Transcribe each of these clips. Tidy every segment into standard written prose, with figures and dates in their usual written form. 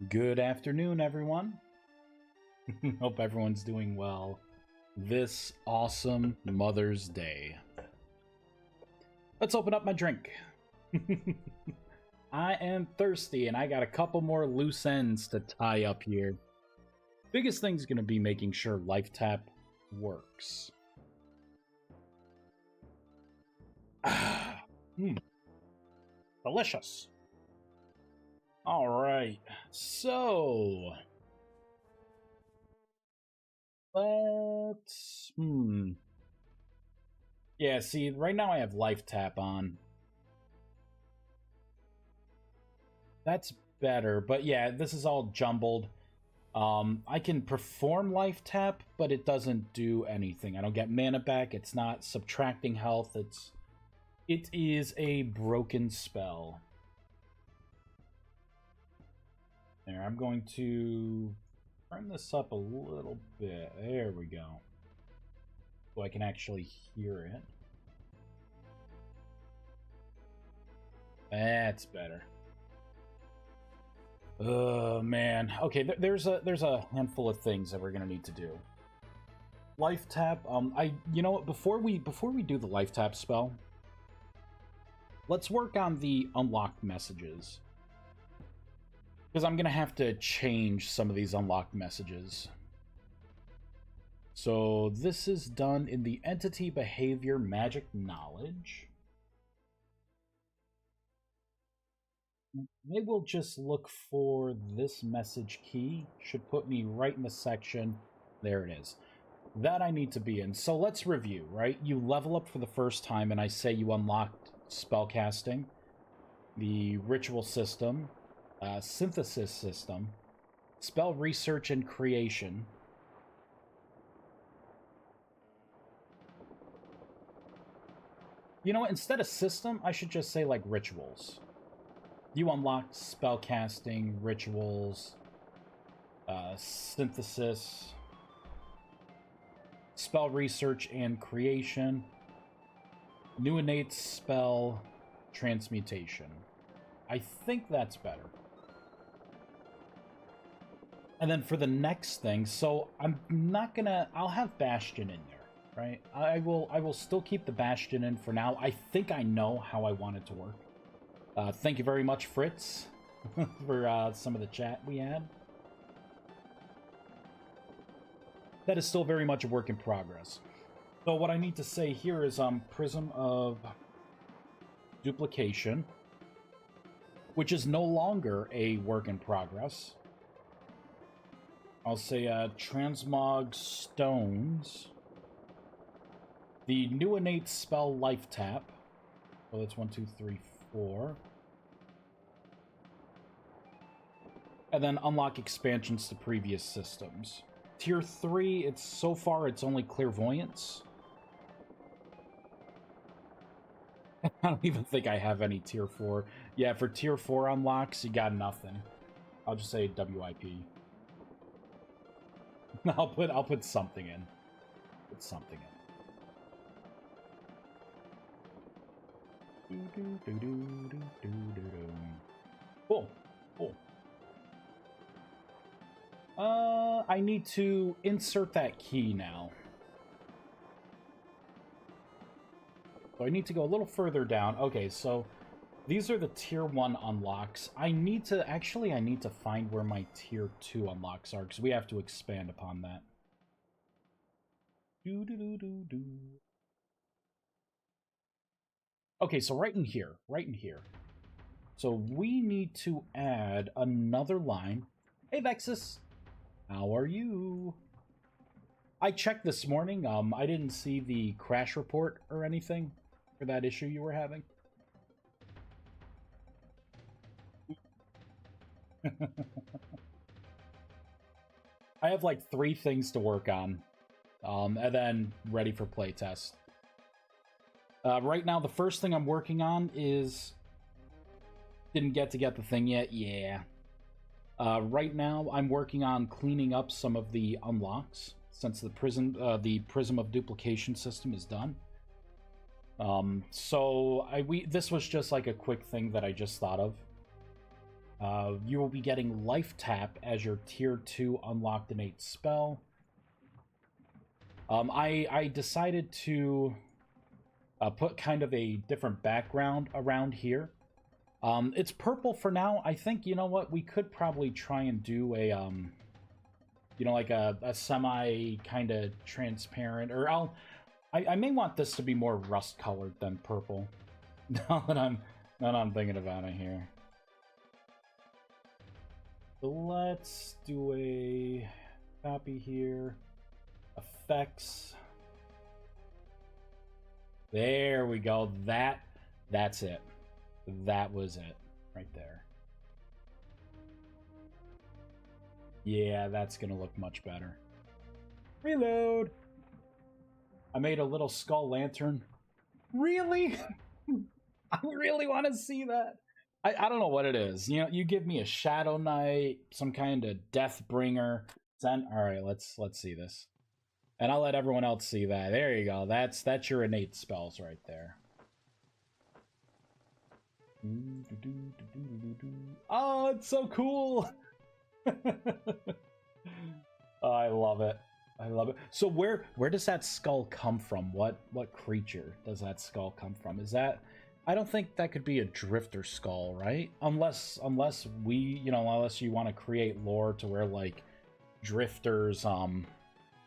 Good afternoon, everyone. Hope everyone's doing well this awesome Mother's Day. Let's open up my drink. I am thirsty, and I got a couple more loose ends to tie up here. Biggest thing's going to be making sure lifetap works. Delicious. All right, so let's yeah, see, right now I have lifetap on. That's better, but yeah, this is all jumbled. I can perform lifetap, but it doesn't do anything. I don't get mana back. It's not subtracting health. It is a broken spell. There, I'm going to turn this up a little bit. There we go. So I can actually hear it. That's better. Oh man. Okay, there's a handful of things that we're gonna need to do. Life tap. You know what? Before we do the life tap spell, let's work on the unlocked messages, because I'm gonna have to change some of these unlocked messages. So this is done in the entity behavior magic knowledge. I will just look for this message key. Should put me right in the section. There it is. That I need to be in. So let's review, right? You level up for the first time, and I say you unlocked spellcasting, the ritual system, synthesis system, spell research and creation. You know what? Instead of system, I should just say like rituals. You unlocked spellcasting, rituals, synthesis, spell research and creation, new innate spell, transmutation. I think that's better. And then for the next thing, so I'm not gonna, I'll have Bastion in there, right? I will still keep the Bastion in for now. I think I know how I want it to work. Thank you very much, Fritz, for some of the chat we had. That is still very much a work in progress. So what I need to say here is Prism of Duplication, which is no longer a work in progress. I'll say Transmog Stones, the new innate spell Life Tap. So that's 1, 2, 3, 4. And then unlock expansions to previous systems. Tier 3, it's so far it's only Clairvoyance. I don't even think I have any Tier 4. Yeah, for Tier 4 unlocks, you got nothing. I'll just say WIP. I'll put something in. Put something in. Cool. Cool. I need to insert that key now. So I need to go a little further down. Okay, so these are the tier 1 unlocks. I need to find where my tier 2 unlocks are, because we have to expand upon that. Okay, so right in here. So we need to add another line. Hey, Vexus. How are you? I checked this morning. I didn't see the crash report or anything for that issue you were having. I have like 3 things to work on, and then ready for playtest. Right now, the first thing I'm working on is... Didn't get the thing yet? Yeah. Right now, I'm working on cleaning up some of the unlocks, since the Prism of Duplication system is done. So this was just like a quick thing that I just thought of. You will be getting lifetap as your tier 2 unlocked innate spell. I decided to put kind of a different background around here. It's purple for now. I think, you know what, we could probably try and do a, you know, like a semi kind of transparent, or I may want this to be more rust colored than purple. now that I'm thinking about it here. So let's do a copy here. Effects. There we go. That's it. That was it right there. Yeah, that's gonna look much better. Reload. I made a little skull lantern. Really? I really want to see that. I don't know what it is. You know, you give me a Shadow Knight, some kind of Deathbringer. All right, let's see this. And I'll let everyone else see that. There you go. That's your innate spells right there. Oh, it's so cool. Oh, I love it. I love it. So where does that skull come from? What creature does that skull come from? Is that, I don't think that could be a drifter skull, right? Unless we, you know, unless you want to create lore to where like drifters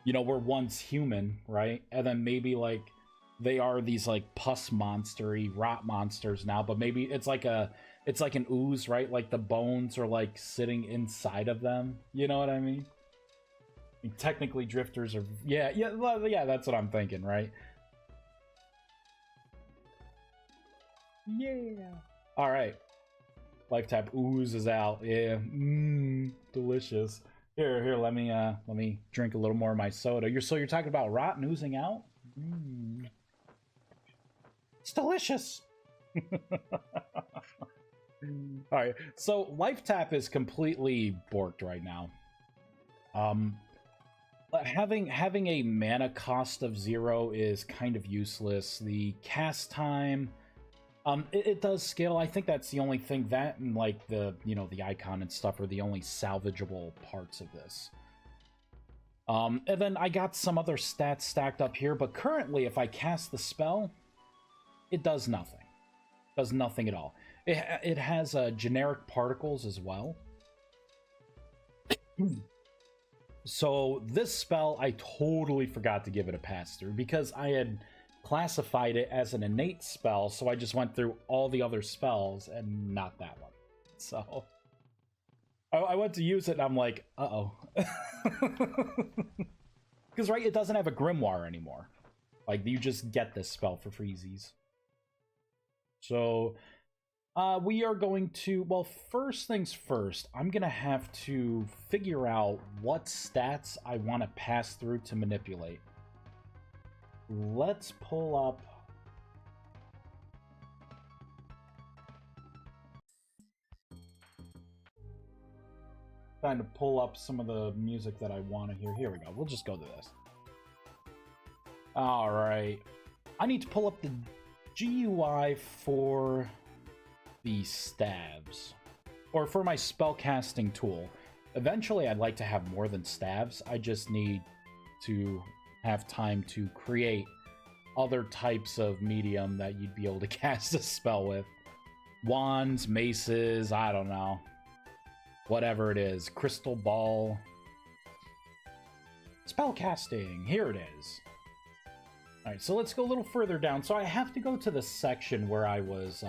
you know, were once human, right? And then maybe like they are these like pus monstery rot monsters now, but maybe it's like an ooze, right? Like the bones are like sitting inside of them. You know what I mean? I mean, technically drifters are yeah, that's what I'm thinking, right? Yeah. All right. Lifetap ooze is out. Yeah. Delicious. Here, let me drink a little more of my soda. You're talking about rot and oozing out? It's delicious. All right. So lifetap is completely borked right now. Having a mana cost of 0 is kind of useless. The cast time, it does scale. I think that's the only thing. That and like the, you know, the icon and stuff are the only salvageable parts of this. And then I got some other stats stacked up here, but currently if I cast the spell, it does nothing. Does nothing at all. It has generic particles as well. So this spell, I totally forgot to give it a pass-through because I had classified it as an innate spell, so I just went through all the other spells and not that one. So I went to use it and I'm like, uh-oh. Because, right, it doesn't have a grimoire anymore. Like, you just get this spell for freezies. So we are going to, well, first things first, I'm going to have to figure out what stats I want to pass through to manipulate. Let's pull up... Trying to pull up some of the music that I want to hear. Here we go. We'll just go to this. Alright. I need to pull up the GUI for the stabs. Or for my spellcasting tool. Eventually, I'd like to have more than stabs. I just need to have time to create other types of medium that you'd be able to cast a spell with. Wands, maces, I don't know. Whatever it is. Crystal ball. Spellcasting. Here it is. Alright, so let's go a little further down. So I have to go to the section where I was,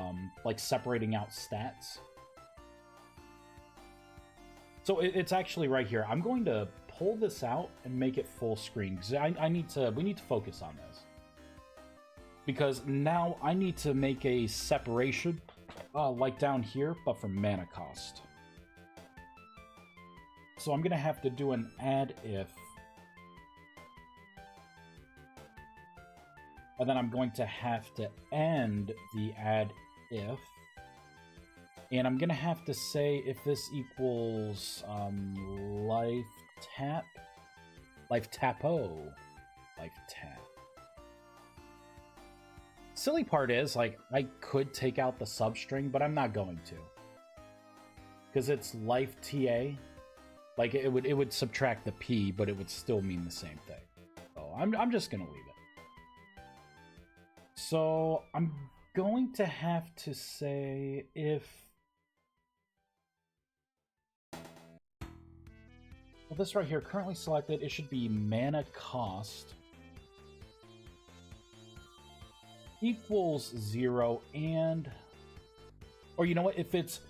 like, separating out stats. So it's actually right here. I'm going to pull this out and make it full screen, because we need to focus on this. Because now I need to make a separation, like down here, but for mana cost. So I'm going to have to do an add if. And then I'm going to have to end the add if. And I'm going to have to say if this equals lifetap. Lifetapo. Lifetap. Silly part is, like, I could take out the substring, but I'm not going to. because it's life TA. Like it would subtract the P, but it would still mean the same thing. So I'm just gonna leave it. So I'm going to have to say if well, this right here currently selected, it should be mana cost equals 0 and, or you know what, if it's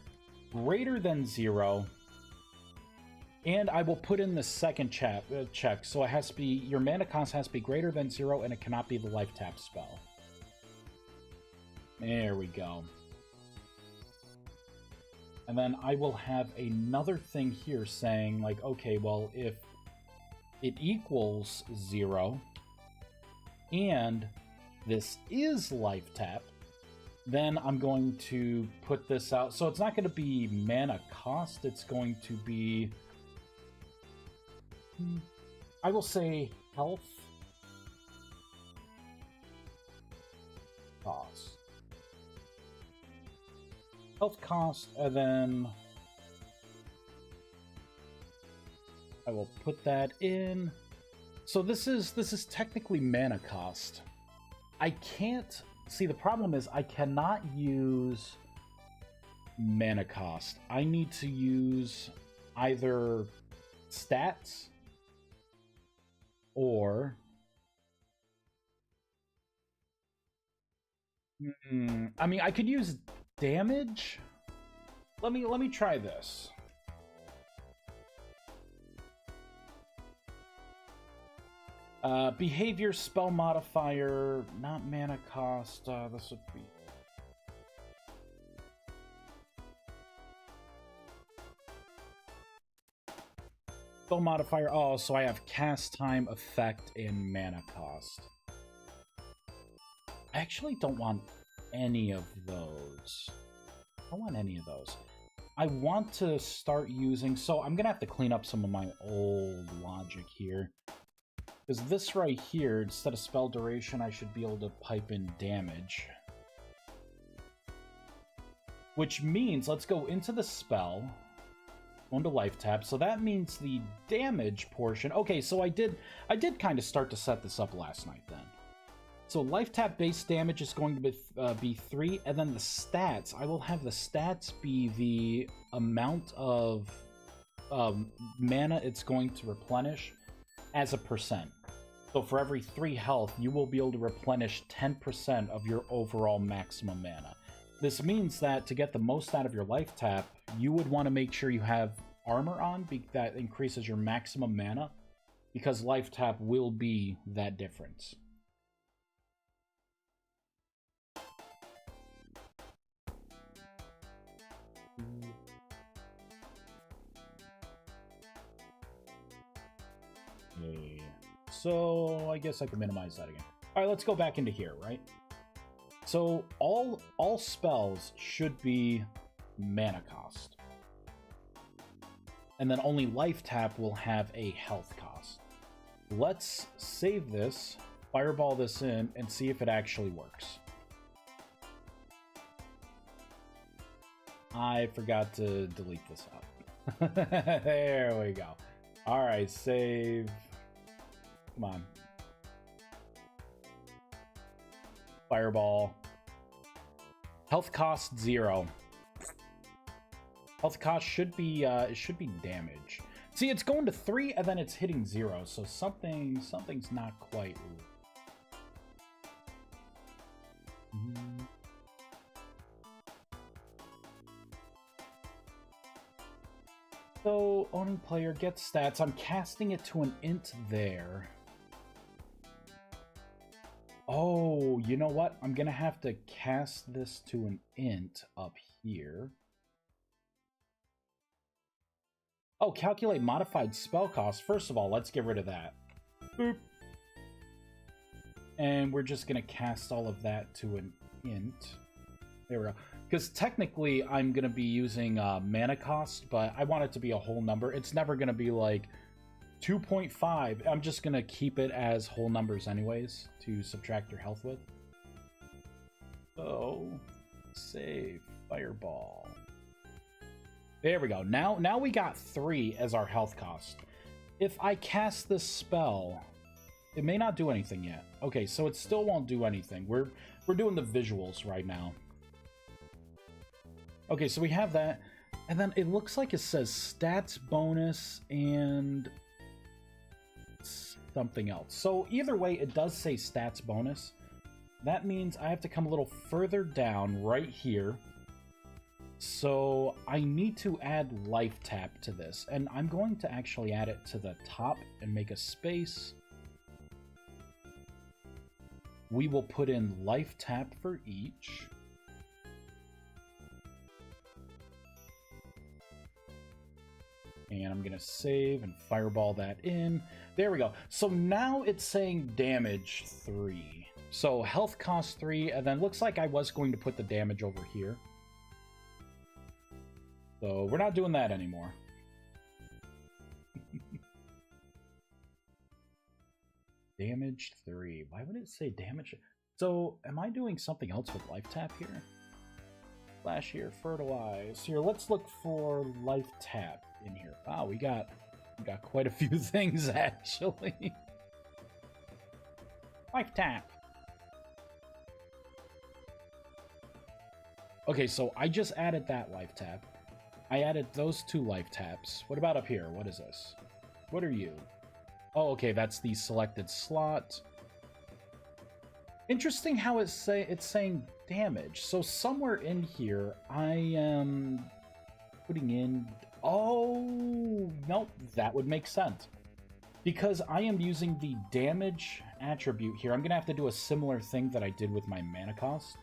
greater than 0, and I will put in the second check, so it has to be, your mana cost has to be greater than 0 and it cannot be the life tap spell. There we go. And then I will have another thing here saying like, okay, well, if it equals 0 and this is life tap, then I'm going to put this out. So it's not going to be mana cost, it's going to be, I will say health cost. Health cost, and then I will put that in. So this is technically mana cost. I can't see, the problem is I cannot use mana cost. I need to use either stats or I mean, I could use damage. Let me try this. Behavior, spell modifier, not mana cost. This would be spell modifier. Oh, so I have cast time, effect, and mana cost. I actually don't want any of those. I don't want any of those. I want to start using, so I'm gonna have to clean up some of my old logic here. Because this right here, instead of spell duration, I should be able to pipe in damage. Which means, let's go into the spell, go into life tap, so that means the damage portion. Okay, so I did kind of start to set this up last night then. So life tap base damage is going to be 3, and then the stats, I will have the stats be the amount of mana it's going to replenish as a percent. So for every 3 health, you will be able to replenish 10% of your overall maximum mana. This means that to get the most out of your life tap, you would want to make sure you have armor on, that increases your maximum mana, because life tap will be that difference. Okay. So I guess I can minimize that again. All right, let's go back into here, right? So all spells should be mana cost. And then only life tap will have a health cost. Let's save this, fireball this in, and see if it actually works. I forgot to delete this out. There we go. All right, save. Come on. Fireball. Health cost 0. Health cost should be it should be damage. See, it's going to 3 and then it's hitting 0, so something's not quite. So, owning player gets stats. I'm casting it to an int there. Oh, you know what? I'm gonna have to cast this to an int up here. Oh, calculate modified spell cost. First of all, let's get rid of that. Boop. And we're just gonna cast all of that to an int. There we go. Because technically, I'm going to be using mana cost, but I want it to be a whole number. It's never going to be like 2.5. I'm just going to keep it as whole numbers anyways to subtract your health with. So, save. Fireball. There we go. Now we got 3 as our health cost. If I cast this spell, it may not do anything yet. Okay, so it still won't do anything. We're doing the visuals right now. Okay, so we have that. And then it looks like it says stats bonus and something else. So either way, it does say stats bonus. That means I have to come a little further down right here. So I need to add lifetap to this. And I'm going to actually add it to the top and make a space. We will put in lifetap for each. And I'm going to save and fireball that in. There we go. So now it's saying damage 3. So health cost 3, and then looks like I was going to put the damage over here. So we're not doing that anymore. Damage 3. Why would it say damage? So am I doing something else with lifetap here? Flash here, fertilize. Here, let's look for lifetap in here. Wow, we got quite a few things actually. Lifetap. Okay, so I just added that lifetap. I added those 2 lifetaps. What about up here? What is this? What are you? Oh, okay, that's the selected slot. Interesting how it's saying damage. So somewhere in here, I am putting in... Oh, nope, that would make sense. Because I am using the damage attribute here, I'm going to have to do a similar thing that I did with my mana cost.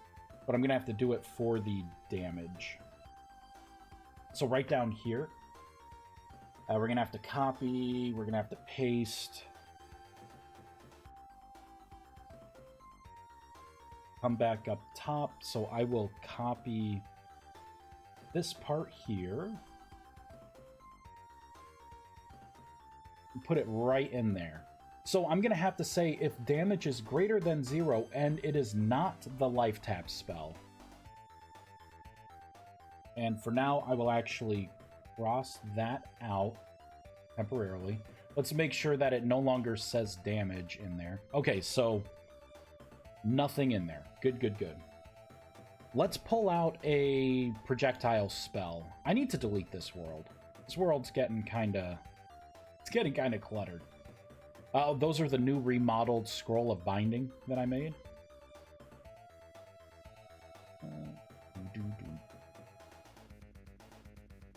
But I'm going to have to do it for the damage. So right down here, we're going to have to copy, we're going to have to paste. Come back up top, so I will copy this part here. And put it right in there. So I'm going to have to say if damage is greater than 0 and it is not the lifetap spell. And for now, I will actually cross that out temporarily. Let's make sure that it no longer says damage in there. Okay, so nothing in there. Good, good, good. Let's pull out a projectile spell. I need to delete this world. This world's getting kind of... It's getting kind of cluttered. Those are the new remodeled scroll of binding that I made.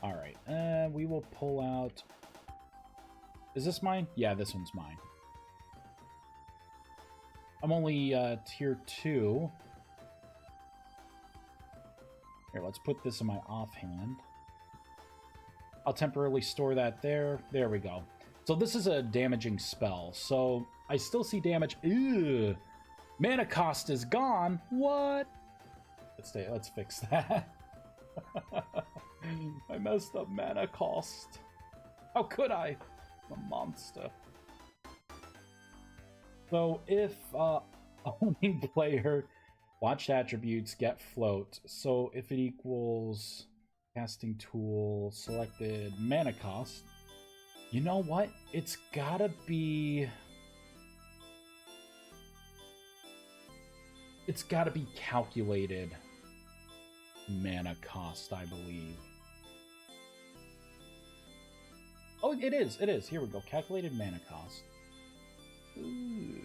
Alright, we will pull out... Is this mine? Yeah, this one's mine. I'm only tier 2. Here, let's put this in my offhand. I'll temporarily store that there. There we go. So this is a damaging spell. So I still see damage. Ew! Mana cost is gone. What? Let's fix that. I messed up mana cost. How could I? I'm a monster. So if owning player watched attributes get float. So if it equals casting tool selected mana cost. You know what? It's gotta be... It's gotta be calculated mana cost, I believe. Oh, it is. It is. Here we go. Calculated mana cost. Ooh.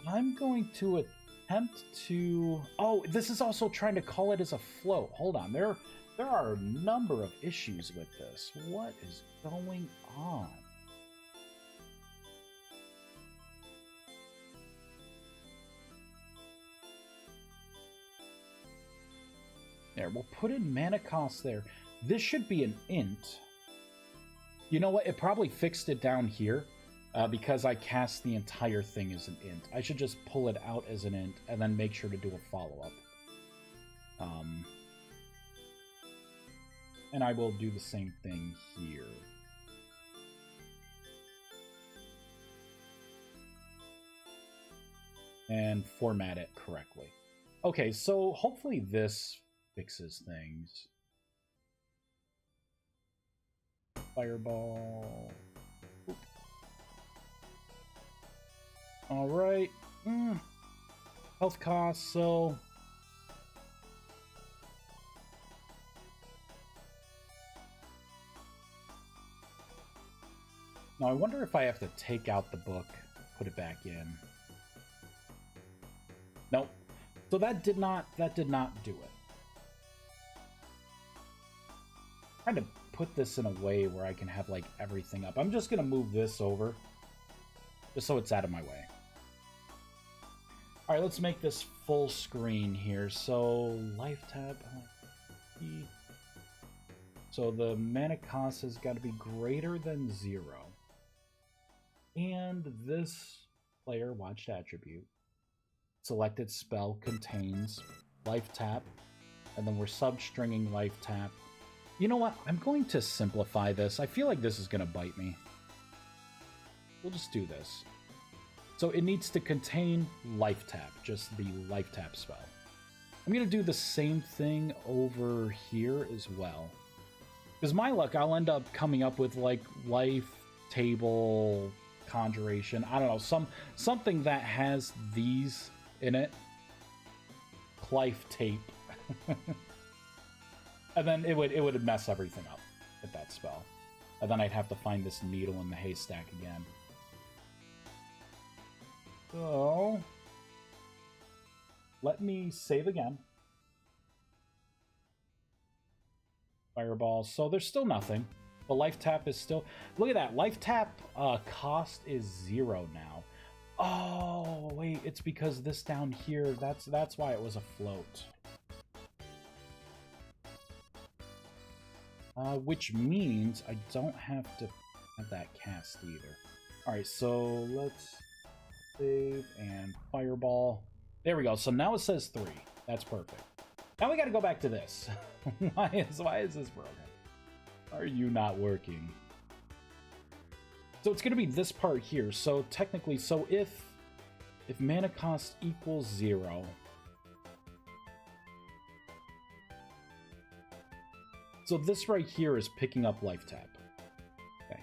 I'm going to attempt to... Oh, this is also trying to call it as a float. Hold on. There are a number of issues with this. What is going on? There, we'll put in mana cost there. This should be an int. You know what? It probably fixed it down here because I cast the entire thing as an int. I should just pull it out as an int and then make sure to do a follow-up. And I will do the same thing here. And format it correctly. Okay, so hopefully this fixes things. Fireball. Alright. Health costs, so... Now I wonder if I have to take out the book, put it back in. Nope. So that did not do it. I'm trying to put this in a way where I can have like everything up. I'm just gonna move this over just so it's out of my way. All right, let's make this full screen here. So lifetap. So the mana cost has got to be greater than 0. And this player watched attribute. Selected spell contains lifetap, and then we're substringing lifetap. You know what? I'm going to simplify this. I feel like this is going to bite me. We'll just do this. So it needs to contain lifetap, just the lifetap spell. I'm going to do the same thing over here as well. Because my luck, I'll end up coming up with like life table conjuration. I don't know, something that has these in it. Life tape. And then it would mess everything up with that spell. And then I'd have to find this needle in the haystack again. So let me save again. Fireball. So there's still nothing. The life tap is still... Look at that. Life tap cost is 0 now. Oh, wait. It's because this down here, that's why it was a float. Which means I don't have to have that cast either. Alright, so let's save and fireball. There we go. So now it says 3. That's perfect. Now we gotta go back to this. Why is this broken? Are you not working? So it's gonna be this part here. So technically, so if mana cost equals 0, so this right here is picking up life tap. Okay.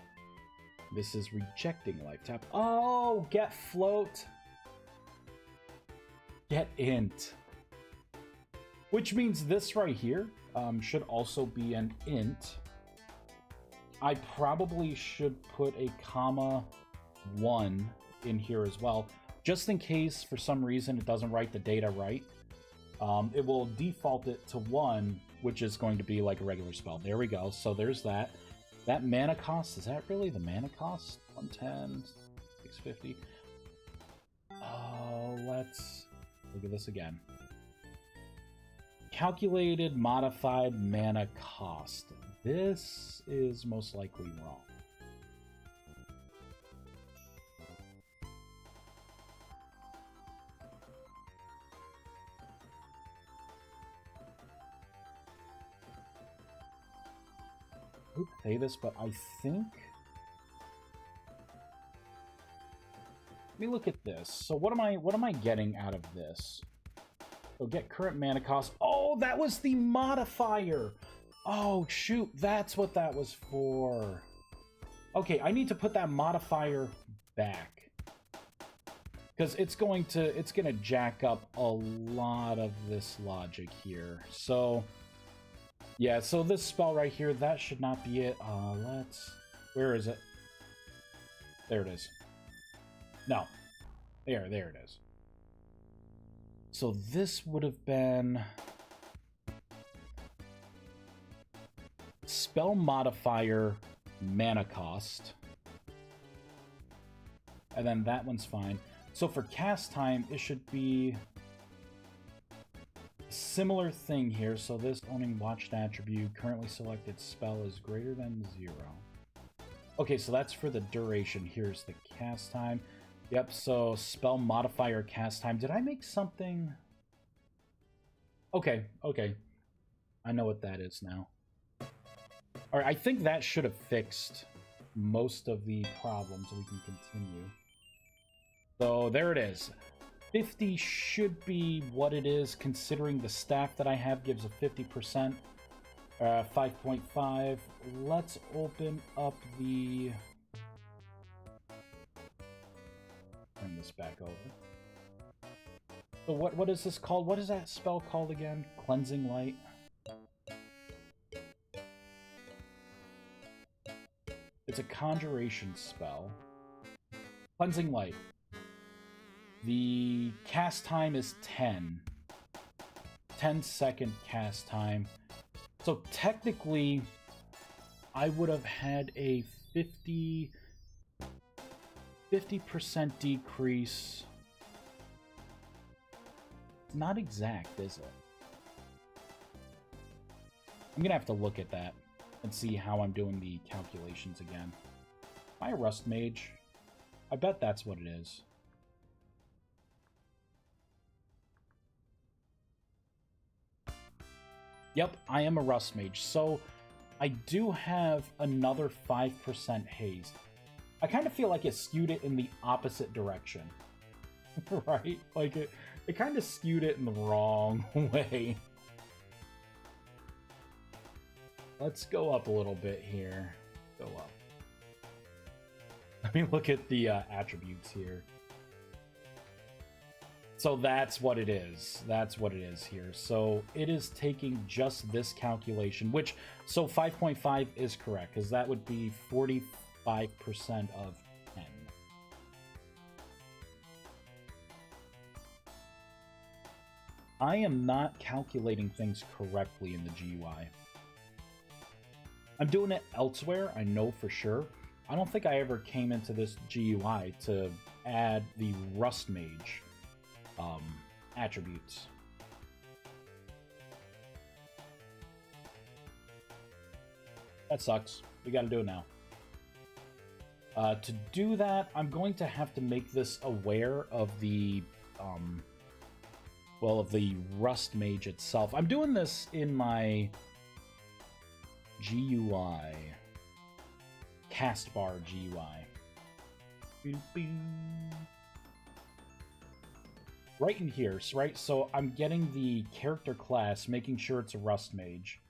This is rejecting life tap. Oh, get float. Get int. Which means this right here should also be an int. I probably should put a comma 1 in here as well, just in case for some reason it doesn't write the data right. It will default it to 1, which is going to be like a regular spell. There we go. So there's that. That mana cost, is that really the mana cost? 110, 650. Oh, let's look at this again. Calculated modified mana cost. This is most likely wrong. Oops, say this, but I think... Let me look at this. So what am I getting out of this? So get current mana cost. Oh, that was the modifier. Oh, shoot. That's what that was for. Okay, I need to put that modifier back. Because it's gonna jack up a lot of this logic here. So, yeah, so this spell right here, that should not be it. Where is it? There it is. No. There it is. So this would have been spell modifier mana cost. And then that one's fine. So for cast time, it should be a similar thing here. So this owning watched attribute, currently selected spell is greater than 0. Okay, so that's for the duration. Here's the cast time. Yep, so spell modifier cast time. Did I make something? Okay. I know what that is now. Alright, I think that should have fixed most of the problems. We can continue. So there it is. 50 should be what it is, considering the staff that I have gives a 50%. 5.5. Let's open up the... Turn this back over. So what is this called? What is that spell called again? Cleansing Light? It's a conjuration spell. Cleansing Light. The cast time is 10. 10-second cast time. So technically, I would have had a 50% decrease. Not exact, is it? I'm gonna have to look at that and see how I'm doing the calculations again. Am I a Rust Mage? I bet that's what it is. Yep, I am a Rust Mage, so I do have another 5% haste. I kind of feel like it skewed it in the opposite direction. Right? Like, it kind of skewed it in the wrong way. Let's go up a little bit here. Go up. Let me look at the attributes here. So that's what it is. That's what it is here. So it is taking just this calculation, which, so 5.5 is correct, because that would be 45% of 10. I am not calculating things correctly in the GUI. I'm doing it elsewhere, I know for sure. I don't think I ever came into this GUI to add the Rust Mage attributes. That sucks. We gotta do it now. To do that, I'm going to have to make this aware of the, well, of the Rust Mage itself. I'm doing this in my GUI. Castbar GUI. Right in here, right? So I'm getting the character class, making sure it's a Rust Mage.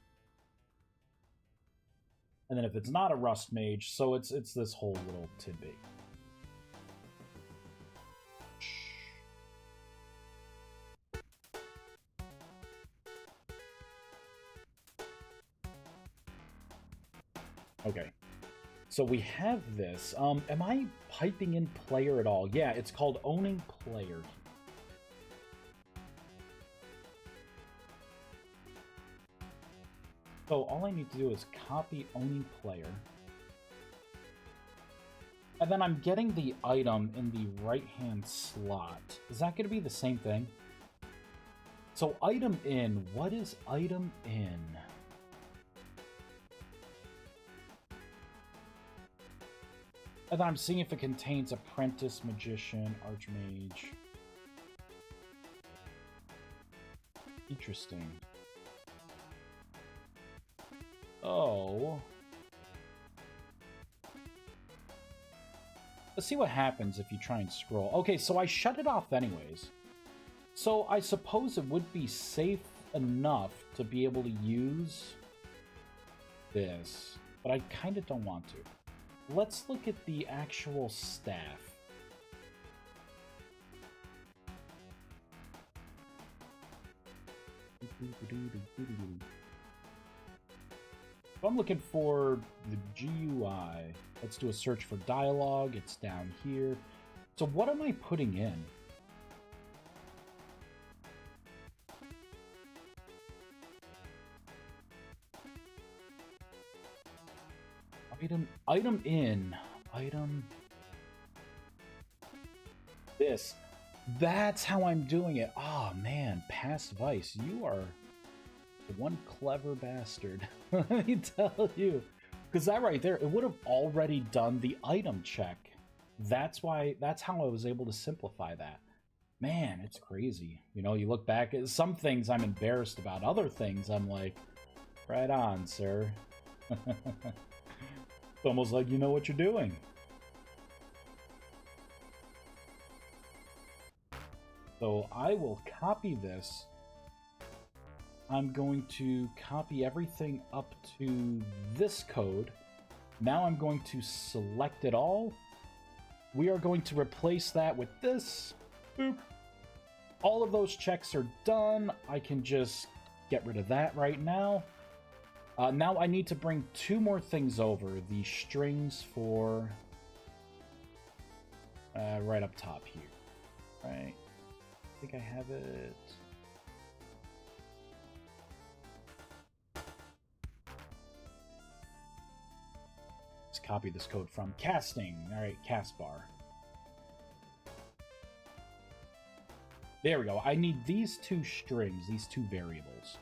And then if it's not a Rust Mage, so it's this whole little tidbit. Okay. So we have this. Am I piping in player at all? Yeah, it's called owning player. So all I need to do is copy owning player. And then I'm getting the item in the right-hand slot. Is that going to be the same thing? So item in, what is item in? And then I'm seeing if it contains apprentice, magician, archmage. Interesting. Oh. Let's see what happens if you try and scroll. Okay, so I shut it off anyways. So I suppose it would be safe enough to be able to use this, but I kind of don't want to. Let's look at the actual staff. If I'm looking for the GUI, let's do a search for dialogue. It's down here. So what am I putting in? Item in. Item. This. That's how I'm doing it. Oh, man. Past Vice. You are one clever bastard. Let me tell you. Because that right there, it would have already done the item check. That's why, that's how I was able to simplify that. Man, it's crazy. You know, you look back at some things I'm embarrassed about. Other things I'm like, right on, sir. It's almost like you know what you're doing. So I will copy this. I'm going to copy everything up to this code. Now I'm going to select it all. We are going to replace that with this. Boop. All of those checks are done. I can just get rid of that right now. Now I need to bring two more things over. The strings for... right up top here. Right. I think I have it. Let's copy this code from casting. Alright, cast bar. There we go. I need these two strings, these two variables.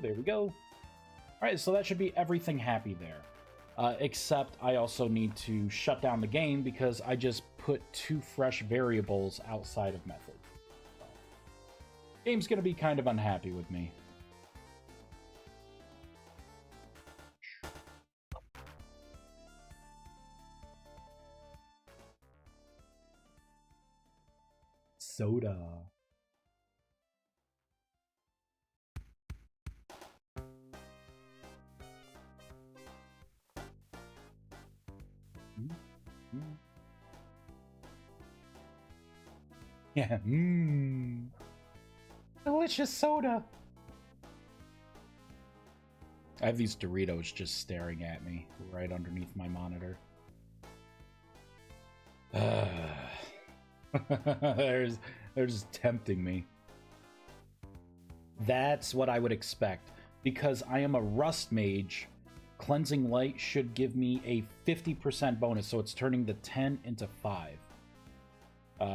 There we go. Alright, so that should be everything happy there. Except I also need to shut down the game because I just put two fresh variables outside of method. So, game's gonna be kind of unhappy with me. Soda. Yeah, delicious soda. I have these Doritos just staring at me right underneath my monitor. They're just tempting me. That's what I would expect. Because I am a Rust Mage, Cleansing Light should give me a 50% bonus, so it's turning the 10 into 5.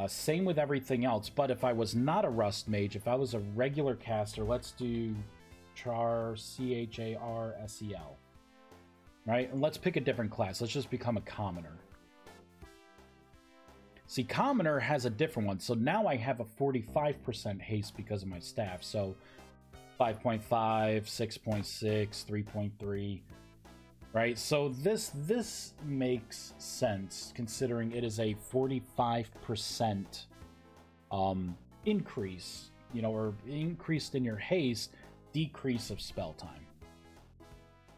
Same with everything else, but if I was not a Rust Mage, if I was a regular caster, let's do Char, C-H-A-R-S-E-L. Right? And let's pick a different class. Let's just become a Commoner. See, Commoner has a different one, so now I have a 45% haste because of my staff, so 5.5, 6.6, 3.3, right? So this makes sense, considering it is a 45% increase, you know, or increased in your haste, decrease of spell time.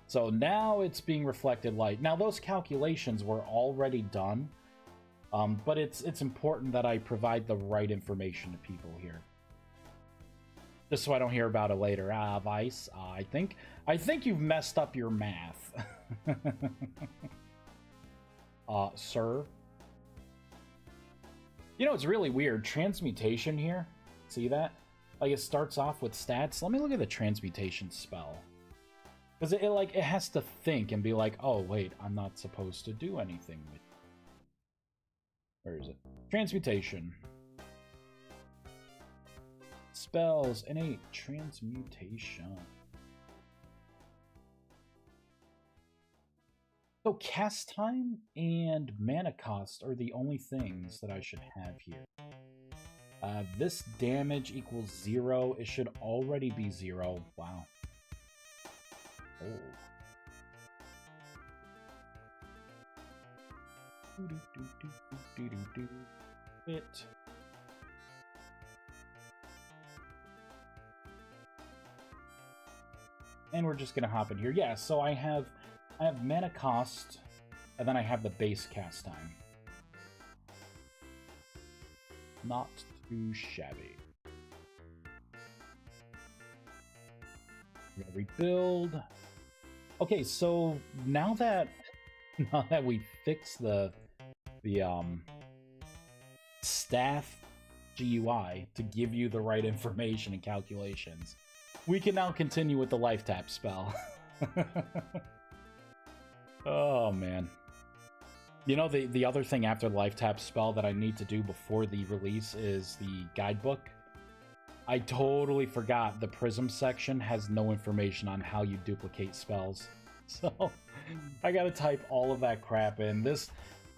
So now it's being reflected light. Now, those calculations were already done, but it's important that I provide the right information to people here. Just so I don't hear about it later. Vice, I think you've messed up your math. Sir. You know, it's really weird. Transmutation here. See that? Like, it starts off with stats. Let me look at the transmutation spell. Because it has to think and be like, oh, wait, I'm not supposed to do anything with... Where is it? Transmutation. Spells, innate transmutation. So cast time and mana cost are the only things that I should have here. This damage equals 0. It should already be 0. Wow. Oh. It. And we're just gonna hop in here. Yeah, so I have mana cost, and then I have the base cast time. Not too shabby. We're gonna rebuild. Okay, so now that we fixed the staff GUI to give you the right information and calculations, we can now continue with the lifetap spell. Oh man. You know, the other thing after the lifetap spell that I need to do before the release is the guidebook. I totally forgot the prism section has no information on how you duplicate spells. So I gotta type all of that crap in.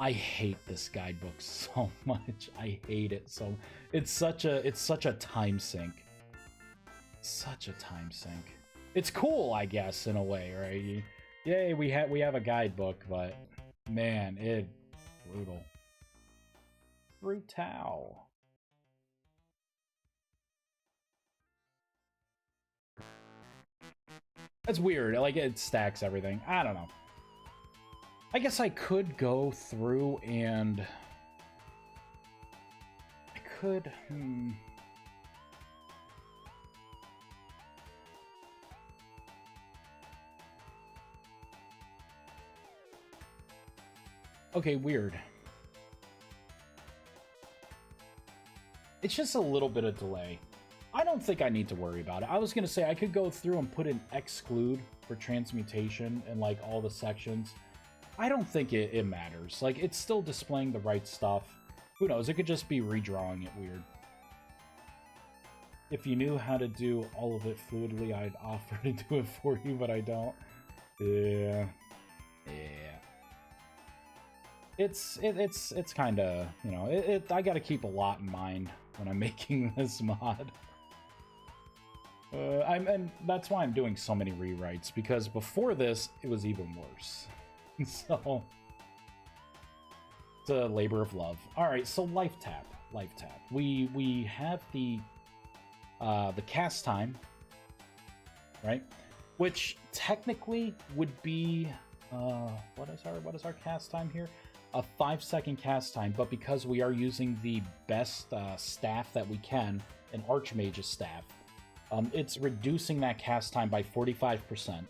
I hate this guidebook so much. I hate it. So it's such a time sink. Such a time sink. It's cool, I guess, in a way, right? Yay, we have a guidebook, but man, brutal. Brutal. That's weird. Like, it stacks everything. I don't know. I guess I could go through and... I could... Okay, weird. It's just a little bit of delay. I don't think I need to worry about it. I was going to say I could go through and put an exclude for transmutation in like all the sections. I don't think it matters. Like, it's still displaying the right stuff. Who knows? It could just be redrawing it weird. If you knew how to do all of it fluidly, I'd offer to do it for you, but I don't. Yeah. It's kind of, you know, I got to keep a lot in mind when I'm making this mod. And that's why I'm doing so many rewrites, because before this, it was even worse. So, it's a labor of love. All right, so lifetap. We have the cast time, right? Which technically would be what is our cast time here? A 5-second cast time, but because we are using the best staff that we can, an Archmage's staff, it's reducing that cast time by 45%.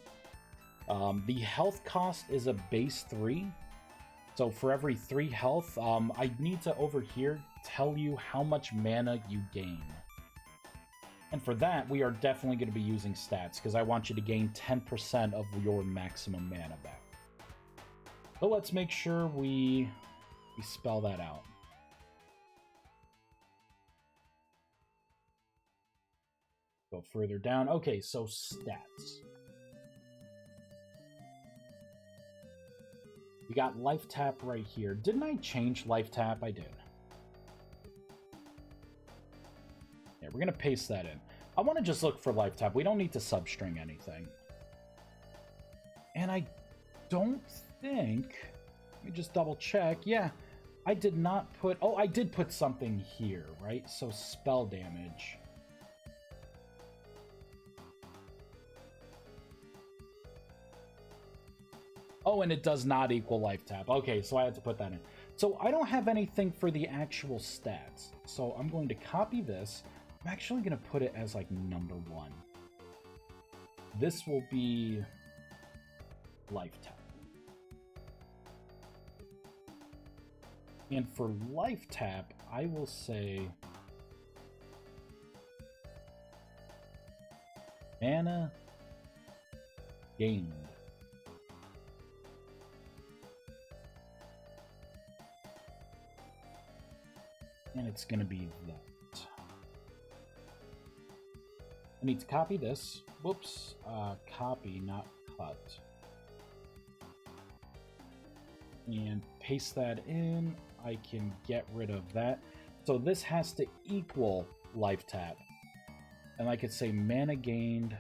The health cost is a base 3, so for every 3 health, I need to over here tell you how much mana you gain. And for that, we are definitely going to be using stats, because I want you to gain 10% of your maximum mana back. So let's make sure we spell that out. Go further down. Okay, so stats. We got life tap right here. Didn't I change life tap? I did. Yeah, we're going to paste that in. I want to just look for life tap. We don't need to substring anything. And I don't think... Let me just double check. Yeah, I did not put... Oh, I did put something here, right? So spell damage. Oh, and it does not equal life tap. Okay, so I had to put that in. So I don't have anything for the actual stats. So I'm going to copy this. I'm actually going to put it as like number 1. This will be life tap. And for life tap, I will say mana gained. And it's going to be that. I need to copy this. Whoops. Copy, not cut. And paste that in. I can get rid of that. So this has to equal life tap. And I could say mana gained.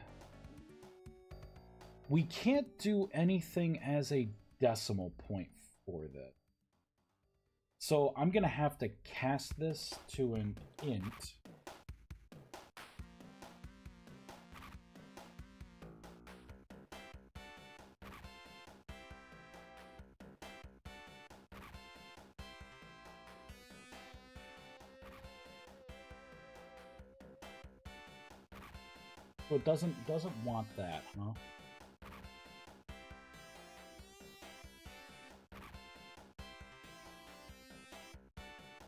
We can't do anything as a decimal point for that. So I'm going to have to cast this to an int. So it doesn't want that, huh?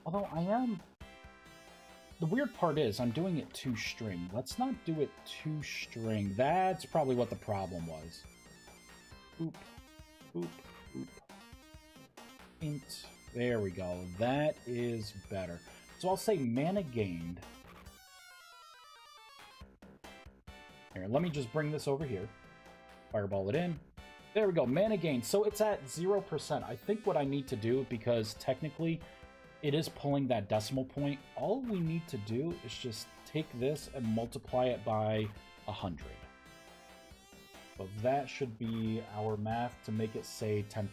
Although I am... The weird part is I'm doing it to string. Let's not do it to string. That's probably what the problem was. Oop. Oop. Oop. Int. There we go. That is better. So I'll say mana gained. Here, let me just bring this over here. Fireball it in. There we go. Mana gained. So it's at 0%. I think what I need to do, because technically it is pulling that decimal point, all we need to do is just take this and multiply it by 100. So that should be our math to make it say 10%.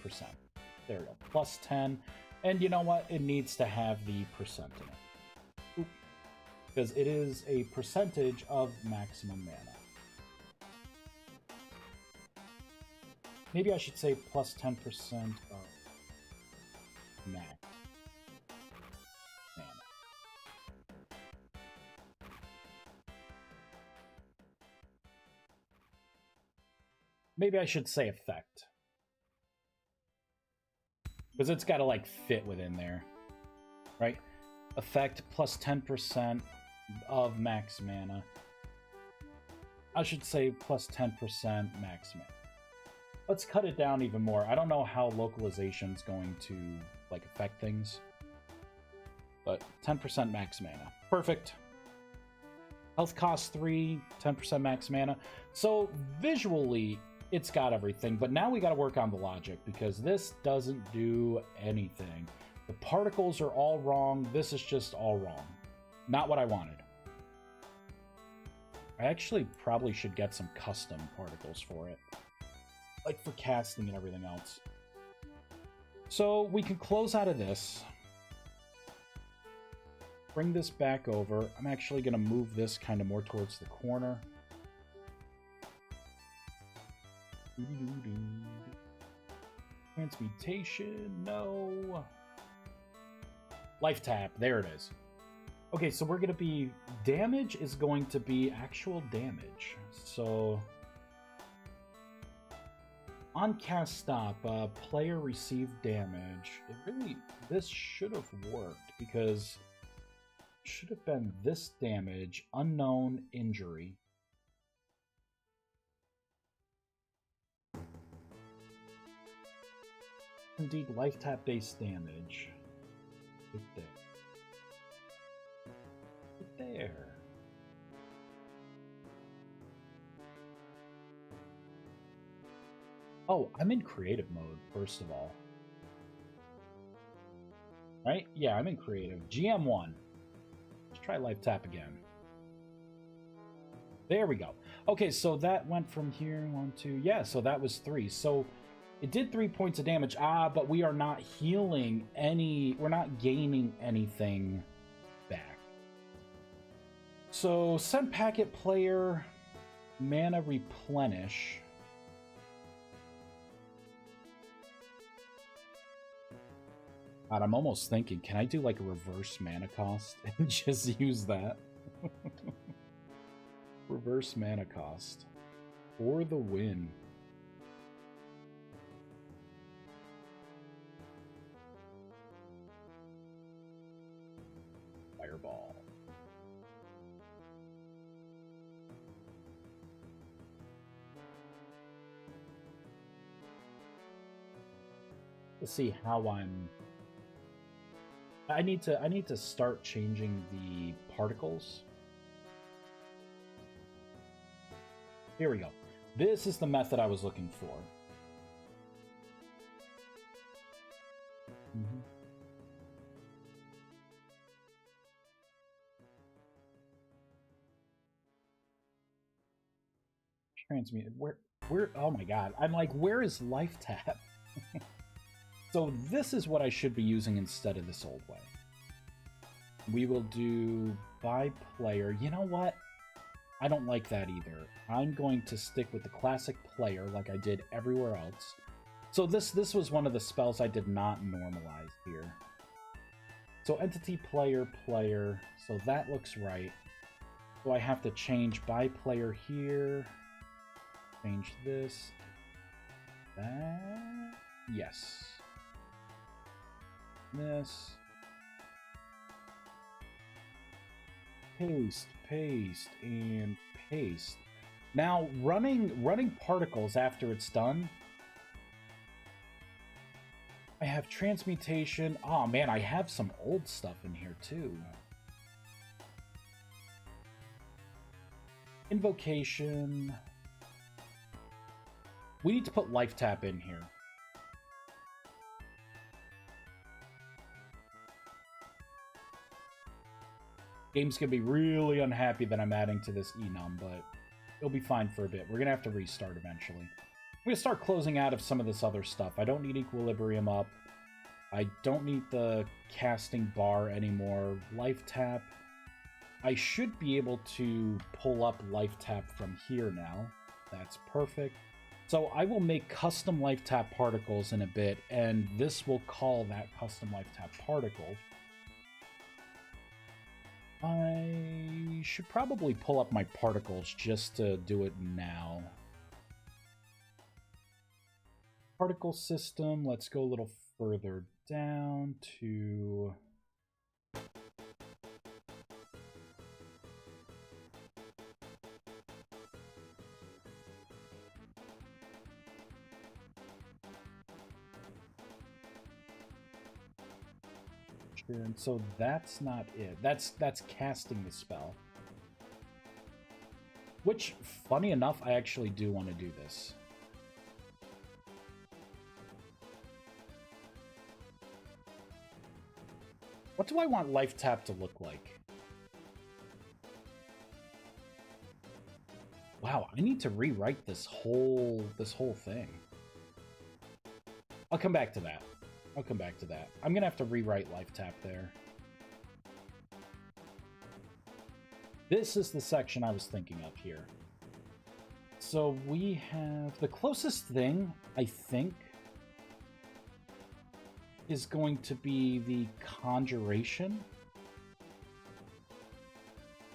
There we go. Plus 10. And you know what? It needs to have the percent in it. Oop. Because it is a percentage of maximum mana. Maybe I should say plus 10% of max mana. Maybe I should say effect. Because it's got to, like, fit within there. Right? Effect plus 10% of max mana. I should say plus 10% max mana. Let's cut it down even more. I don't know how localization's going to, like, affect things. But 10% max mana. Perfect. Health cost 3, 10% max mana. So, visually, it's got everything. But now we got to work on the logic, because this doesn't do anything. The particles are all wrong. This is just all wrong. Not what I wanted. I actually probably should get some custom particles for it. Like for casting and everything else. So we can close out of this. Bring this back over. I'm actually going to move this kind of more towards the corner. Transmutation, no. Lifetap, there it is. Okay, so we're going to be... Damage is going to be actual damage. So... On cast stop, player received damage. It really... This should have worked, because... It should have been this damage, unknown injury. Indeed, lifetap-based damage. Right there. Right there. Oh, I'm in creative mode, first of all. Right? Yeah, I'm in creative. GM1. Let's try lifetap again. There we go. Okay, so that went from here, 1, 2... Yeah, so that was 3. So... It did 3 points of damage. But we are not healing any... We're not gaining anything back. So, send packet player, mana replenish. God, I'm almost thinking, can I do like a reverse mana cost and just use that? Reverse mana cost. For the win. Fireball. Let's see how I need to start changing the particles. Here we go. This is the method I was looking for. Transmuted. Where? Oh my god. I'm like, where is lifetap? So this is what I should be using instead of this old way. We will do by player. You know what? I don't like that either. I'm going to stick with the classic player like I did everywhere else. So this was one of the spells I did not normalize here. So entity player, player. So that looks right. So I have to change by player here. Change this. That. Yes. This. Paste, paste, and paste. Now, running particles after it's done. I have transmutation. Oh man, I have some old stuff in here too. Invocation. We need to put lifetap in here. Game's gonna be really unhappy that I'm adding to this enum, but it'll be fine for a bit. We're gonna have to restart eventually. I'm gonna start closing out of some of this other stuff. I don't need equilibrium up. I don't need the casting bar anymore. Lifetap. I should be able to pull up lifetap from here now. That's perfect. So I will make custom lifetap particles in a bit, and this will call that custom lifetap particle. I should probably pull up my particles just to do it now. Particle system, let's go a little further down to... And so that's not it. That's casting the spell. Which, funny enough, I actually do want to do this. What do I want lifetap to look like? Wow, I need to rewrite this whole thing. I'll come back to that. I'll come back to that. I'm gonna have to rewrite lifetap there. This is the section I was thinking of here. So we have the closest thing, I think, is going to be the conjuration.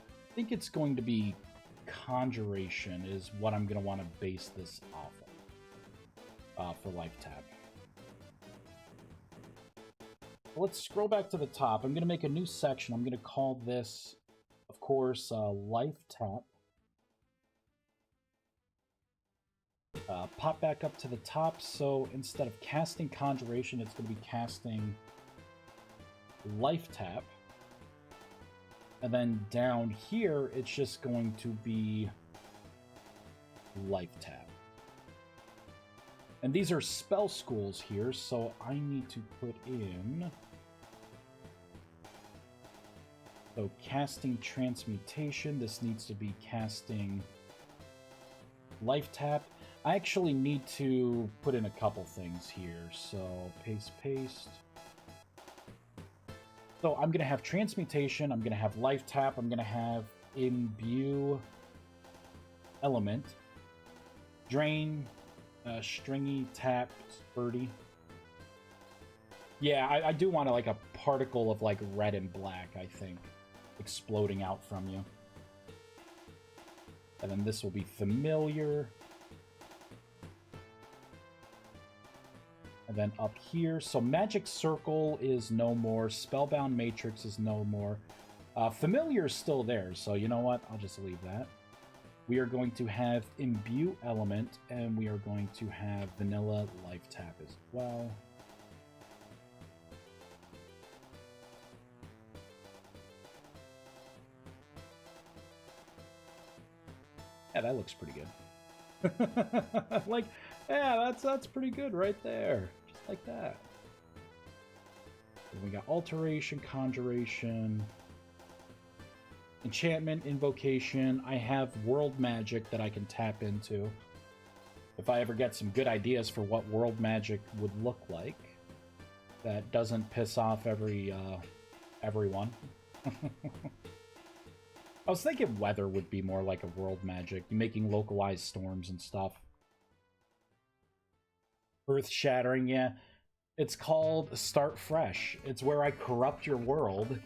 I think it's going to be conjuration is what I'm going to want to base this off of for lifetap. Let's scroll back to the top. I'm going to make a new section. I'm going to call this, of course, lifetap. Pop back up to the top. So instead of casting conjuration, it's going to be casting lifetap. And then down here, it's just going to be lifetap. And these are spell schools here, so I need to put in... So casting transmutation, this needs to be casting lifetap. I actually need to put in a couple things here, so paste. So I'm going to have transmutation, I'm going to have lifetap, I'm going to have imbue element, drain, stringy, tap, birdie. Yeah, I do want like a particle of like red and black, I think, exploding out from you. And then this will be familiar. And then up here, so Magic Circle is no more, Spellbound Matrix is no more. Familiar is still there, so you know what? I'll just leave that. We are going to have Imbue Element, and we are going to have Vanilla Lifetap as well. Yeah, that looks pretty good. Like, yeah, that's pretty good right there. Just like that. And we got Alteration, Conjuration, Enchantment, Invocation. I have World Magic that I can tap into. If I ever get some good ideas for what World Magic would look like. That doesn't piss off everyone. I was thinking weather would be more like a World Magic. You're making localized storms and stuff. Earth-shattering, yeah. It's called Start Fresh. It's where I corrupt your world.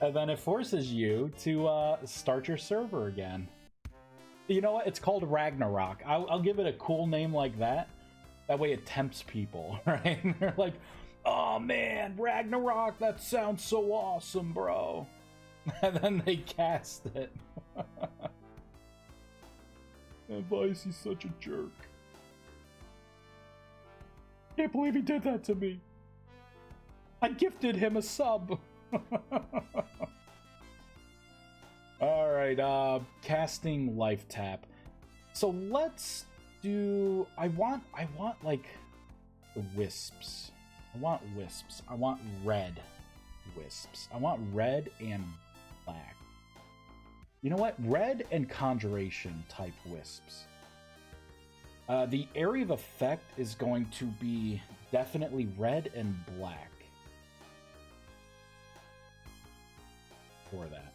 And then it forces you to start your server again. You know what? It's called Ragnarok. I'll give it a cool name like that. That way it tempts people, right? They're like, oh man, Ragnarok, that sounds so awesome, bro. And then they cast it. And Vice, he's such a jerk. Can't believe he did that to me. I gifted him a sub. Alright, casting lifetap. So let's do... I want like the wisps. I want wisps. I want red wisps. I want red and black. You know what? Red and conjuration type wisps. The area of effect is going to be definitely red and black. For that.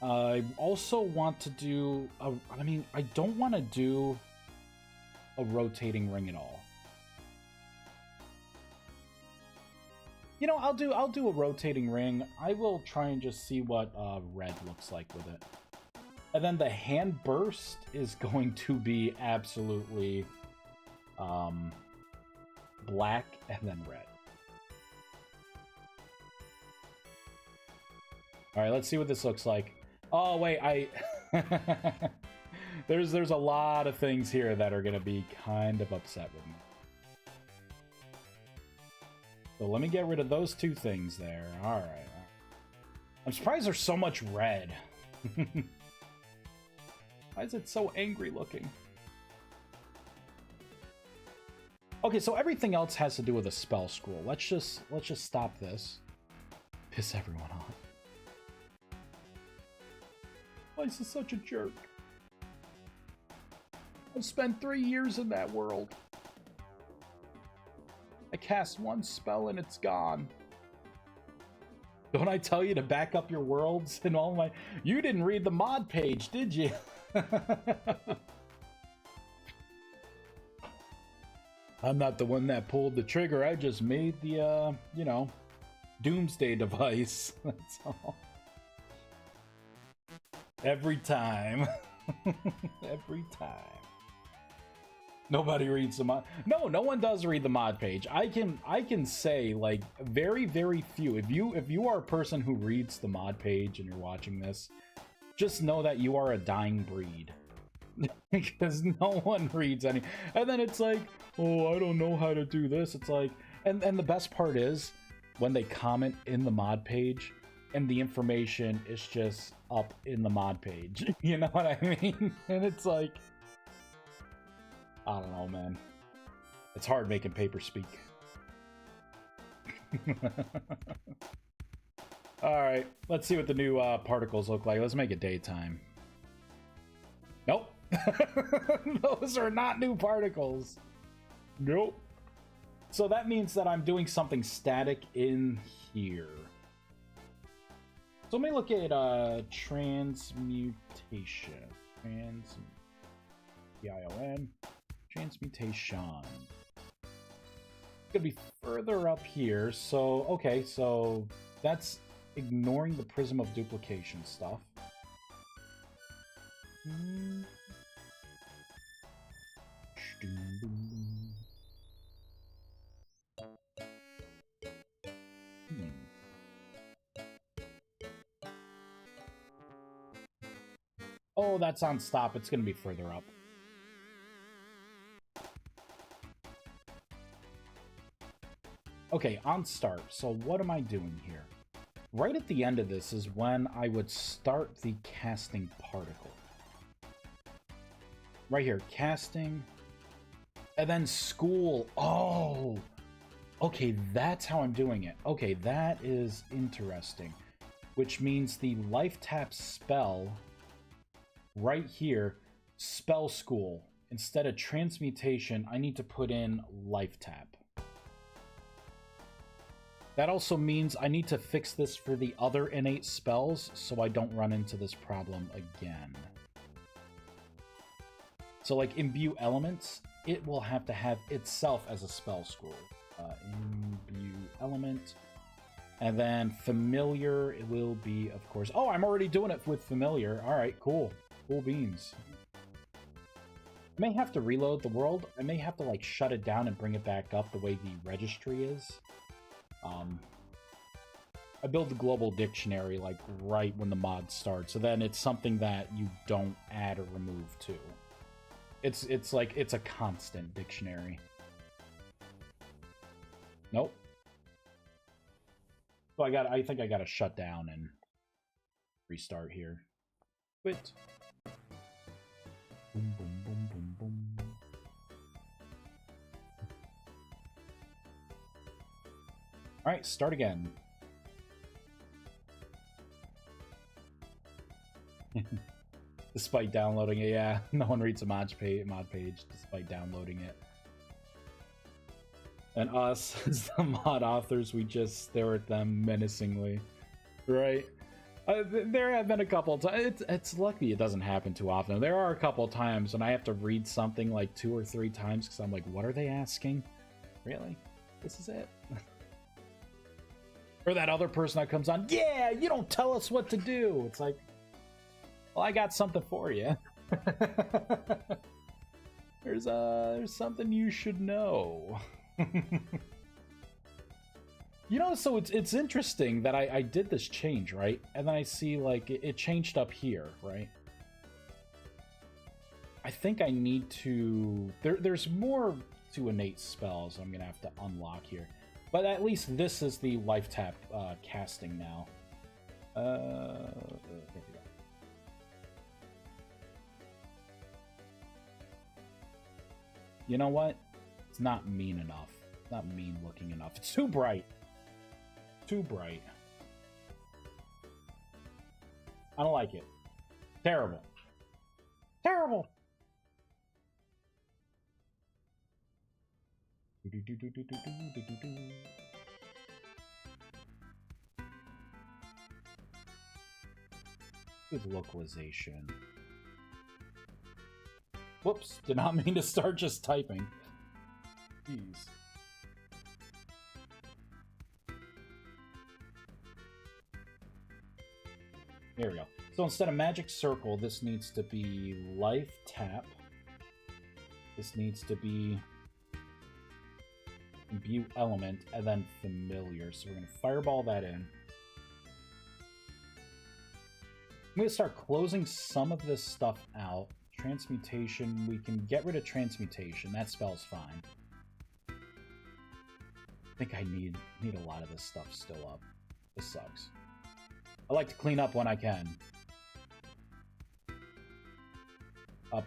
I also want to do I mean, I don't want to do a rotating ring at all. You know, I'll do a rotating ring. I will try and just see what red looks like with it. And then the hand burst is going to be absolutely black and then red. All right, let's see what this looks like. Oh wait, there's a lot of things here that are gonna be kind of upset with me. So let me get rid of those two things there. All right. I'm surprised there's so much red. Why is it so angry looking? Okay, so everything else has to do with a spell scroll. Let's just stop this. Piss everyone off. This is such a jerk. I spent 3 years in that world. I cast one spell and it's gone. Don't I tell you to back up your worlds and all my... You didn't read the mod page, did you? I'm not the one that pulled the trigger. I just made the, you know, doomsday device. That's all. Every time. Every time. Nobody reads the mod. No one does read the mod page. I can say, like, very, very few. If you are a person who reads the mod page and you're watching this, just know that you are a dying breed. Because no one reads any. And then it's like, oh, I don't know how to do this. It's like, and the best part is when they comment in the mod page and the information is just up in the mod page. You know what I mean? And it's like, I don't know, man. It's hard making paper speak. Alright, let's see what the new particles look like. Let's make it daytime. Nope. Those are not new particles. Nope. So that means that I'm doing something static in here. So let me look at transmutation. T-I-O-N. Transmutation. It's gonna be further up here. So, okay, so that's ignoring the prism of duplication stuff. Oh, that's on stop. It's gonna be further up. Okay, on start. So what am I doing here? Right at the end of this is when I would start the casting particle. Right here, casting, and then school. Oh, okay, that's how I'm doing it. Okay, that is interesting. Which means the lifetap spell right here, spell school. Instead of transmutation, I need to put in lifetap. That also means I need to fix this for the other innate spells so I don't run into this problem again. So like imbue elements, it will have to have itself as a spell scroll. Imbue element. And then familiar, it will be, of course... Oh, I'm already doing it with familiar. All right, cool. Cool beans. I may have to reload the world. I may have to like shut it down and bring it back up the way the registry is. I build the global dictionary like right when the mod starts, so then it's something that you don't add or remove to. It's like it's a constant dictionary. Nope. So I think I gotta shut down and restart here. Quit. Boom boom boom boom boom. Alright, start again. Despite downloading it, yeah. No one reads a mod page despite downloading it. And us, as the mod authors, we just stare at them menacingly. Right? There have been a couple times. It's lucky it doesn't happen too often. There are a couple times when I have to read something like 2 or 3 times because I'm like, what are they asking? Really? This is it? Or that other person that comes on, yeah, you don't tell us what to do. It's like, well, I got something for you. There's something you should know. You know, so it's interesting that I did this change, right? And then I see, like, it changed up here, right? I think I need to... There's more to innate spells I'm going to have to unlock here. But at least this is the lifetap casting now. There we go. You know what? It's not mean enough. It's not mean looking enough. It's too bright. Too bright. I don't like it. Terrible. Terrible. Good localization. Whoops, did not mean to start just typing. Jeez. There we go. So instead of magic circle, this needs to be life tap. This needs to be imbue element and then familiar. So we're going to fireball that in. I'm going to start closing some of this stuff out. Transmutation, we can get rid of transmutation. That spell's fine. I think I need a lot of this stuff still up. This sucks. I like to clean up when I can.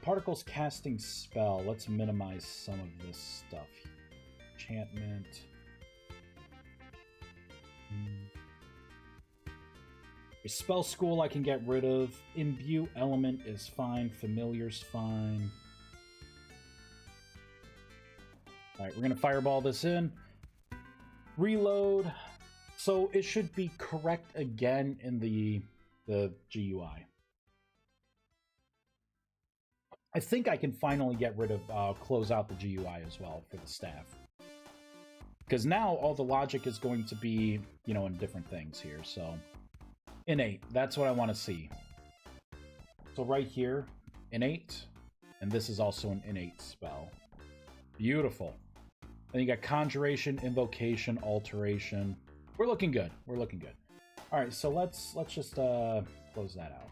Particles casting spell. Let's minimize some of this stuff. Enchantment. Spell school I can get rid of. Imbue element is fine. Familiar's fine. Alright, we're going to fireball this in. Reload. So it should be correct again in the GUI. I think I can finally get rid of, close out the GUI as well for the staff. Because now all the logic is going to be, you know, in different things here, so... Innate, that's what I want to see. So right here, innate, and this is also an innate spell. Beautiful. Then you got conjuration, invocation, alteration. We're looking good. We're looking good. All right, so let's just close that out.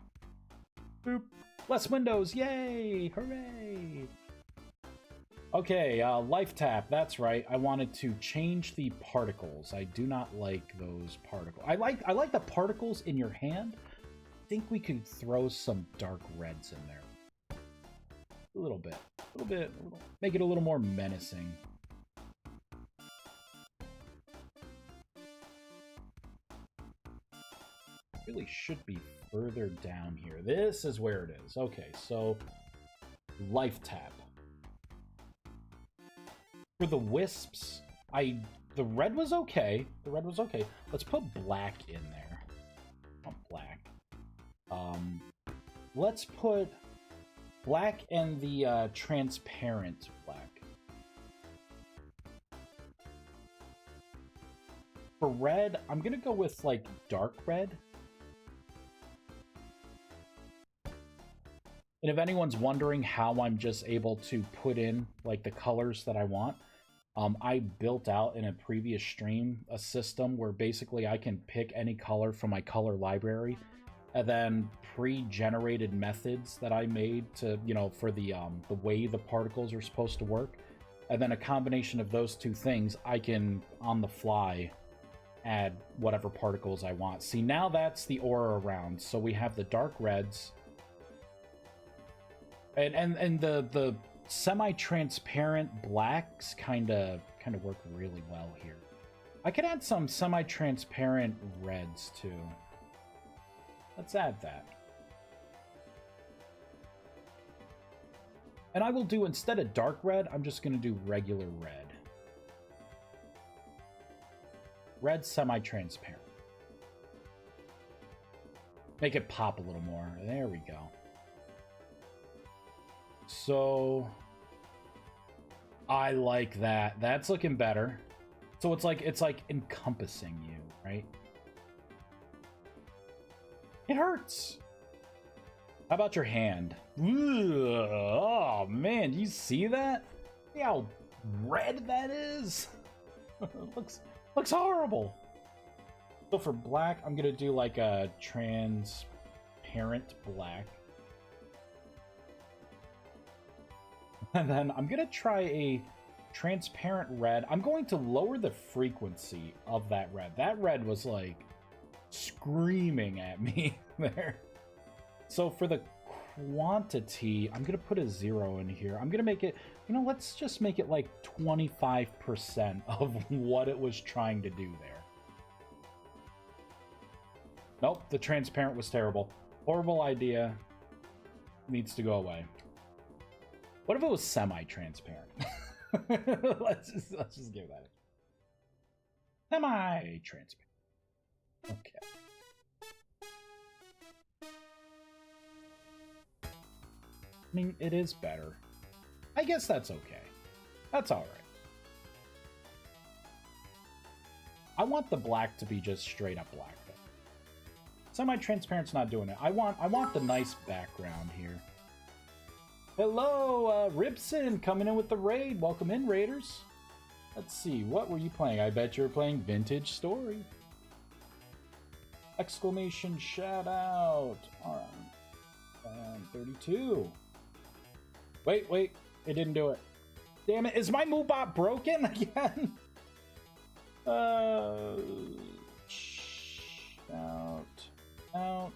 Boop. Less windows, yay! Hooray! Okay, life tap, that's right. I wanted to change the particles. I do not like those particles. I like the particles in your hand. I think we could throw some dark reds in there. A little bit. Make it a little more menacing. Really should be further down here. This is where it is. Okay, so life tap. For the wisps, the red was okay. The red was okay. Let's put black in there. Not black. Let's put black and the transparent black. For red, I'm gonna go with like dark red. And if anyone's wondering how I'm just able to put in like the colors that I want, I built out in a previous stream a system where basically I can pick any color from my color library, and then pre-generated methods that I made to, you know, for the way the particles are supposed to work, and then a combination of those two things, I can on the fly add whatever particles I want. See, now that's the aura around. So we have the dark reds. And the semi-transparent blacks kind of work really well here. I could add some semi-transparent reds too. Let's add that. And I will do, instead of dark red, I'm just going to do regular red. Red semi-transparent. Make it pop a little more. There we go. So I like that. That's looking better. So it's like encompassing you, right? It hurts. How about your hand? Ugh, oh man, do you see that? See how red that is? looks horrible. So for black, I'm gonna do like a transparent black. And then I'm gonna try a transparent red. I'm going to lower the frequency of that red. That red was like screaming at me there. So for the quantity, I'm gonna put a 0 in here. I'm gonna make it, you know, let's just make it like 25% of what it was trying to do there. Nope, the transparent was terrible. Horrible idea. Needs to go away. What if it was semi-transparent? let's just give that a semi-transparent. Okay. I mean, it is better. I guess that's okay. That's all right. I want the black to be just straight up black, though. Semi-transparent's not doing it. I want the nice background here. Hello, Ribson, coming in with the raid. Welcome in, Raiders. Let's see, what were you playing? I bet you were playing Vintage Story. Exclamation shout out. All right. 32. Wait, it didn't do it. Damn it, is my Moobot broken again? Out.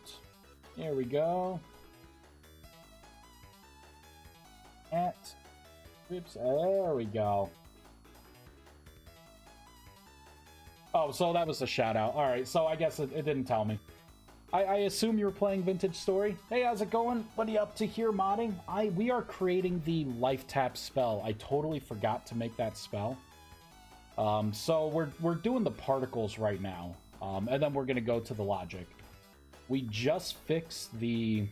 There we go. At Rips. There we go. Oh, so that was a shout out. All right, so I guess it didn't tell me. I assume you were playing Vintage Story. Hey, how's it going? What are you up to here modding? We are creating the lifetap spell. I totally forgot to make that spell. So we're doing the particles right now, and then we're gonna go to the logic. We just fixed the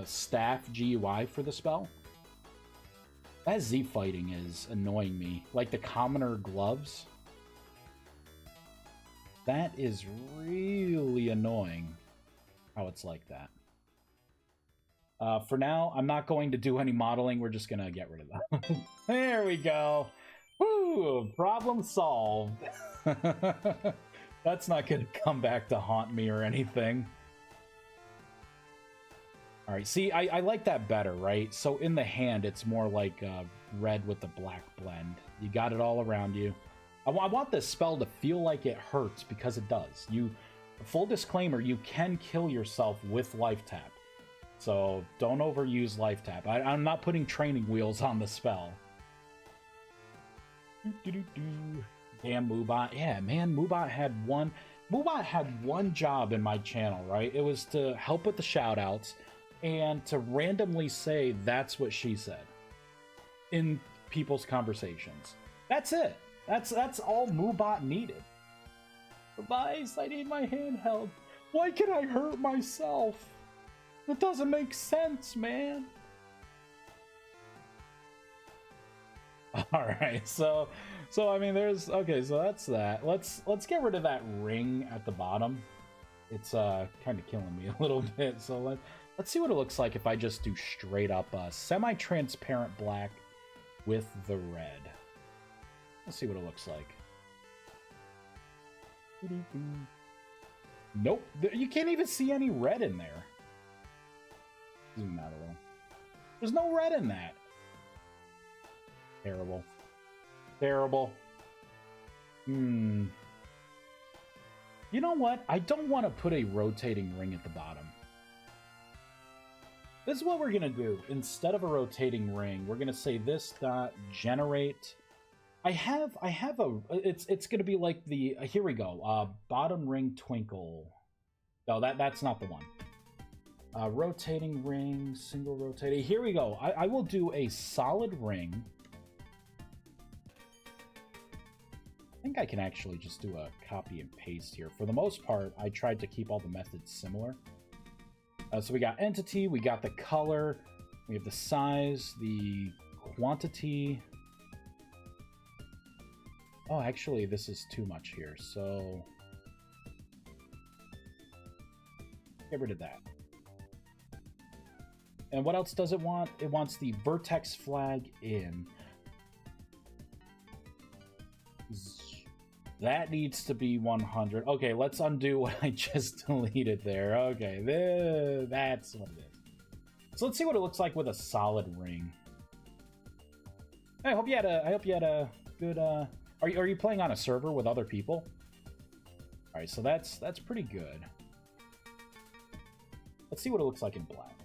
staff GUI for the spell. That Z fighting is annoying me. Like the commoner gloves. That is really annoying how it's like that. For now, I'm not going to do any modeling. We're just going to get rid of that. There we go. Woo! Problem solved. That's not going to come back to haunt me or anything. All right, see, I like that better, right? So in the hand, it's more like red with the black blend. You got it all around you. I want this spell to feel like it hurts, because it does. Full disclaimer, you can kill yourself with lifetap. So don't overuse lifetap. I'm not putting training wheels on the spell. Damn Moobot. Yeah, man, Moobot had one job in my channel, right? It was to help with the shoutouts and to randomly say that's what she said in people's conversations. That's it. That's all Moobot needed. Device, I need my handheld. Why can I hurt myself? It doesn't make sense, man. Alright, so I mean there's okay, so that's that. Let's get rid of that ring at the bottom. It's kind of killing me a little bit. So let's see what it looks like if I just do straight up semi-transparent black with the red. Let's see what it looks like. Nope, you can't even see any red in there. Zoom out a little. There's no red in that. Terrible. Terrible. You know what? I don't want to put a rotating ring at the bottom. This is what we're gonna do. Instead of a rotating ring, we're gonna say this dot generate. I have a. It's gonna be like the. Here we go. Bottom ring twinkle. No, that's not the one. Rotating ring, single rotating. Here we go. I will do a solid ring. think I can actually just do a copy and paste here. For the most part, I tried to keep all the methods similar. So we got entity, we got the color, we have the size, the quantity. Oh, actually, this is too much here, so get rid of that. And what else does it want? It wants the vertex flag in. That needs to be 100. Okay, let's undo what I just deleted there. Okay, that's what it is. So let's see what it looks like with a solid ring. I hope you had a good. Are you playing on a server with other people? All right, so that's pretty good. Let's see what it looks like in black.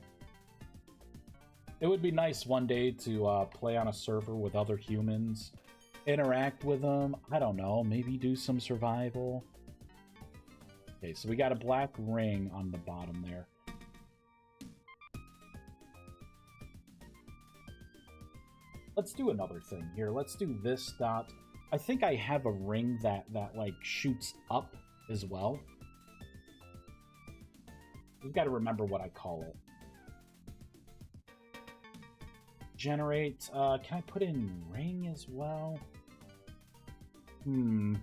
It would be nice one day to play on a server with other humans, interact with them. I don't know, maybe do some survival. Okay, so we got a black ring on the bottom there. Let's do another thing here. Let's do this dot. I think I have a ring that like shoots up as well. We've got to remember what I call it. Generate. Can I put in ring as well? The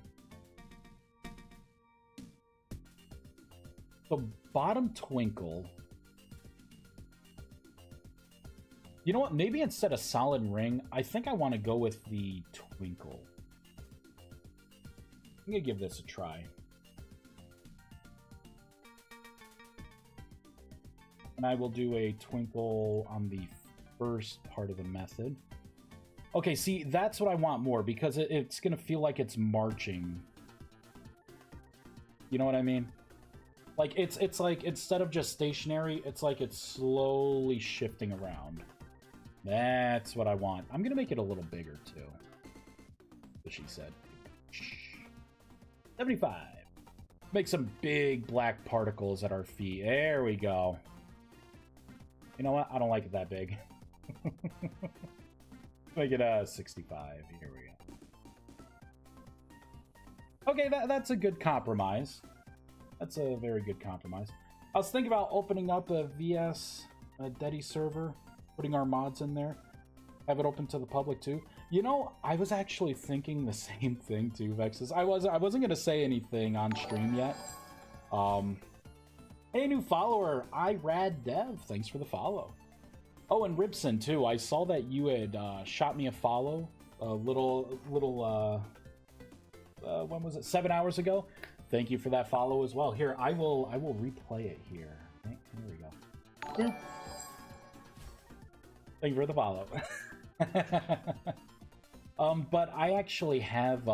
bottom twinkle. You know what? Maybe instead of solid ring, I think I want to go with the twinkle. I'm gonna give this a try. And I will do a twinkle on the first part of the method. Okay, see, that's what I want more, because it's gonna feel like it's marching. You know what I mean? Like, it's like, instead of just stationary, it's like it's slowly shifting around. That's what I want. I'm gonna make it a little bigger, too. What she said. 75. Make some big black particles at our feet. There we go. You know what? I don't like it that big. Make it 65. Here we go. Okay, that's a good compromise. That's a very good compromise. I was thinking about opening up a VS Dedi server, putting our mods in there, have it open to the public too. You know, I was actually thinking the same thing too, Vexus. I wasn't gonna say anything on stream yet. Hey, new follower, iRadDev. Thanks for the follow. Oh, and Ribson too. I saw that you had shot me a follow a little when was it? 7 hours ago. Thank you for that follow as well. Here, I will replay it here. Here we go. Boop. Thank you for the follow. But I actually have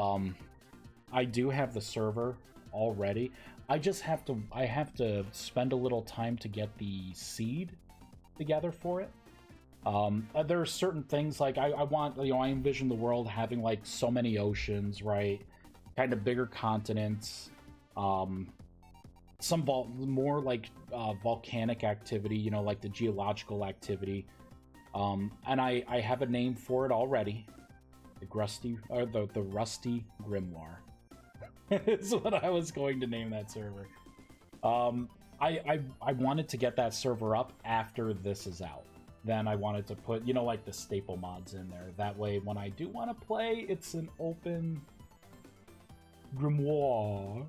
I do have the server already. I have to spend a little time to get the seed together for it. There are certain things like I want, you know, I envision the world having like so many oceans, right? Kind of bigger continents, some more like volcanic activity, you know, like the geological activity. And I have a name for it already. The Rusty Grimoire is what I was going to name that server. I wanted to get that server up after this is out. Then I wanted to put, you know, like the staple mods in there. That way, when I do want to play, it's an open Grimoire.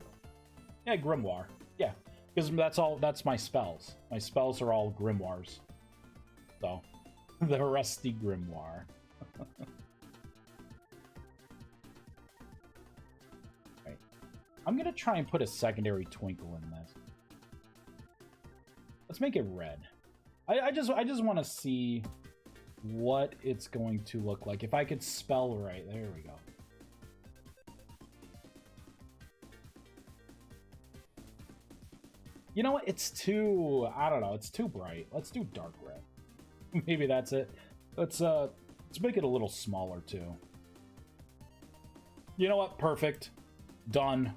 Yeah, Grimoire. Yeah, because that's my spells. My spells are all grimoires. So, the Rusty Grimoire. Right. I'm gonna try and put a secondary twinkle in this. Let's make it red. I just want to see what it's going to look like. If I could spell right. There we go. You know what? It's too, I don't know, it's too bright. Let's do dark red. Maybe that's it. Let's make it a little smaller too. You know what? Perfect. Done.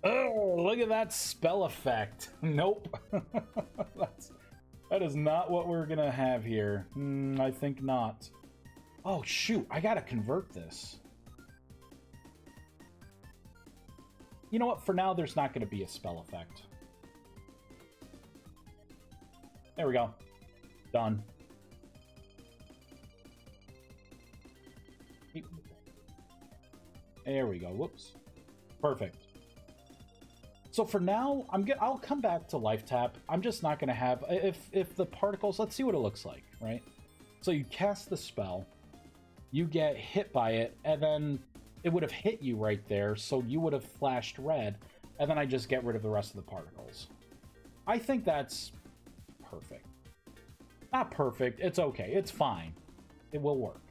Oh, look at that spell effect. Nope. That is not what we're gonna have here. I think not. Oh shoot, I gotta convert this. you know what? For now, there's not going to be a spell effect. There we go. Done. There we go. Whoops. Perfect. So for now, I'll come back to lifetap. I'm just not going to have... If the particles... Let's see what it looks like, right? So you cast the spell, you get hit by it, and then it would have hit you right there, so you would have flashed red, and then I just get rid of the rest of the particles. I think that's perfect. Not perfect. It's okay. It's fine. It will work.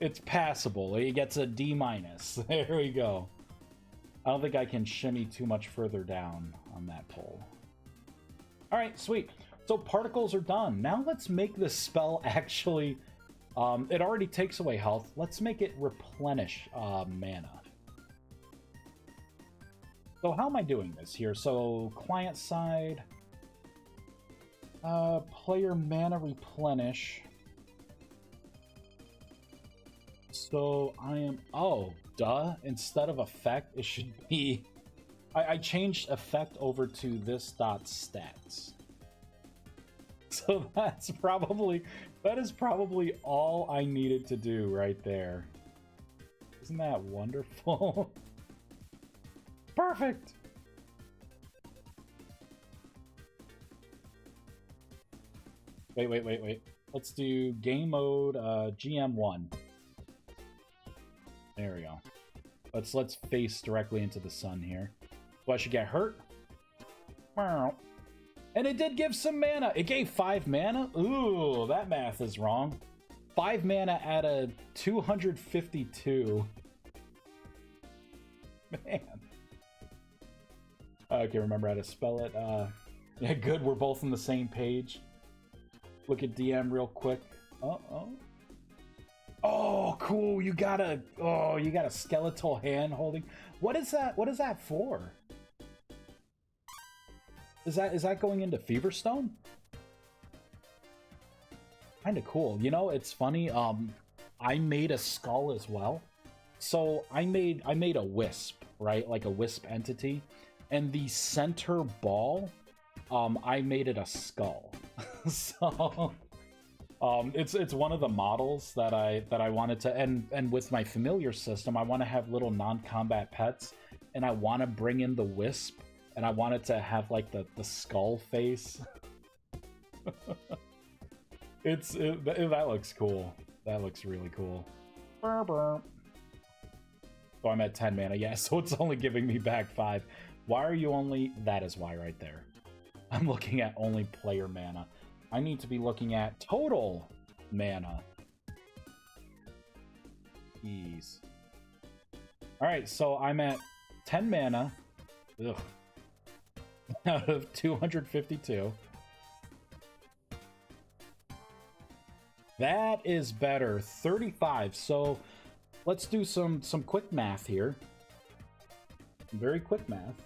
It's passable. He gets a D-. There we go. I don't think I can shimmy too much further down on that pole. All right, sweet. So particles are done. Now let's make this spell actually... it already takes away health. Let's make it replenish mana. So how am I doing this here? So client side... player mana replenish. So I am... Oh, duh. Instead of effect, it should be... I changed effect over to this dot stats. So that is probably all I needed to do right there. Isn't that wonderful? Perfect! Wait. Let's do game mode GM1. There we go. Let's face directly into the sun here. So I should get hurt. And it did give some mana. It gave 5 mana. Ooh, that math is wrong. 5 mana at a 252. Man. Okay, remember how to spell it. Yeah, good. We're both on the same page. Look at DM real quick. Oh, cool. You got a skeletal hand holding. What is that? What is that for? Is that going into Feverstone? Kind of cool. You know, it's funny. I made a skull as well. So I made a wisp, right? Like a wisp entity, and the center ball, I made it a skull. So it's one of the models that I wanted to, and with my familiar system, I want to have little non-combat pets, and I want to bring in the wisp. And I wanted to have like the skull face. That looks cool. That looks really cool. So I'm at 10 mana, yeah, so it's only giving me back 5. Why are you only... That is why right there. I'm looking at only player mana. I need to be looking at total mana. Jeez. Alright, so I'm at 10 mana. Ugh. Out of 252. That is better. 35. So let's do some quick math here. Very quick math.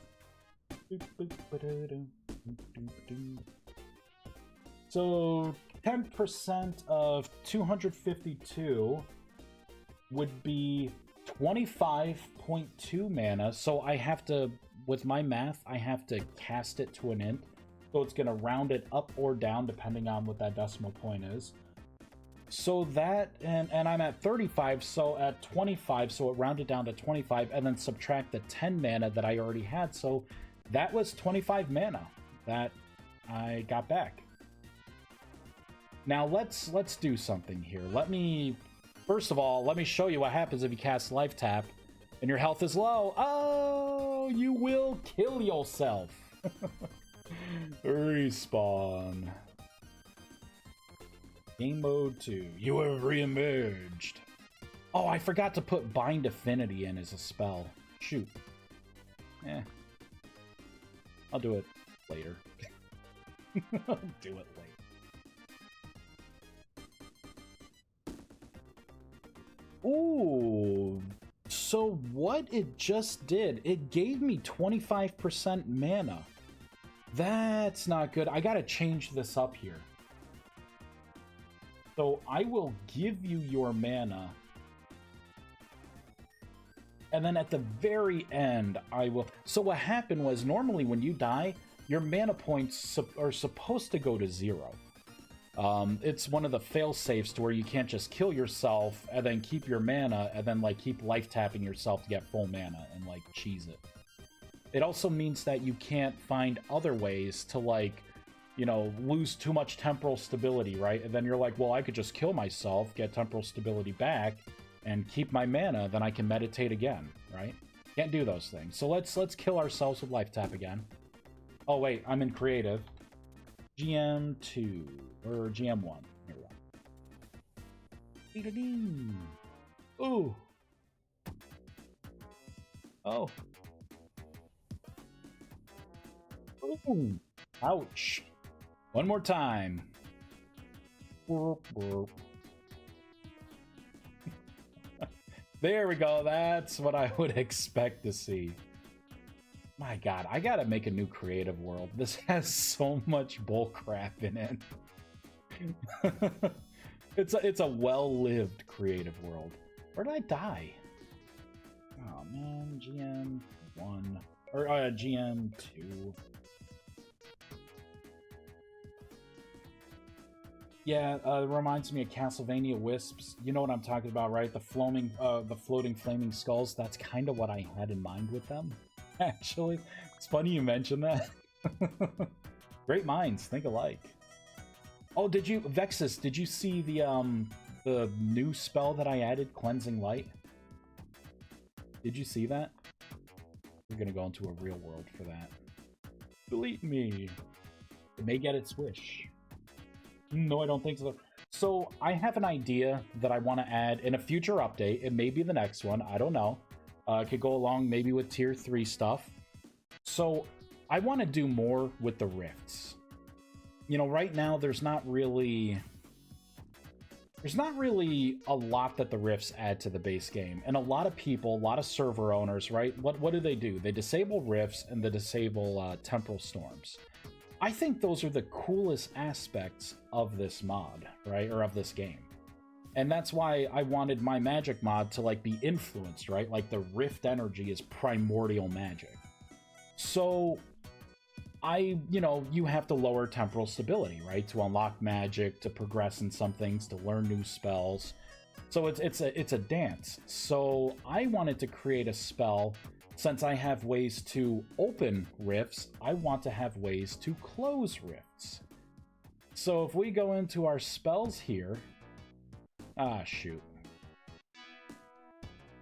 So 10% of 252 would be 25.2 mana. So I have to... With my math, I have to cast it to an int, so it's going to round it up or down depending on what that decimal point is. So that, and I'm at 35, so at 25, so it rounded down to 25, and then subtract the 10 mana that I already had, so that was 25 mana that I got back. Now let's do something here. First of all, let me show you what happens if you cast lifetap and your health is low. Oh, you will kill yourself. Respawn. Game mode 2. You have reemerged. Oh, I forgot to put Bind Affinity in as a spell. Shoot. I'll do it later. I'll do it later. Ooh. So what it just did, it gave me 25% mana. That's not good. I gotta change this up here. So I will give you your mana. and then at the very end, I will... So what happened was, normally when you die, your mana points are supposed to go to 0. It's one of the fail-safes to where you can't just kill yourself and then keep your mana and then, like, keep life-tapping yourself to get full mana and, like, cheese it. It also means that you can't find other ways to, like, you know, lose too much temporal stability, right? And then you're like, well, I could just kill myself, get temporal stability back, and keep my mana, then I can meditate again, right? Can't do those things. So let's kill ourselves with life tap again. Oh wait, I'm in creative. GM2 or GM1. Here we go. Ooh. Oh. Ooh. Ouch. One more time. There we go. That's what I would expect to see. My god, I gotta make a new creative world. This has so much bullcrap in it. It's a well-lived creative world. Where did I die? Oh man, GM1 or GM2. Yeah, it reminds me of Castlevania Wisps. You know what I'm talking about, right? The floating flaming skulls. That's kind of what I had in mind with them. Actually, it's funny you mention that. Great minds think alike. Oh, Vexus? Did you see the new spell that I added, Cleansing Light? Did you see that? We're gonna go into a real world for that. Delete me. It may get its wish. No, I don't think so. So I have an idea that I want to add in a future update. It may be the next one. I don't know. It could go along maybe with tier 3 stuff. So I want to do more with the rifts. You know, right now there's not really a lot that the rifts add to the base game. And a lot of people, a lot of server owners, right? What do? They disable rifts and they disable temporal storms. I think those are the coolest aspects of this mod, right? Or of this game. And that's why I wanted my magic mod to, like, be influenced, right? Like, the rift energy is primordial magic. So, you have to lower temporal stability, right? To unlock magic, to progress in some things, to learn new spells. So it's a dance. So I wanted to create a spell. Since I have ways to open rifts, I want to have ways to close rifts. So if we go into our spells here... Ah, shoot.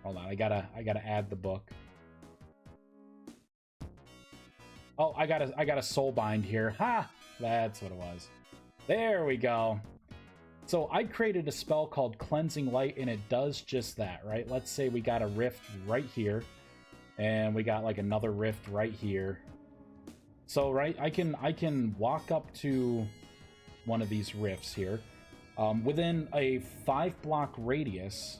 Hold on, I gotta add the book. Oh, I got a soul bind here. Ha! That's what it was. There we go. So I created a spell called Cleansing Light, and it does just that, right? Let's say we got a rift right here. And we got like another rift right here. So right, I can walk up to one of these rifts here. Within a 5-block radius.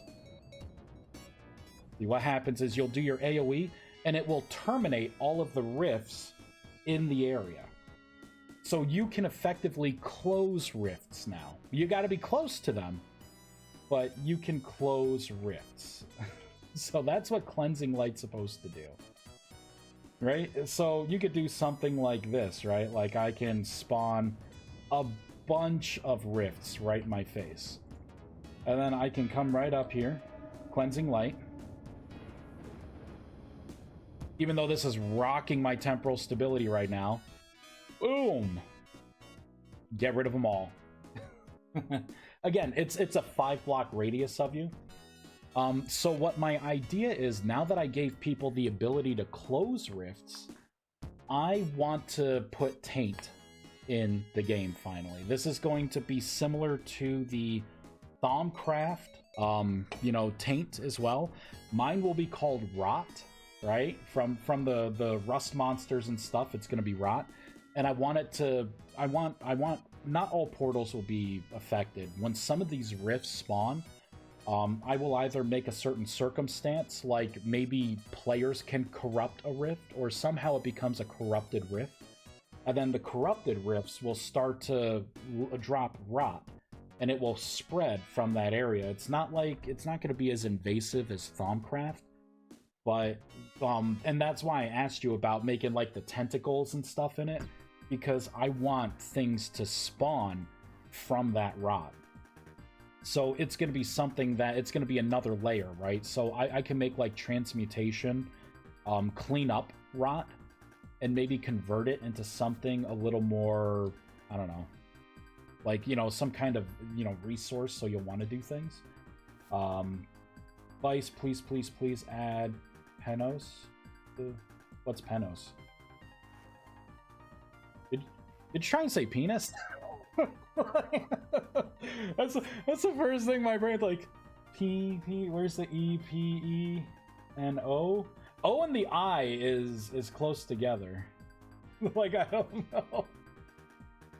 What happens is you'll do your AoE and it will terminate all of the rifts in the area. So you can effectively close rifts now. You got to be close to them, but you can close rifts. So that's what Cleansing Light's supposed to do. Right? So you could do something like this, right? Like I can spawn a bunch of rifts right in my face. And then I can come right up here, Cleansing Light. Even though this is rocking my temporal stability right now. Boom! Get rid of them all. Again, it's a 5-block radius of you. So what my idea is, now that I gave people the ability to close rifts, I want to put Taint in the game finally. This is going to be similar to the Thaumcraft, Taint as well. Mine will be called Rot, right? From the Rust monsters and stuff, it's going to be Rot. And I want not all portals will be affected. When some of these rifts spawn, I will either make a certain circumstance, like maybe players can corrupt a rift, or somehow it becomes a corrupted rift. And then the corrupted rifts will start to drop Rot, and it will spread from that area. It's not going to be as invasive as Thaumcraft, But, and that's why I asked you about making, like, the tentacles and stuff in it, because I want things to spawn from that rot. So it's going to be something that, it's going to be another layer, right? So I can make, like, transmutation, clean up rot, and maybe convert it into something a little more, I don't know, like, you know, some kind of, you know, resource, so you'll want to do things. Vice, please, please, please add Penos. What's Penos? Did you try and say penis? that's the first thing my brain's like. P, where's the E, P, E, and O? O and the I is close together. Like, I don't know.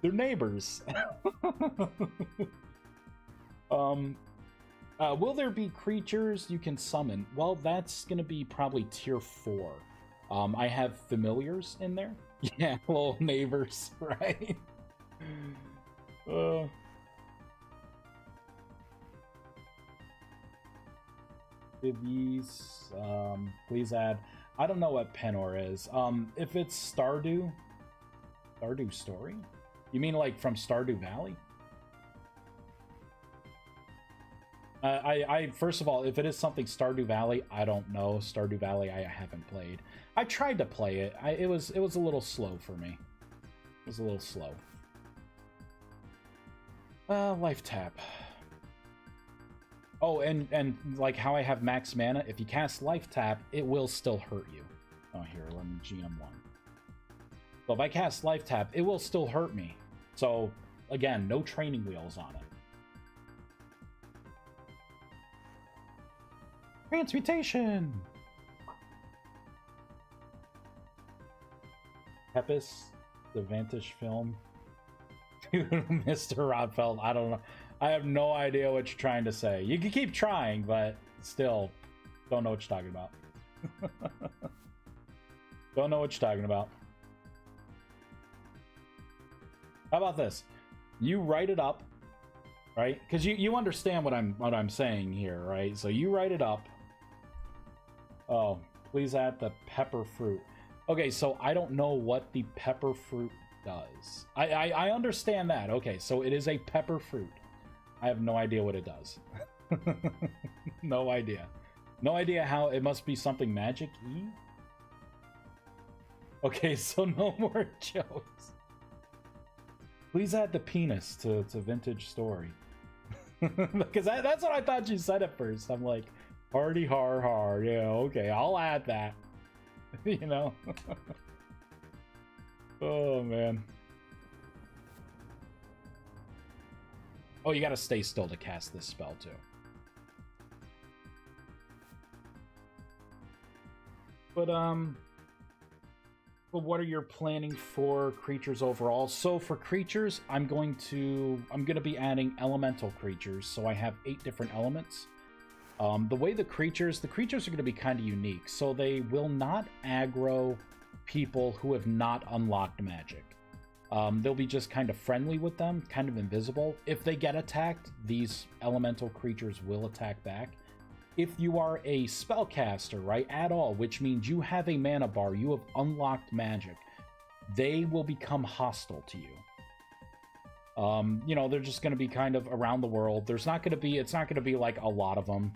They're neighbors. Will there be creatures you can summon? Well, that's gonna be probably tier 4. I have familiars in there. Yeah, little neighbors, right? Vies, please add. I don't know what Penor is. If it's Stardew Story? You mean like from Stardew Valley? I first of all, if it is something Stardew Valley, I don't know. Stardew Valley, I haven't played. I tried to play it. It was a little slow for me. It was a little slow. Lifetap. Oh, and like how I have max mana, if you cast Lifetap, it will still hurt you. Oh, here, let me GM1. So if I cast Lifetap, it will still hurt me. So, again, no training wheels on it. Transmutation! Pepis, the Vantage film. Mr. Rodfeld, I don't know. I have no idea what you're trying to say. You can keep trying, but still, don't know what you're talking about. Don't know what you're talking about. How about this? You write it up, right? Because you understand what I'm saying here, right? So you write it up. Oh, please add the pepper fruit. Okay, so I don't know what the pepper fruit does. I understand that. Okay, so it is a pepper fruit. I have no idea what it does. No idea. No idea how. It must be something magic-y? Okay, so no more jokes. Please add the penis to Vintage Story. Because that's what I thought you said at first. I'm like, hardy har har. Yeah, okay, I'll add that. You know? Oh, man. Oh, you gotta stay still to cast this spell, too. But what are your planning for creatures overall? So for creatures, I'm gonna be adding elemental creatures. So I have 8 different elements. The way the creatures are gonna be kind of unique. So they will not aggro people who have not unlocked magic. They'll be just kind of friendly with them, kind of invisible. If they get attacked, these elemental creatures will attack back. If you are a spellcaster, right, at all, which means you have a mana bar, you have unlocked magic, they will become hostile to you. You know, they're just going to be kind of around the world. It's not going to be like a lot of them.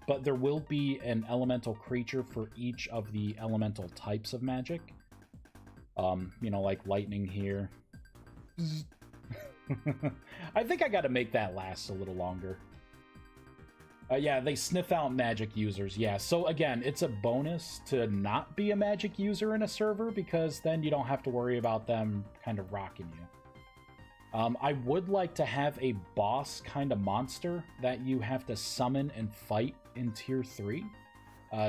But there will be an elemental creature for each of the elemental types of magic. You know, like lightning here. I think I got to make that last a little longer. Yeah, they sniff out magic users. Yeah, so again, it's a bonus to not be a magic user in a server, because then you don't have to worry about them kind of rocking you. I would like to have a boss kind of monster that you have to summon and fight in tier 3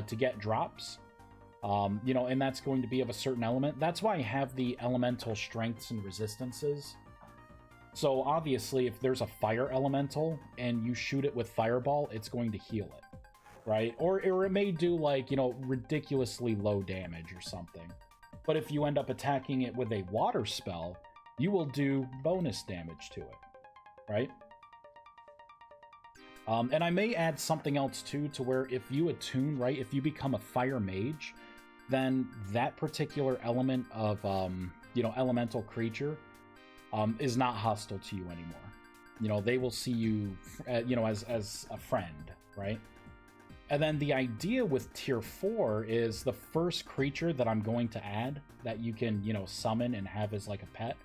to get drops. You know, and that's going to be of a certain element. That's why I have the elemental strengths and resistances. So obviously, if there's a fire elemental and you shoot it with fireball, it's going to heal it, right? Or it may do, like, you know, ridiculously low damage or something. But if you end up attacking it with a water spell, you will do bonus damage to it, right? And I may add something else too, to where if you attune, right, if you become a fire mage, then that particular element of, you know, elemental creature is not hostile to you anymore. You know, they will see you, you know, as a friend, right? And then the idea with tier 4 is the first creature that I'm going to add that you can, you know, summon and have as like a pet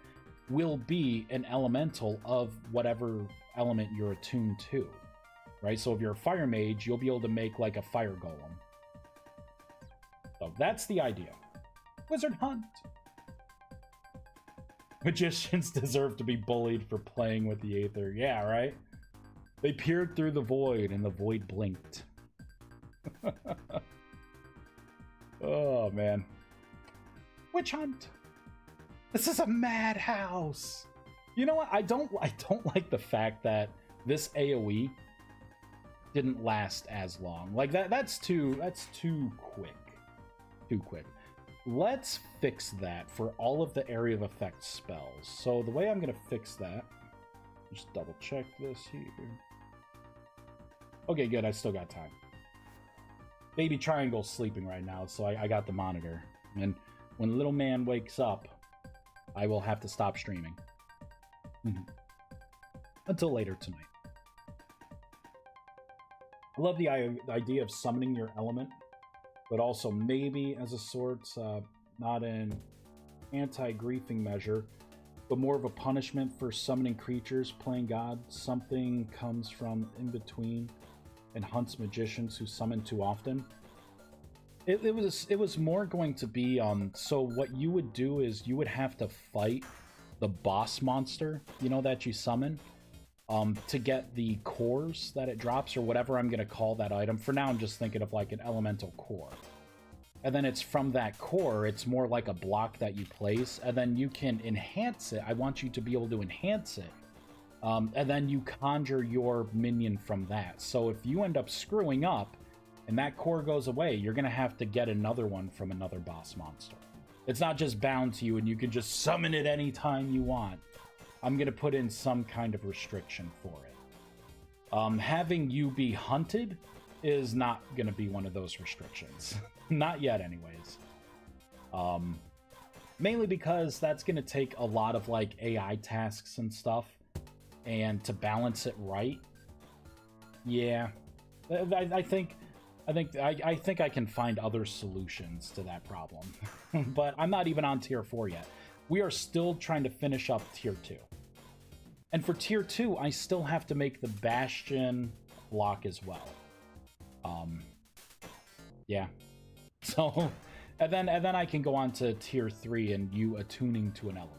will be an elemental of whatever element you're attuned to, right? So if you're a fire mage, you'll be able to make like a fire golem. So that's the idea. Wizard Hunt! Magicians deserve to be bullied for playing with the Aether. Yeah, right? They peered through the void and the void blinked. Oh, man. Witch Hunt! This is a madhouse! You know what? I don't like the fact that this AoE didn't last as long. Like that's too quick. Too quick. Let's fix that for all of the area of effect spells. So the way I'm going to fix that, just double check this here. Okay, good. I still got time. Baby Triangle's sleeping right now, so I got the monitor. And when little man wakes up, I will have to stop streaming. Until later tonight. I love the idea of summoning your element, but also maybe as a sort, not an anti-griefing measure, but more of a punishment for summoning creatures playing God. Something comes from in between and hunts magicians who summon too often. It was more going to be, so what you would do is you would have to fight the boss monster, you know, that you summon, to get the cores that it drops, or whatever I'm going to call that item. For now, I'm just thinking of like an elemental core. And then it's from that core, it's more like a block that you place, and then you can enhance it. I want you to be able to enhance it. And then you conjure your minion from that. So if you end up screwing up, and that core goes away, you're going to have to get another one from another boss monster. It's not just bound to you, and you can just summon it anytime you want. I'm going to put in some kind of restriction for it. Having you be hunted is not going to be one of those restrictions. Not yet, anyways. Mainly because that's going to take a lot of like AI tasks and stuff, and to balance it right, yeah, I think I can find other solutions to that problem. But I'm not even on tier 4 yet. We are still trying to finish up tier 2. And for tier 2, I still have to make the Bastion block as well. Yeah. So, and then I can go on to tier 3 and you attuning to an element.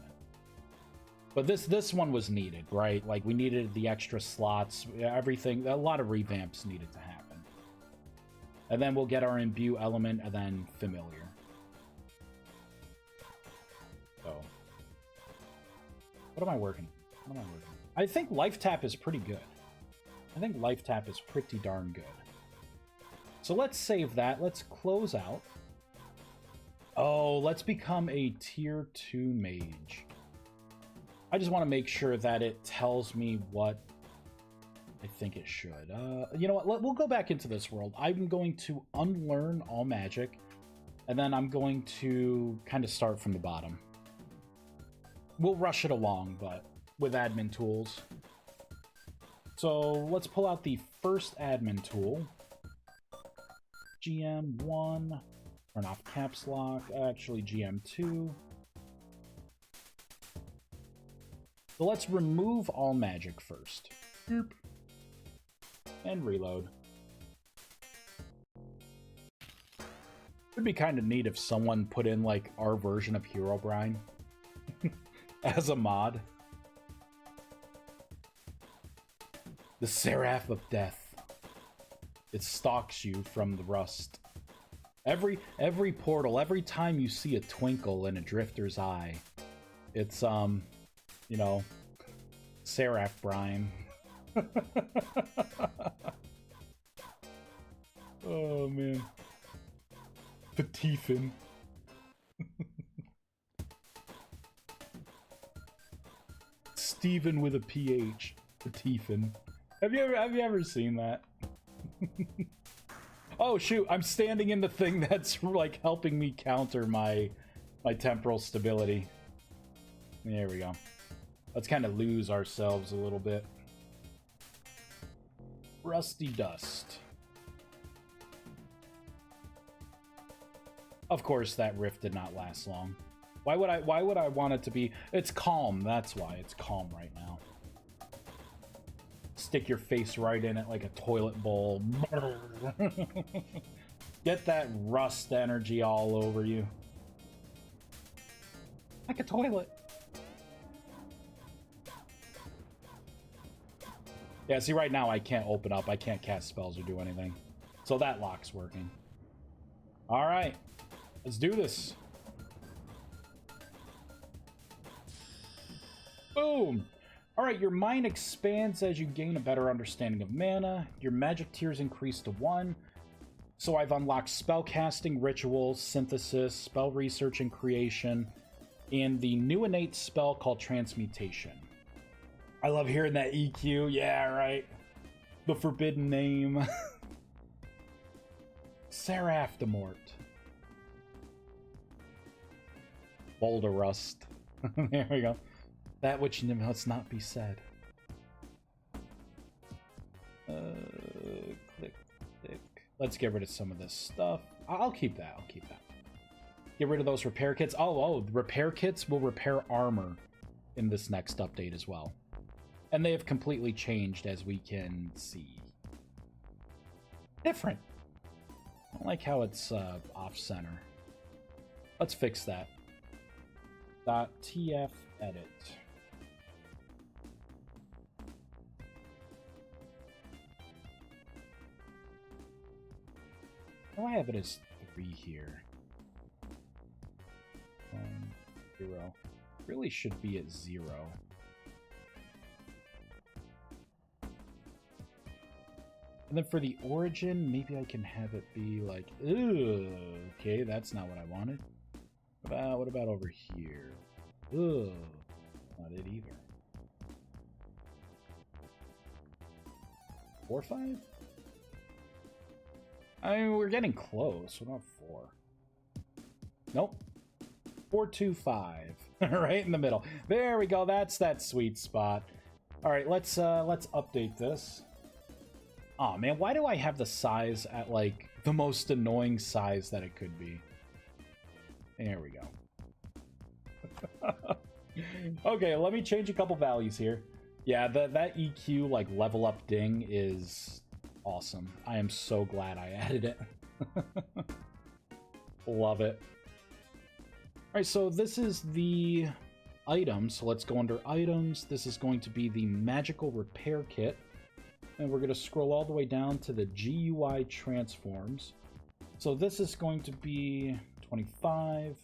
But this one was needed, right? Like, we needed the extra slots, everything, a lot of revamps needed to happen. And then we'll get our imbue element, and then familiar. So, what am I working? I think lifetap is pretty good. I think lifetap is pretty darn good. So let's save that. Let's close out. Oh, let's become a tier 2 mage. I just want to make sure that it tells me what I think it should. You know what? We'll go back into this world. I'm going to unlearn all magic, and then I'm going to kind of start from the bottom. We'll rush it along, but with admin tools. So let's pull out the first admin tool. GM1. Turn off caps lock. Actually, GM2. So let's remove all magic first. Boop. And reload. It'd be kind of neat if someone put in like our version of Herobrine as a mod. The Seraph of Death. It stalks you from the rust. Every portal, every time you see a twinkle in a drifter's eye, it's you know, Seraph Brine. Oh man. Patifin. Steven with a PH. Patifin. Have you ever seen that? Oh shoot, I'm standing in the thing that's like helping me counter my temporal stability. There we go. Let's kind of lose ourselves a little bit. Rusty dust. Of course that rift did not last long. Why would I want it to be? It's calm, that's why. It's calm right now. Stick your face right in it like a toilet bowl. Get that rust energy all over you. Like a toilet. Yeah, see, right now I can't open up. I can't cast spells or do anything. So that lock's working. Alright. Let's do this. Boom! Alright, your mind expands as you gain a better understanding of mana. Your magic tiers increase to 1. So I've unlocked spellcasting, rituals, synthesis, spell research and creation, and the new innate spell called transmutation. I love hearing that EQ. Yeah, right. The forbidden name. Seraphdamort. Boulder rust. There we go. That which must not be said. Click. Let's get rid of some of this stuff. I'll keep that. I'll keep that. Get rid of those repair kits. Oh, the repair kits will repair armor in this next update as well. And they have completely changed, as we can see. Different. I don't like how it's off-center. Let's fix that. .tf edit. Oh, I have it as 3 here. 0. Really should be at 0. And then for the origin, maybe I can have it be like, ugh, okay, that's not what I wanted. What about over here? Ugh, not it either. 4, 5? I mean, we're getting close. What about 4? Nope. 4, 2, 5. Right in the middle. There we go. That's that sweet spot. All right, let's update this. Aw, oh, man, why do I have the size at, like, the most annoying size that it could be? There we go. Okay, let me change a couple values here. Yeah, that EQ, like, level up ding is awesome. I am so glad I added it. Love it. Alright, so this is the item, so let's go under items. This is going to be the magical repair kit. And we're going to scroll all the way down to the GUI transforms. So this is going to be 25.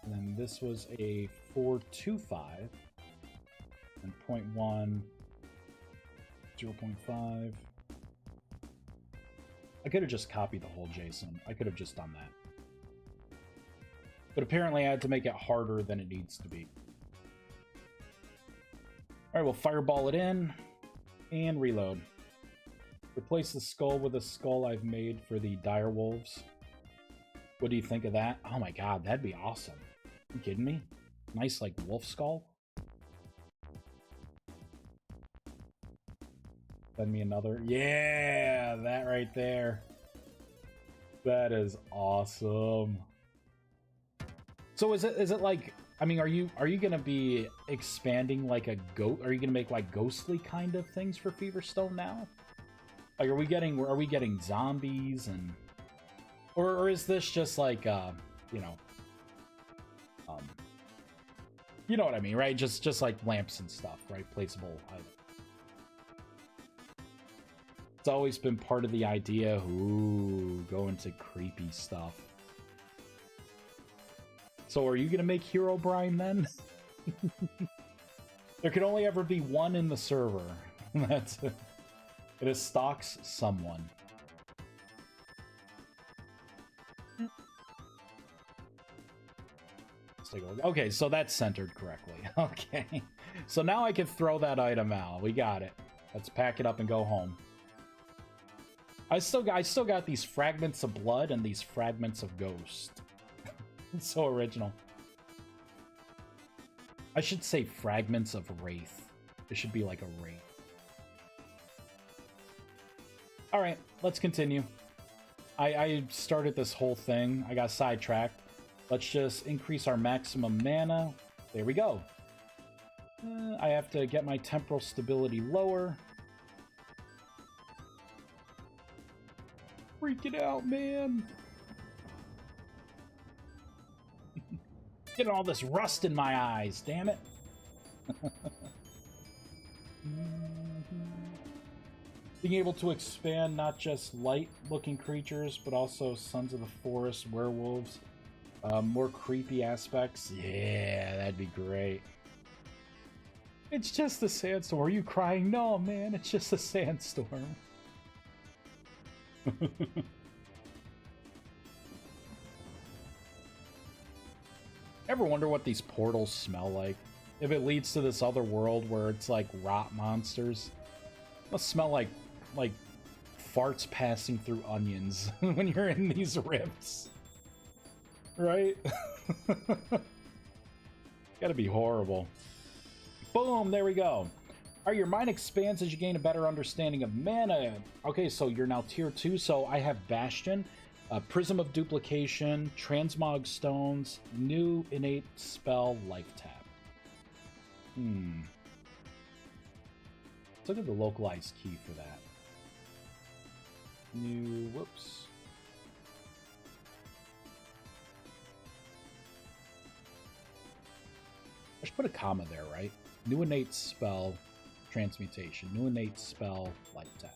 And then this was a 425. And 0.1, 0.5. I could have just copied the whole JSON. I could have just done that. But apparently I had to make it harder than it needs to be. Alright, we'll fireball it in. And reload. Replace the skull with a skull I've made for the dire wolves. What do you think of that? Oh my god, that'd be awesome. Are you kidding me? Nice, like, wolf skull? Send me another. Yeah, that right there. That is awesome. So is it like, I mean, are you gonna be expanding like a goat? Are you gonna make like ghostly kind of things for Feverstone now? Like, are we getting zombies and, or is this just like you know what I mean, right? Just like lamps and stuff, right? Placeable items. It's always been part of the idea. Ooh, go into creepy stuff. So are you gonna make Herobrine then? There can only ever be one in the server. That's it. It is stalks someone. Let's take a look. Okay, so that's centered correctly. Okay. So now I can throw that item out. We got it. Let's pack it up and go home. I still got these fragments of blood and these fragments of ghost. It's so original. I should say fragments of wraith. It should be like a wraith. Alright, let's continue. I started this whole thing. I got sidetracked. Let's just increase our maximum mana. There we go. I have to get my temporal stability lower. Freaking out, man. Getting all this rust in my eyes, damn it. Being able to expand not just light-looking creatures, but also Sons of the Forest, werewolves, more creepy aspects. Yeah, that'd be great. It's just a sandstorm. Are you crying? No, man, it's just a sandstorm. Ever wonder what these portals smell like? If it leads to this other world where it's like rot monsters, it must smell like farts passing through onions when you're in these rifts, right? Gotta be horrible. Boom, there we go. Alright, your mind expands as you gain a better understanding of mana. Okay, so you're now tier 2, so I have Bastion, Prism of Duplication, Transmog Stones, new innate spell, Lifetap. Let's look at the localized key for that. New, whoops. I should put a comma there, right? New innate spell, transmutation. New innate spell, Lifetap.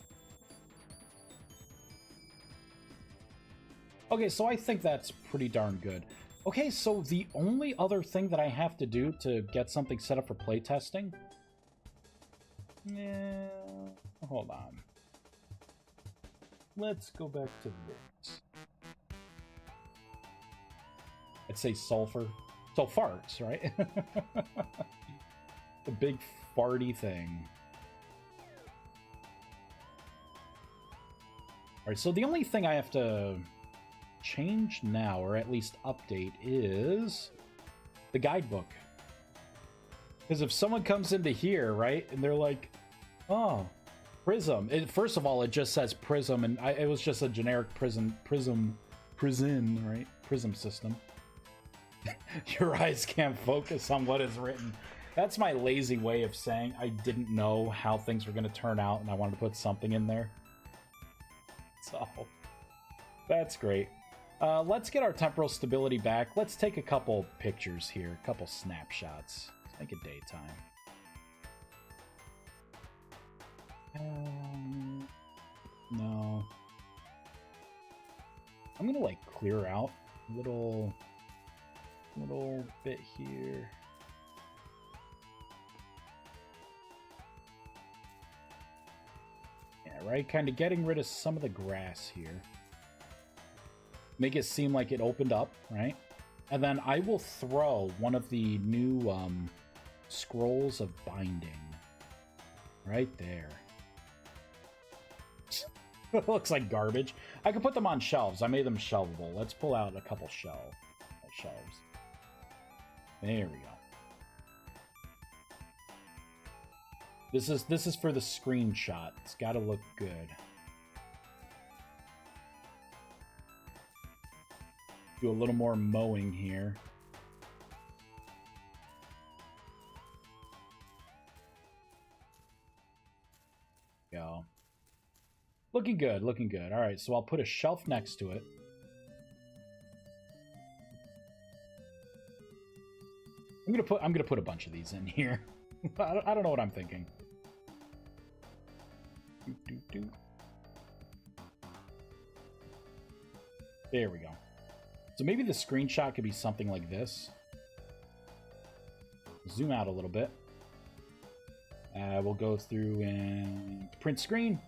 Okay, so I think that's pretty darn good. Okay, so the only other thing that I have to do to get something set up for playtesting... Yeah, hold on. Let's go back to this. I'd say sulfur. So farts, right? The big farty thing. Alright, so the only thing I have to change now, or at least update, is the guidebook. Because if someone comes into here, right, and they're like, oh, Prism. First of all, it just says Prism, and it was just a generic prism, right? Prism system. Your eyes can't focus on what is written. That's my lazy way of saying I didn't know how things were going to turn out, and I wanted to put something in there. So, that's great. Let's get our temporal stability back. Let's take a couple pictures here, a couple snapshots. Let's make it daytime. No. I'm gonna like clear out a little bit here. Yeah, right? Kind of getting rid of some of the grass here. Make it seem like it opened up, right? And then I will throw one of the new scrolls of binding right there. It looks like garbage. I can put them on shelves. I made them shelvable. Let's pull out a couple shelves. There we go. This is for the screenshot. It's got to look good. Do a little more mowing here. Go. Looking good, looking good. All right, so I'll put a shelf next to it. I'm gonna put a bunch of these in here. I don't know what I'm thinking. There we go. So maybe the screenshot could be something like this. Zoom out a little bit. We'll go through and print screen.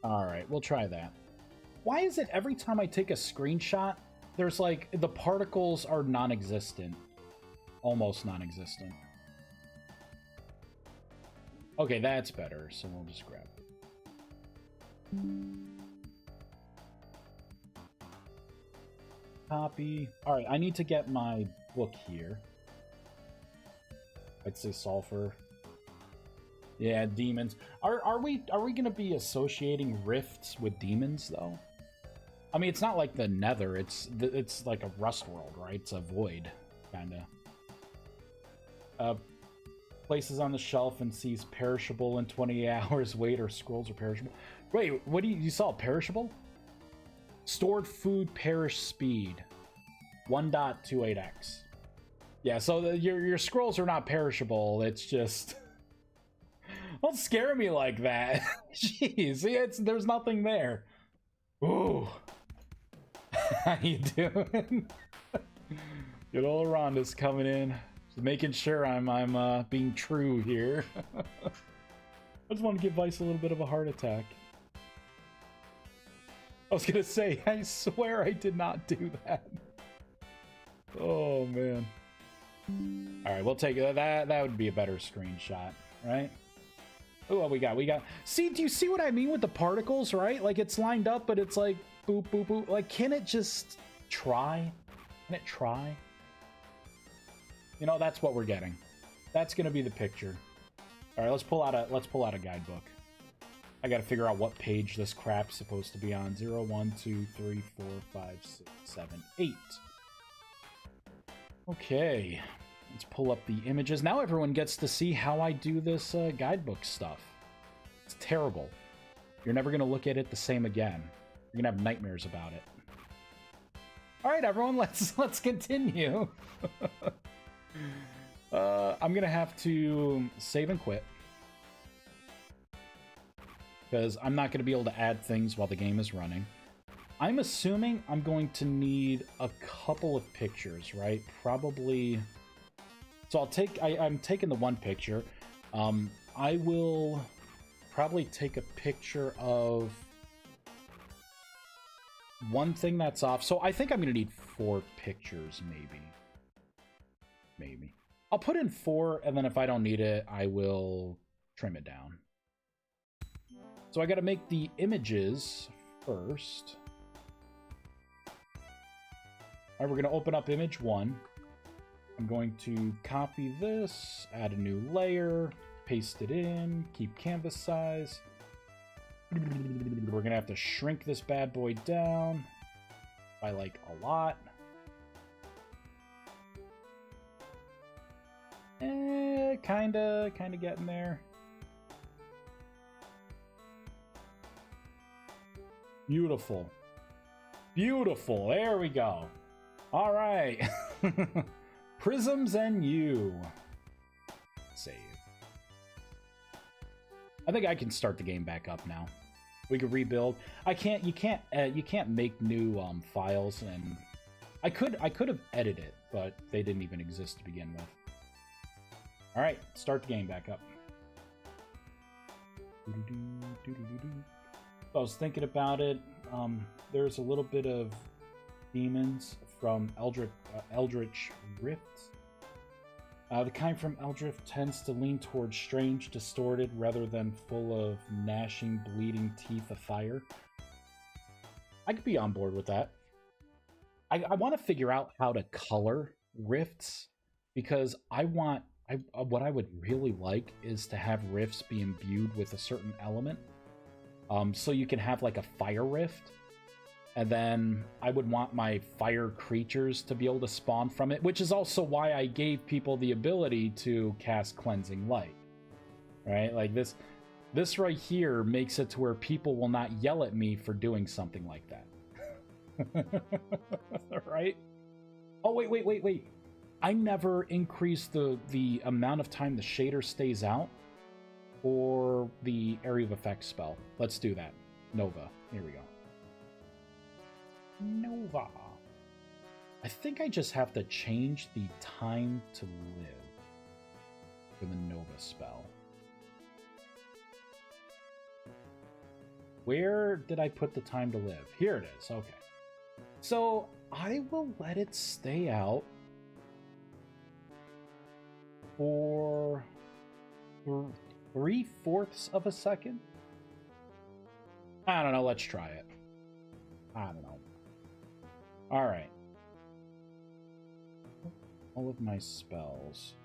Alright, we'll try that. Why is it every time I take a screenshot, there's like, the particles are non-existent. Almost non-existent. Okay, that's better, so we'll just grab it. Copy. Alright, I need to get my book here. I'd say sulfur. Yeah, demons. Are we gonna be associating rifts with demons though? I mean, it's not like the Nether. It's like a Rust world, right? It's a void, kinda. Places on the shelf and sees perishable in 28 hours. Wait, or scrolls are perishable. Wait, what do you saw? Perishable? Stored food perish speed 1.28x. Yeah, so your scrolls are not perishable. It's just don't scare me like that. Jeez, see, there's nothing there. Ooh, how you doing? Good old Rhonda's coming in, just making sure I'm being true here. I just want to give Vice a little bit of a heart attack. I was gonna say, I swear I did not do that. Oh man. All right, we'll take it. That would be a better screenshot, right? Oh, what we got? See, do you see what I mean with the particles, right? Like it's lined up, but it's like boop, boop, boop. Like, can it just try? Can it try? You know, that's what we're getting. That's gonna be the picture. All right, let's pull out a guidebook. I gotta figure out what page this crap's supposed to be on. 0, 1, 2, 3, 4, 5, 6, 7, 8. Okay, let's pull up the images. Now everyone gets to see how I do this guidebook stuff. It's terrible. You're never gonna look at it the same again. You're gonna have nightmares about it. All right, everyone, let's continue. I'm gonna have to save and quit, because I'm not going to be able to add things while the game is running. I'm assuming I'm going to need a couple of pictures, right? Probably. So I'm taking the one picture. I will probably take a picture of one thing that's off. So I think I'm going to need 4 pictures, maybe. I'll put in 4, and then if I don't need it, I will trim it down. So I got to make the images first. All right, we're going to open up image 1. I'm going to copy this, add a new layer, paste it in, keep canvas size. We're going to have to shrink this bad boy down by like a lot. Kinda getting there. Beautiful. Beautiful. There we go. All right. Prisms and you. Save. I think I can start the game back up now. We can rebuild. You can't make new files, and I could have edited it, but they didn't even exist to begin with. All right, start the game back up. I was thinking about it. There's a little bit of demons from Eldritch Rifts. The kind from Eldritch tends to lean towards strange, distorted, rather than full of gnashing, bleeding teeth of fire. I could be on board with that. I want to figure out how to color rifts, because what I would really like is to have rifts be imbued with a certain element. So you can have like a fire rift, and then I would want my fire creatures to be able to spawn from it, which is also why I gave people the ability to cast Cleansing Light, right? Like this right here makes it to where people will not yell at me for doing something like that. Right? Oh, wait. I never increased the amount of time the shader stays out or the area of effect spell. Let's do that. Nova. Here we go. Nova. I think I just have to change the time to live for the Nova spell. Where did I put the time to live? Here it is. Okay. So I will let it stay out for 3/4 of a second. I don't know. Let's try it. I don't know. All right. All of my spells.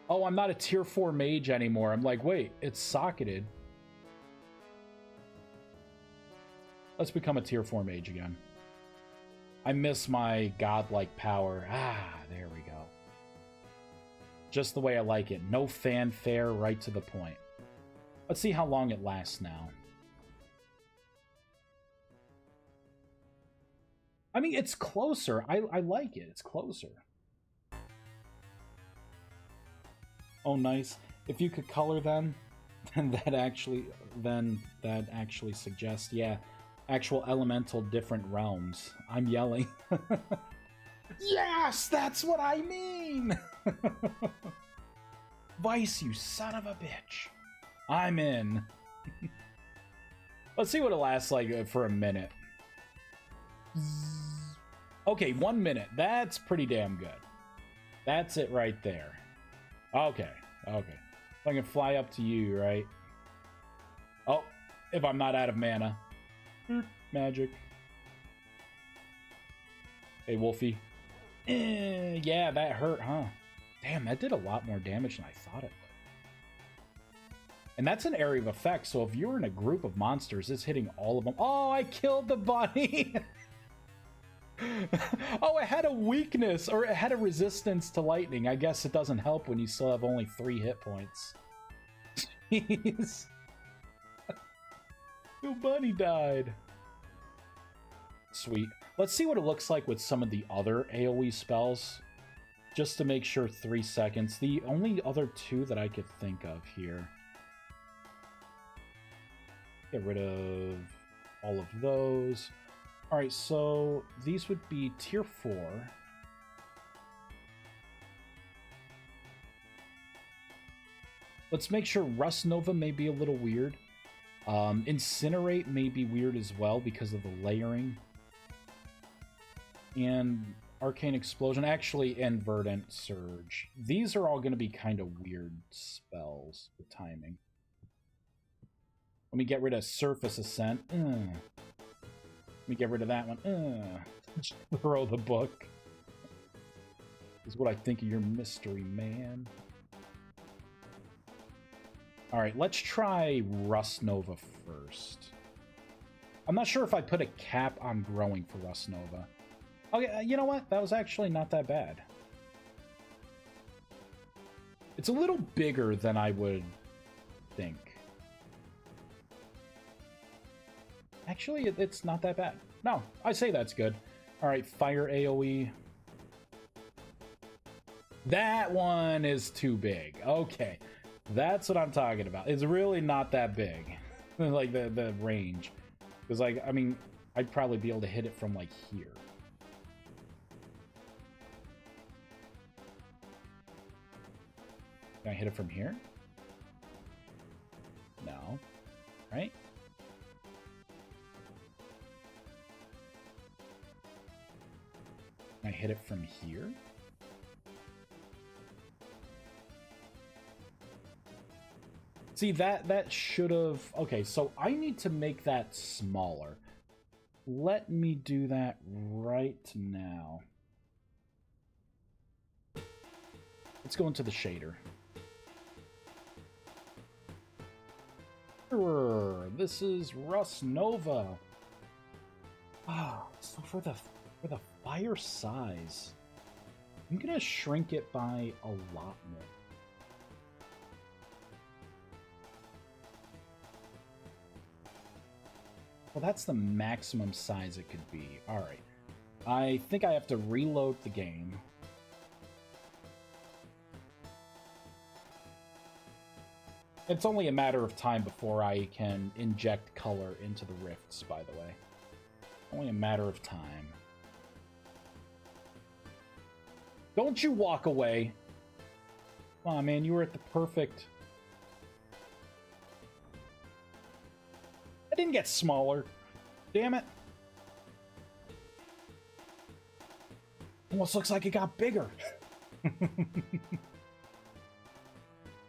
Oh, I'm not a tier 4 mage anymore. I'm like, wait, it's socketed. Let's become a tier 4 mage again. I miss my godlike power. Ah, there we go. Just the way I like it. No fanfare, right to the point. Let's see how long it lasts now. I mean, it's closer. I like it. It's closer. Oh, nice. If you could color them, then that actually suggests, yeah, actual elemental different realms. I'm yelling. Yes, that's what I mean. Vice, you son of a bitch. I'm in. Let's see what it lasts like for a minute. Okay, 1 minute. That's pretty damn good. That's it right there. Okay, okay. I can fly up to you, right? Oh, if I'm not out of mana. Magic. Hey, Wolfie. Yeah, that hurt, huh? Damn, that did a lot more damage than I thought it would. And that's an area of effect, so if you're in a group of monsters, it's hitting all of them. Oh, I killed the bunny! Oh, it had a weakness, or it had a resistance to lightning. I guess it doesn't help when you still have only 3 hit points. Jeez. The bunny died. Sweet. Let's see what it looks like with some of the other AoE spells. Just to make sure 3 seconds. The only other 2 that I could think of here. Get rid of all of those. Alright, so these would be tier 4. Let's make sure Rust Nova may be a little weird. Incinerate may be weird as well because of the layering. And Arcane Explosion, actually, and Verdant Surge. These are all going to be kind of weird spells with timing. Let me get rid of Surface Ascent. Let me get rid of that one. Throw the book. Is what I think of your mystery, man. Alright, let's try Rust Nova first. I'm not sure if I put a cap on growing for Rust Nova. Okay, you know what? That was actually not that bad. It's a little bigger than I would think. Actually, it's not that bad. No, I say that's good. Alright, Fire AoE. That one is too big. Okay, that's what I'm talking about. It's really not that big. Like, the range. Because, like, I mean, I'd probably be able to hit it from, like, here. Can I hit it from here? No. Right? Can I hit it from here? See, that should have... Okay, so I need to make that smaller. Let me do that right now. Let's go into the shader. This is Rust Nova. Ah, so for the fire size, I'm gonna shrink it by a lot more. Well, that's the maximum size it could be. Alright. I think I have to reload the game. It's only a matter of time before I can inject color into the rifts, by the way. Only a matter of time. Don't you walk away. Come on, man, you were at the perfect... didn't get smaller. Damn it. Almost looks like it got bigger.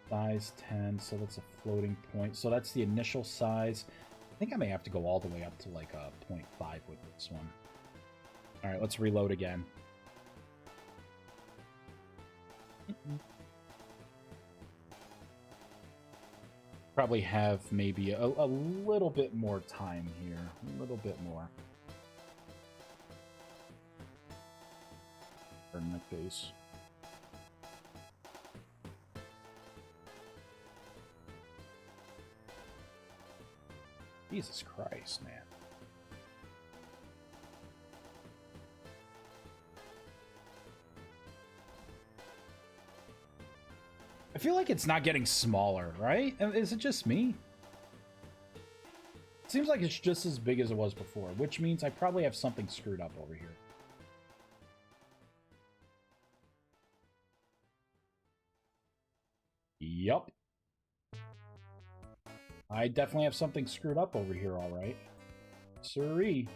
Size 10, so that's a floating point. So that's the initial size. I think I may have to go all the way up to like a 0.5 with this one. All right, let's reload again. Probably have maybe a little bit more time here. A little bit more. Turn the face. Jesus Christ, man. I feel like it's not getting smaller, right? Is it just me? It seems like it's just as big as it was before, which means I probably have something screwed up over here. Yup. I definitely have something screwed up over here, all right. Sorry.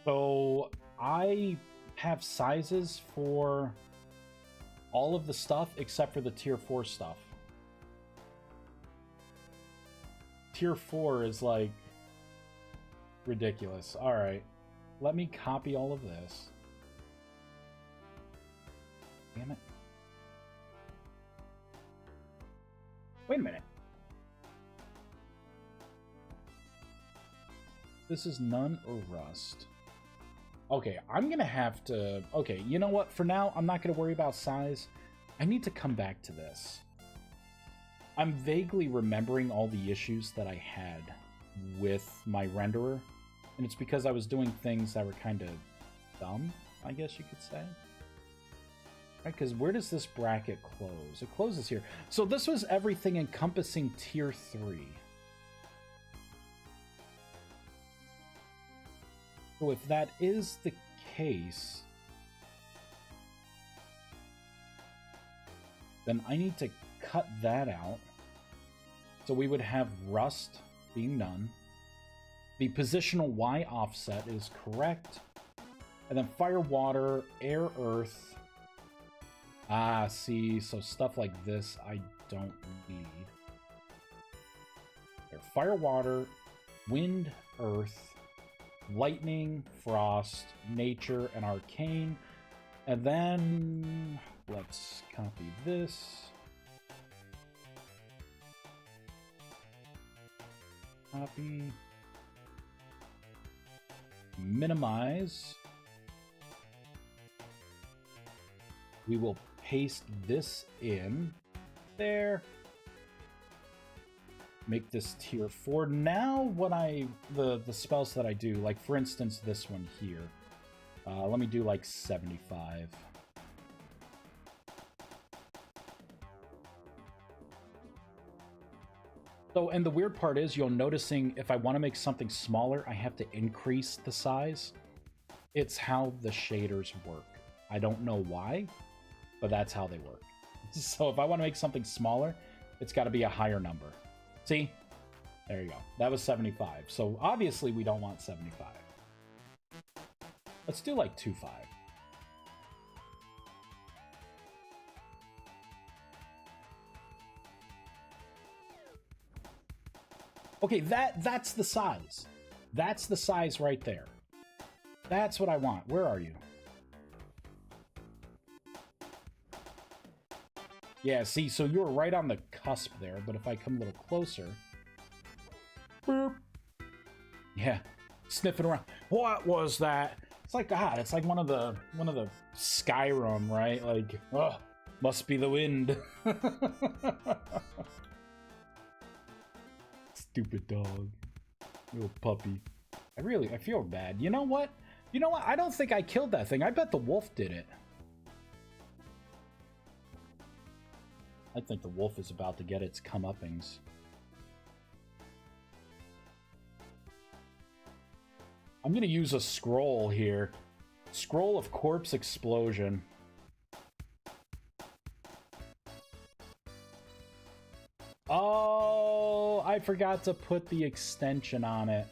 So, I have sizes for all of the stuff except for the tier 4 stuff. Tier 4 is like ridiculous. All right. Let me copy all of this. Damn it. Wait a minute. This is none or rust. Okay, I'm gonna have to... Okay, you know what? For now, I'm not gonna worry about size. I need to come back to this. I'm vaguely remembering all the issues that I had with my renderer. And it's because I was doing things that were kind of dumb, I guess you could say. Right, because where does this bracket close? It closes here. So this was everything encompassing tier 3. So if that is the case, then I need to cut that out. So we would have rust being none. The positional Y offset is correct. And then fire, water, air, earth. Ah, see, so stuff like this I don't need. Fire, water, wind, earth, lightning, frost, nature, and arcane. And then let's copy this. Copy. Minimize. We will paste this in there. Make this tier 4. Now what the spells that I do, like for instance this one here. Let me do like 75. So, and the weird part is you'll noticing if I want to make something smaller, I have to increase the size. It's how the shaders work. I don't know why, but that's how they work. So if I want to make something smaller, it's got to be a higher number. See? There you go. That was 75. So obviously we don't want 75. Let's do like 2.5. Okay, that's the size. That's the size right there. That's what I want. Where are you? Yeah, see, so you were right on the cusp there, but if I come a little closer... Boop. Yeah, sniffing around. What was that? It's like, God, it's like one of the Skyrim, right? Like, oh, must be the wind. Stupid dog. Little puppy. I feel bad. You know what? You know what? I don't think I killed that thing. I bet the wolf did it. I think the wolf is about to get its comeuppings. I'm gonna use a scroll here. Scroll of corpse explosion. Oh, I forgot to put the extension on it.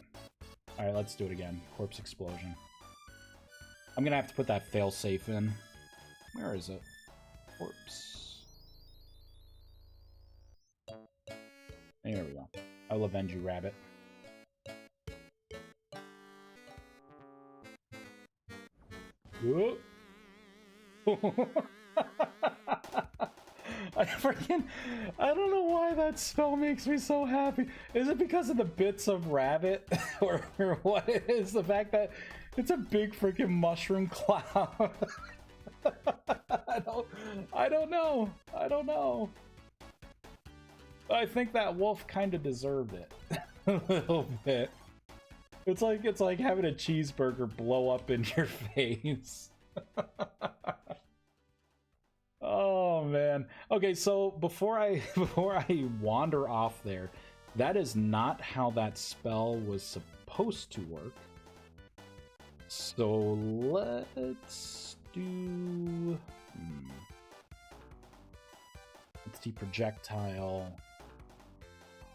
Alright, let's do it again. Corpse explosion. I'm gonna have to put that failsafe in. Where is it? Corpse. There we go. I'll avenge you, rabbit. Whoop. I don't know why that spell makes me so happy. Is it because of the bits of rabbit? or what it is? The fact that it's a big freaking mushroom cloud? I don't know. I don't know. I think that wolf kind of deserved it. A little bit. It's like having a cheeseburger blow up in your face. Oh man. Okay, so before I wander off there, that is not how that spell was supposed to work. So let's do let's do projectile.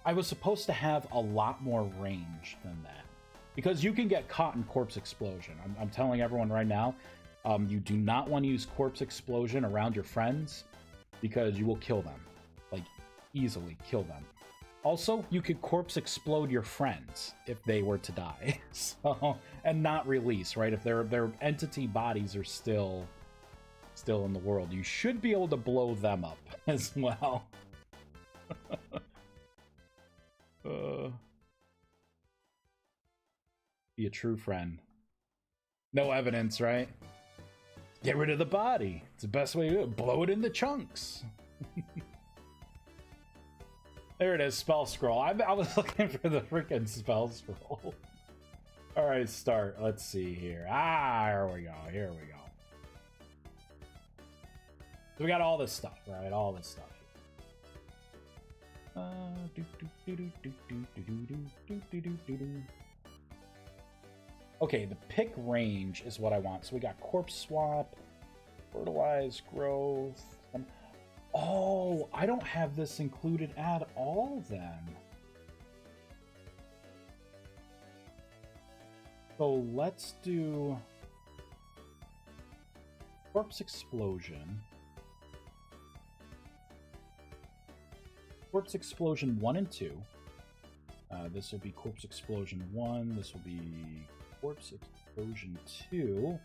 I was supposed to have a lot more range than that. Because you can get caught in corpse explosion. I'm telling everyone right now, you do not want to use corpse explosion around your friends because you will kill them. Like, easily kill them. Also, you could corpse explode your friends if they were to die. So, and not release, right? If their entity bodies are still in the world, you should be able to blow them up as well. Be a true friend. No evidence, right? Get rid of the body. It's the best way to do it. Blow it into chunks. There it is, spell scroll. I was looking for the freaking spell scroll. All right, start. Let's see here. Here we go. Here we go. So we got all this stuff, right? All this stuff. Okay, the pick range is what I want. So we got corpse swap, fertilize, growth. Oh, I don't have this included at all then. So let's do corpse explosion. Corpse explosion 1 and 2. This will be corpse explosion 1. This will be corpse explosion 2.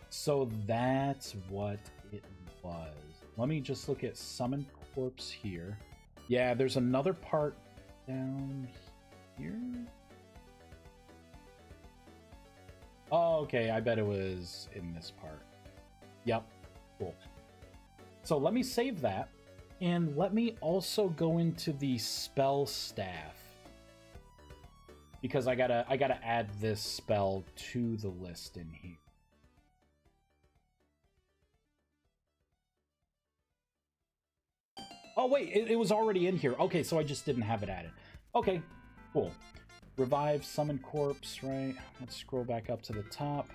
So that's what it was. Let me just look at summon corpse here. Yeah, there's another part down here. Oh, okay, I bet it was in this part. Yep, cool. So let me save that, and let me also go into the spell staff, because I gotta add this spell to the list in here. Oh wait, it was already in here. Okay, so I just didn't have it added. Okay, cool. Revive summon corpse, right? Let's scroll back up to the top.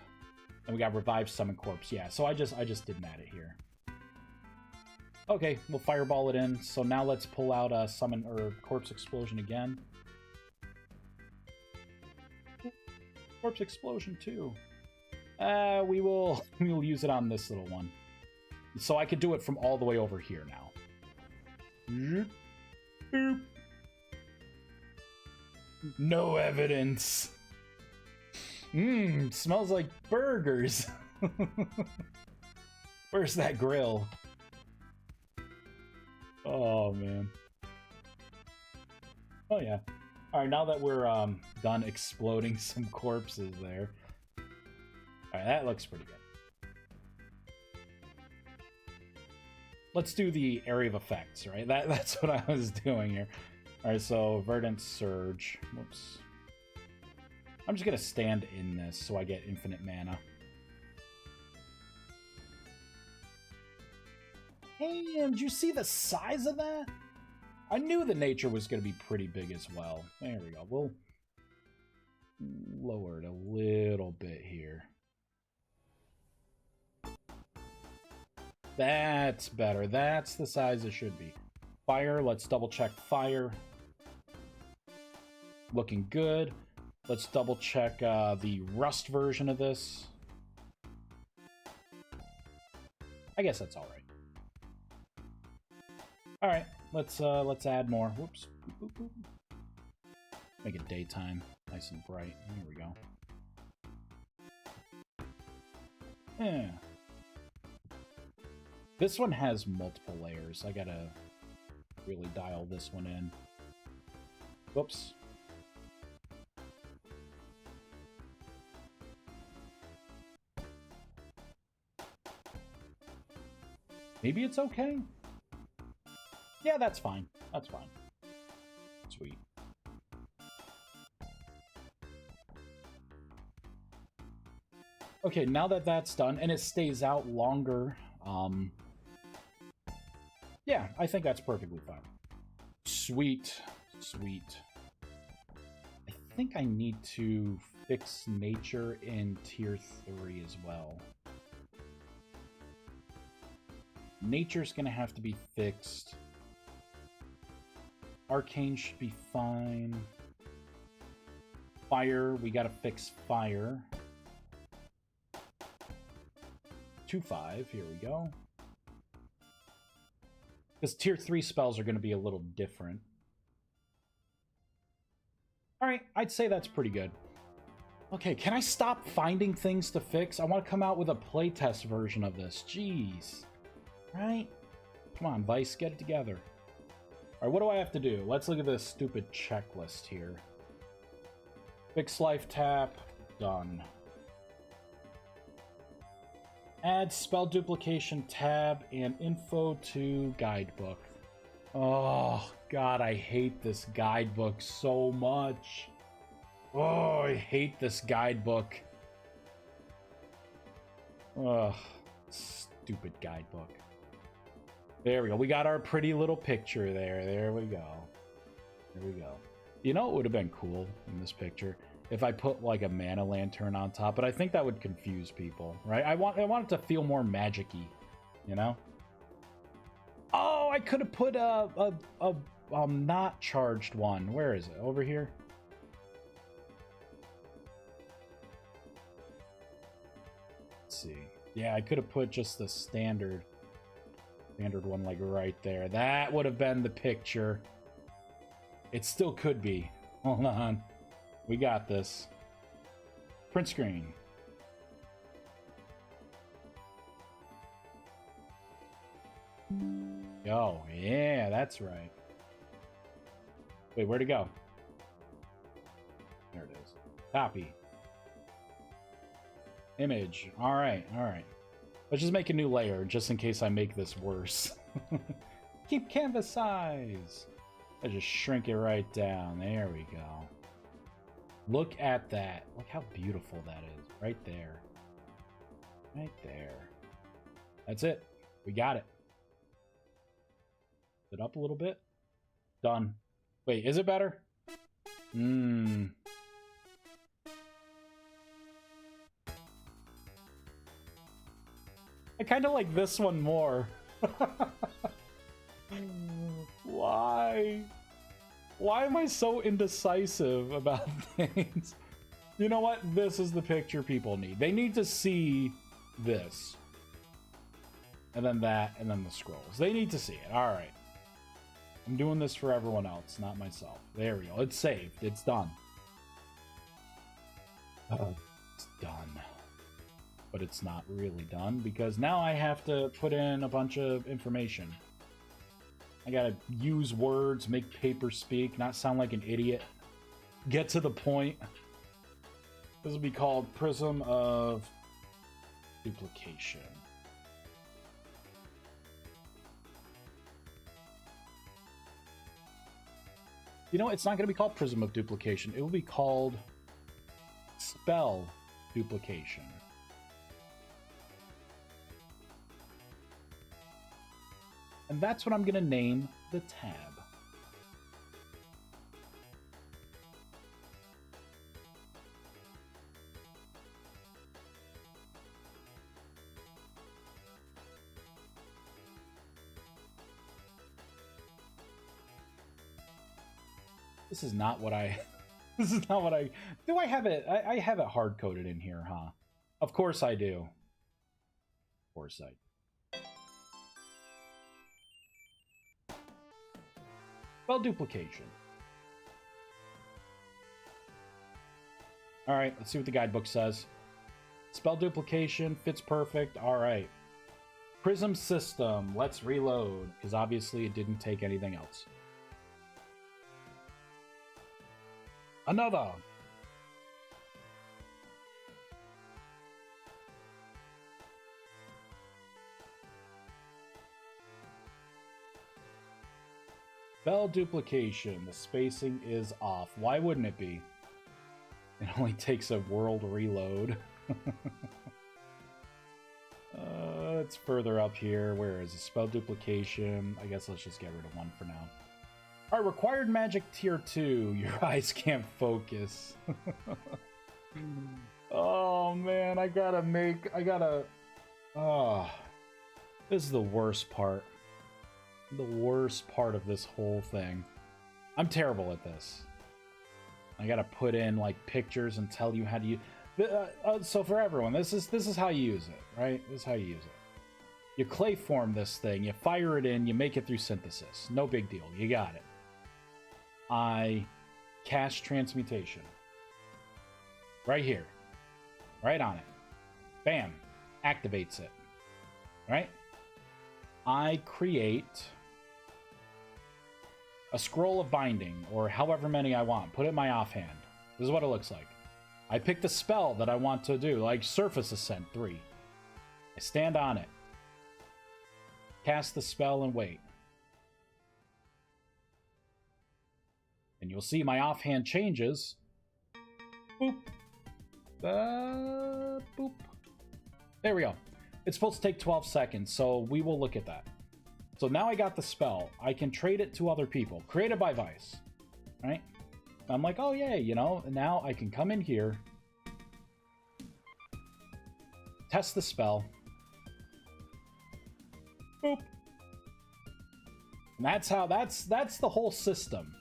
And we got revive summon corpse. Yeah, so I just didn't add it here. Okay, we'll fireball it in. So now let's pull out a summon or corpse explosion again. Corpse explosion 2. We'll use it on this little one. So I could do it from all the way over here now. Boop. No evidence. Smells like burgers. Where's that grill? Oh man. Oh yeah. Alright, now that we're done exploding some corpses there. Alright, that looks pretty good. Let's do the area of effects, right? That's what I was doing here. Alright, so Verdant Surge. Whoops. I'm just gonna stand in this so I get infinite mana. Damn, did you see the size of that? I knew the nature was gonna be pretty big as well. There we go. We'll lower it a little bit here. That's better. That's the size it should be. Fire, let's double check fire. Looking good. Let's double check the rust version of this. I guess that's all right. All right, let's add more. Whoops. Make it daytime, nice and bright. There we go. Yeah. This one has multiple layers. I gotta really dial this one in. Whoops. Maybe it's okay. Yeah, that's fine. That's fine. Sweet. Okay, now that that's done, and it stays out longer, yeah, I think that's perfectly fine. Sweet. Sweet. I think I need to fix nature in tier 3 as well. Nature's gonna have to be fixed. Arcane should be fine. Fire, we gotta fix fire. 2-5, here we go. Because tier 3 spells are going to be a little different. Alright, I'd say that's pretty good. Okay, can I stop finding things to fix? I want to come out with a playtest version of this. Jeez. Right? Come on, Vice, get it together. Alright, what do I have to do? Let's look at this stupid checklist here. Fix lifetap. Done. Add spell duplication tab and info to guidebook. Oh, God, I hate this guidebook so much. Oh, I hate this guidebook. Ugh, stupid guidebook. There we go. We got our pretty little picture there. There we go. There we go. You know what would have been cool in this picture? If I put like a mana lantern on top, but I think that would confuse people, right? I want it to feel more magic-y, you know? Oh, I could have put a not charged one. Where is it? Over here? Let's see. Yeah, I could have put just the standard one like right there. That would have been the picture. It still could be. Hold on. We got this. Print screen. Yo, yeah, that's right. Wait, where'd it go? There it is. Copy. Image. All right, all right. Let's just make a new layer, just in case I make this worse. Keep canvas size. I just shrink it right down. There we go. Look at that. Look how beautiful that is. Right there. Right there. That's it. We got it. It up a little bit. Done. Wait, is it better? I kind of like this one more. Why? Why am I so indecisive about things? You know what? This is the picture people need. They need to see this. And then that, and then the scrolls. They need to see it. All right. I'm doing this for everyone else, not myself. There we go. It's saved. It's done. It's done. But it's not really done, because now I have to put in a bunch of information. I gotta use words, make paper speak, not sound like an idiot. Get to the point. This will be called Prism of Duplication. You know, it's not gonna be called Prism of Duplication. It will be called Spell Duplication. And that's what I'm going to name the tab. This is not what I... This is not what I... Do I have it? I have it hard-coded in here, huh? Of course I do. Of course I do. Spell duplication. Alright, let's see what the guidebook says. Spell duplication fits perfect. Alright. Prism system. Let's reload, because obviously it didn't take anything else. Another. Spell duplication. The spacing is off. Why wouldn't it be? It only takes a world reload. It's further up here. Where is the spell duplication? I guess let's just get rid of one for now. Alright, required magic tier 2. Your eyes can't focus. Oh man, I gotta... Oh, this is the worst part. The worst part of this whole thing. I'm terrible at this. I gotta put in like pictures and tell you how to use. So for everyone, this is how you use it, right? This is how you use it. You clay form this thing, you fire it in, you make it through synthesis. No big deal. You got it. I cast transmutation. Right here. Right on it. Bam. Activates it. Right? I create a scroll of binding, or however many I want. Put it in my offhand. This is what it looks like. I pick the spell that I want to do, like Surface Ascent 3. I stand on it. Cast the spell and wait. And you'll see my offhand changes. Boop. Boop. There we go. It's supposed to take 12 seconds, so we will look at that. So now I got the spell. I can trade it to other people. Created by Vice. Right? I'm like, oh yay, you know, now I can come in here. Test the spell. Boop. And that's how, that's the whole system.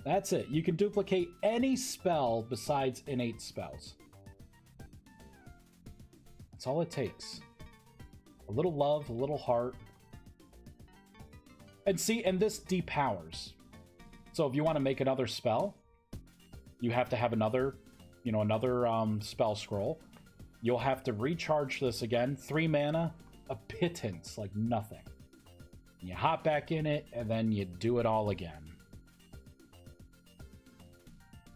That's it. You can duplicate any spell besides innate spells. That's all it takes. A little love, a little heart. And see, and this depowers. So if you want to make another spell, you have to have another, you know, another spell scroll. You'll have to recharge this again. 3 mana, a pittance, like nothing. You hop back in it, and then you do it all again.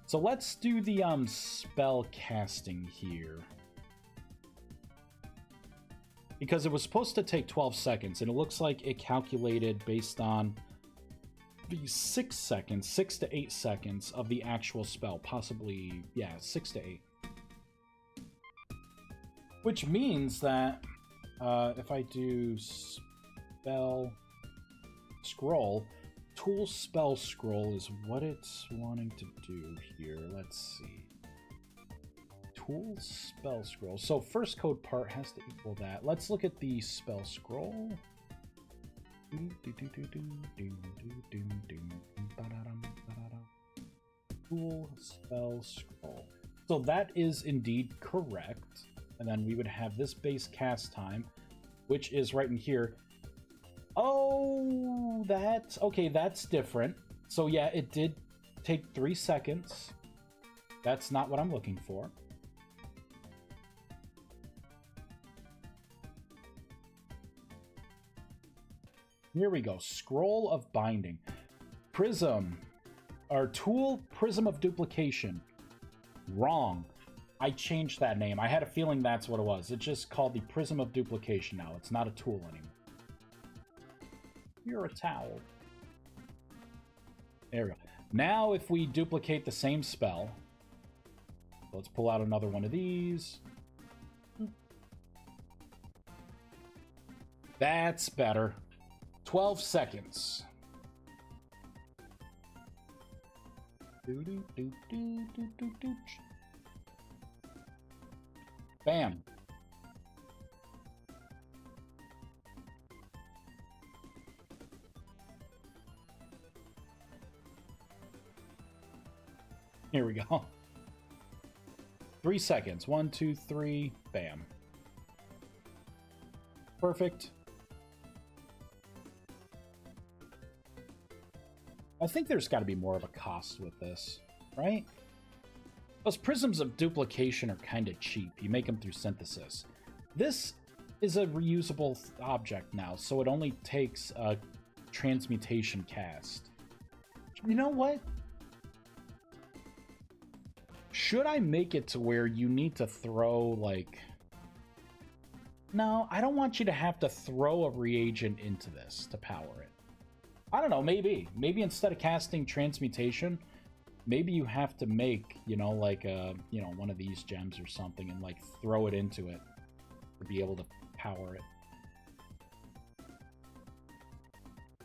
So let's do the spell casting here. Because it was supposed to take 12 seconds, and it looks like it calculated based on the 6 seconds, 6 to 8 seconds of the actual spell. Possibly, yeah, 6 to 8. Which means that if I do spell scroll, tool spell scroll is what it's wanting to do here. Let's see. Tool spell scroll. So first code part has to equal that. Let's look at the spell scroll. Tool spell scroll. So that is indeed correct. And then we would have this base cast time, which is right in here. Oh, that's okay. That's different. So yeah, it did take 3 seconds. That's not what I'm looking for. Here we go. Scroll of Binding. Prism. Our tool, Prism of Duplication. Wrong. I changed that name. I had a feeling that's what it was. It's just called the Prism of Duplication now. It's not a tool anymore. You're a towel. There we go. Now if we duplicate the same spell, let's pull out another one of these. That's better. 12 seconds. Bam. Here we go. 3 seconds. 1, 2, 3. Bam. Perfect. I think there's got to be more of a cost with this, right? Those prisms of duplication are kind of cheap. You make them through synthesis. This is a reusable object now, so it only takes a transmutation cast. You know what? Should I make it to where you need to throw, like... No, I don't want you to have to throw a reagent into this to power it. I don't know, maybe. Maybe instead of casting transmutation, maybe you have to make, you know, like a, you know, one of these gems or something and like throw it into it to be able to power it.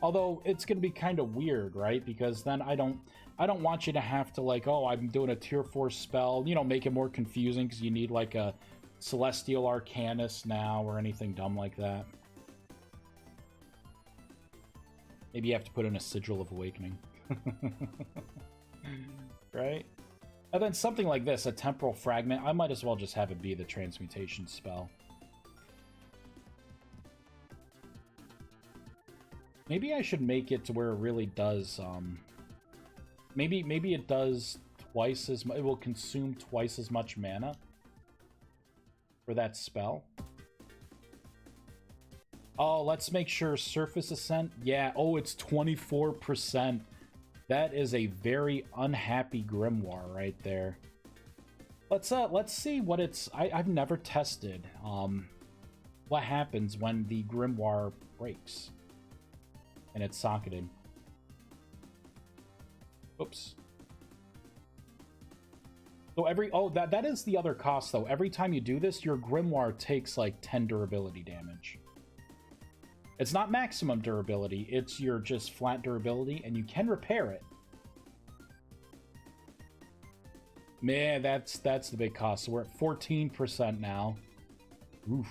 Although it's going to be kind of weird, right? Because then I don't want you to have to like, oh, I'm doing a tier 4 spell, you know, make it more confusing because you need like a Celestial Arcanist now or anything dumb like that. Maybe you have to put in a Sigil of Awakening. Right? And then something like this, a Temporal Fragment, I might as well just have it be the transmutation spell. Maybe I should make it to where it really does, maybe it does twice as much, it will consume twice as much mana for that spell. Oh, let's make sure Surface Ascent. Yeah, oh, it's 24%. That is a very unhappy Grimoire right there. Let's see what it's... I've never tested what happens when the Grimoire breaks and it's socketed. Oops. So that is the other cost though. Every time you do this, your Grimoire takes like 10 durability damage. It's not maximum durability, it's your just flat durability, and you can repair it. Man, that's the big cost. So we're at 14% now. Oof.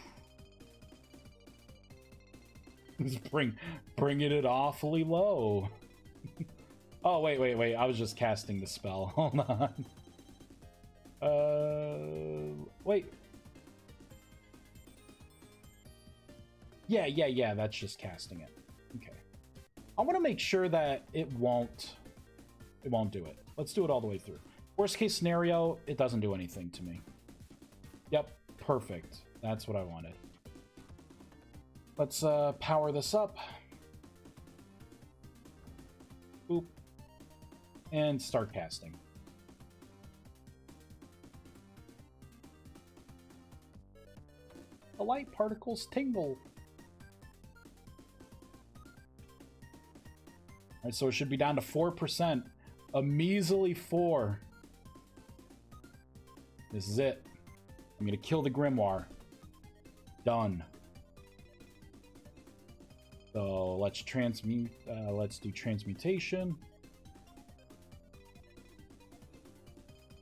Just bringing it awfully low. Oh, wait. I was just casting the spell. Hold on. Wait. Yeah, that's just casting it. Okay. I want to make sure that it won't do it. Let's do it all the way through. Worst case scenario, it doesn't do anything to me. Yep, perfect. That's what I wanted. Let's power this up. Boop. And start casting. The light particles tingle. Alright, so it should be down to 4%. A measly 4. This is it. I'm gonna kill the Grimoire. Done. So let's transmute. Let's do transmutation.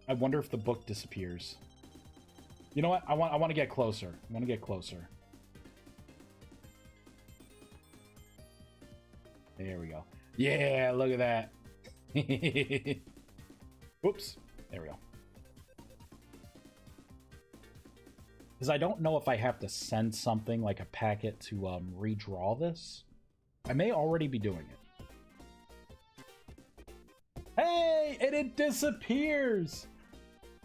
I wonder if the book disappears. You know what? I want to get closer. I want to get closer. There we go. Yeah, look at that. Whoops. There we go. Because I don't know if I have to send something like a packet to redraw this. I may already be doing it. Hey! And it disappears!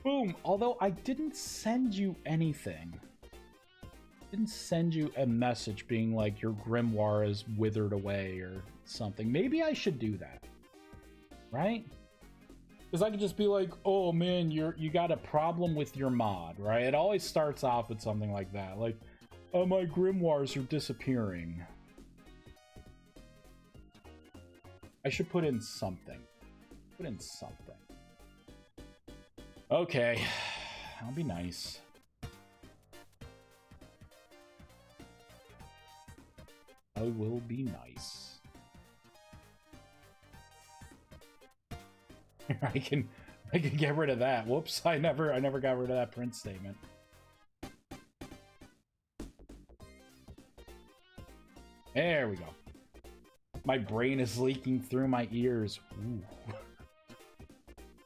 Boom! Although I didn't send you anything. Didn't send you a message being like your Grimoire is withered away or something. Maybe I should do that. Right? Because I could just be like, oh man, you got a problem with your mod, right? It always starts off with something like that. Like, oh, my Grimoires are disappearing. I should put in something. Put in something. Okay. I'll be nice. I will be nice. I can get rid of that. Whoops, I never got rid of that print statement. There we go. My brain is leaking through my ears. Ooh.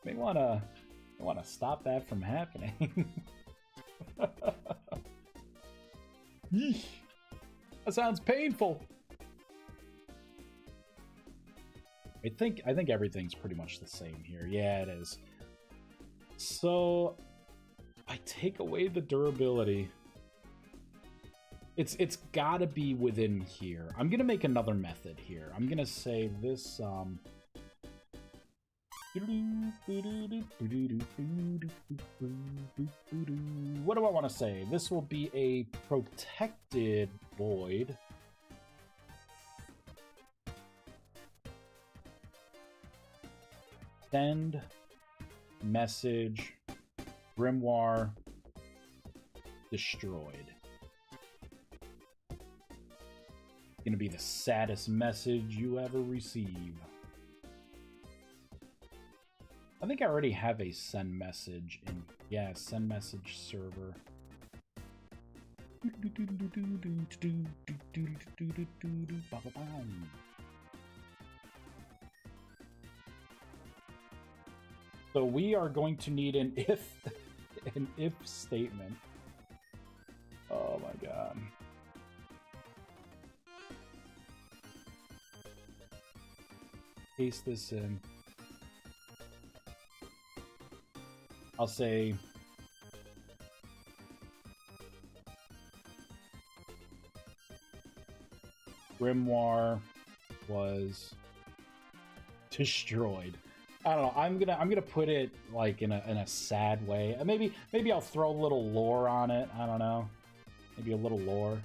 May wanna stop that from happening. Yeesh. That sounds painful. I think everything's pretty much the same here. Yeah, it is. So I take away the durability. It's gotta be within here. I'm gonna make another method here. I'm gonna say this what do I want to say? This will be a protected void. Send message grimoire destroyed. Gonna be the saddest message you ever receive. I think I already have a send message in, yeah, send message server. So we are going to need an if statement. Oh my god. Paste this in. I'll say grimoire was destroyed. I don't know. I'm gonna put it like in a sad way. Maybe I'll throw a little lore on it. I don't know. Maybe a little lore.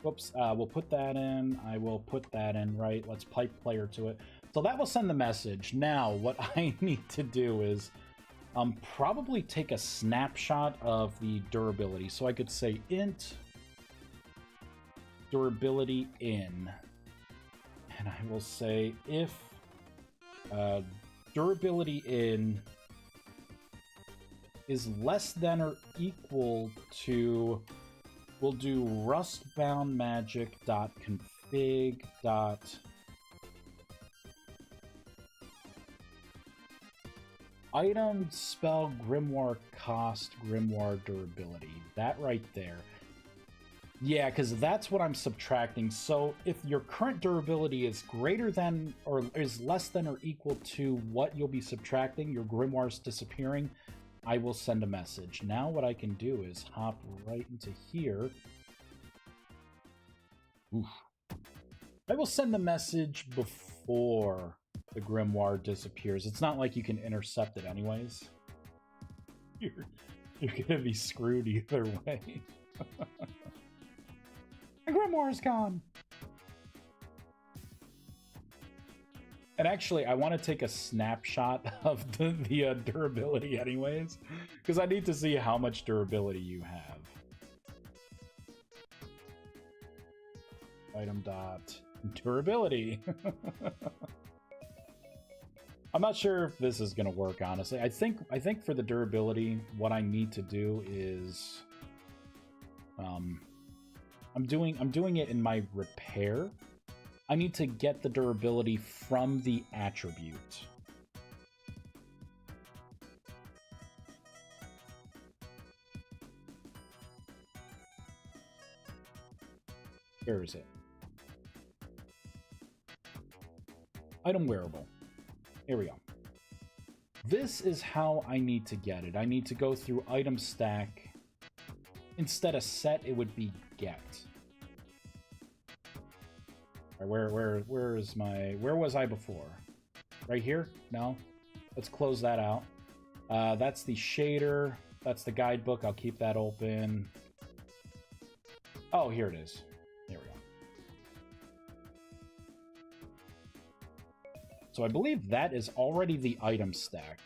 Whoops. We'll put that in. I will put that in. Right. Let's pipe player to it. So that will send the message. Now, what I need to do is probably take a snapshot of the durability. So I could say int durability in. And I will say if durability in is less than or equal to, we'll do rustbound magic.config. Item spell grimoire cost grimoire durability. That right there. Yeah, because that's what I'm subtracting. So if your current durability is greater than or is less than or equal to what you'll be subtracting, your grimoire's disappearing, I will send a message. Now what I can do is hop right into here. Oof. I will send the message before the grimoire disappears. It's not like you can intercept it anyways. You're gonna be screwed either way. My grimoire's gone! And actually, I want to take a snapshot of the durability anyways, because I need to see how much durability you have. Item dot durability. I'm not sure if this is gonna work, honestly. I think for the durability, what I need to do is I'm doing it in my repair. I need to get the durability from the attribute. Where is it? Item wearable. Here we go. This is how I need to get it. I need to go through item stack. Instead of set, it would be get. Where is my... Where was I before? Right here? No? Let's close that out. That's the shader. That's the guidebook. I'll keep that open. Oh, here it is. There we go. So I believe that is already the item stack.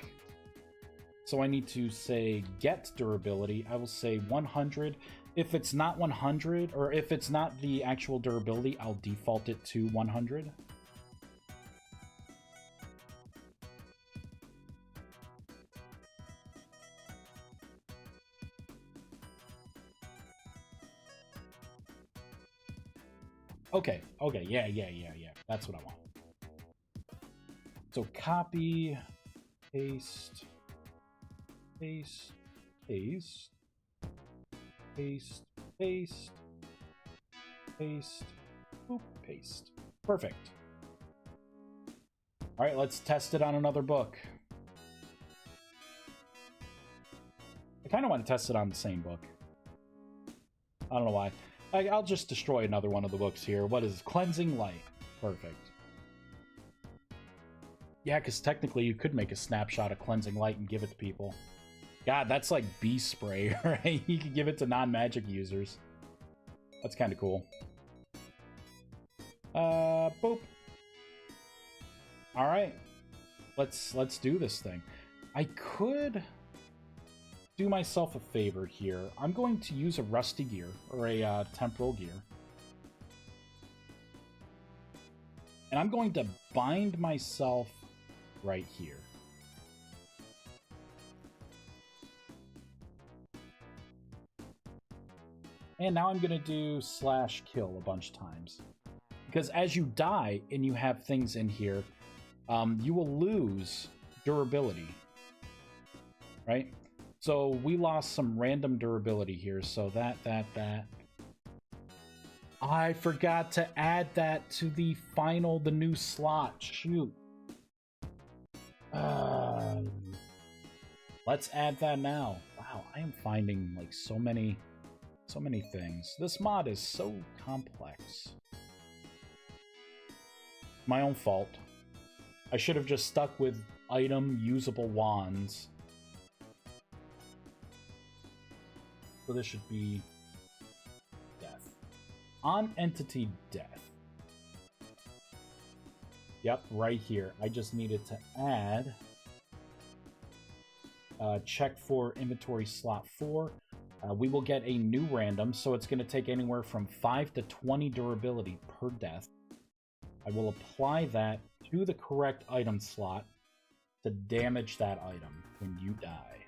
So I need to say get durability. I will say 100. If it's not 100, or if it's not the actual durability, I'll default it to 100. Okay, yeah. That's what I want. So copy, paste, paste, paste, paste, paste, paste, boop, paste. Perfect. All right, let's test it on another book. I kind of want to test it on the same book. I don't know why. I'll just destroy another one of the books here. What is this? Cleansing Light. Perfect. Yeah, because technically you could make a snapshot of Cleansing Light and give it to people. God, that's like bee spray, right? You could give it to non-magic users. That's kind of cool. Boop. All right. Let's do this thing. I could do myself a favor here. I'm going to use a rusty gear, or a temporal gear. And I'm going to bind myself right here. And now I'm going to do /kill a bunch of times. Because as you die and you have things in here, you will lose durability. Right? So we lost some random durability here. So that. I forgot to add that to the new slot. Shoot. Let's add that now. Wow, I am finding like so many things. This mod is so complex. My own fault. I should have just stuck with item usable wands. So this should be death. On entity death. Yep, right here. I just needed to add check for inventory slot 4. We will get a new random, so it's going to take anywhere from 5 to 20 durability per death. I will apply that to the correct item slot to damage that item when you die.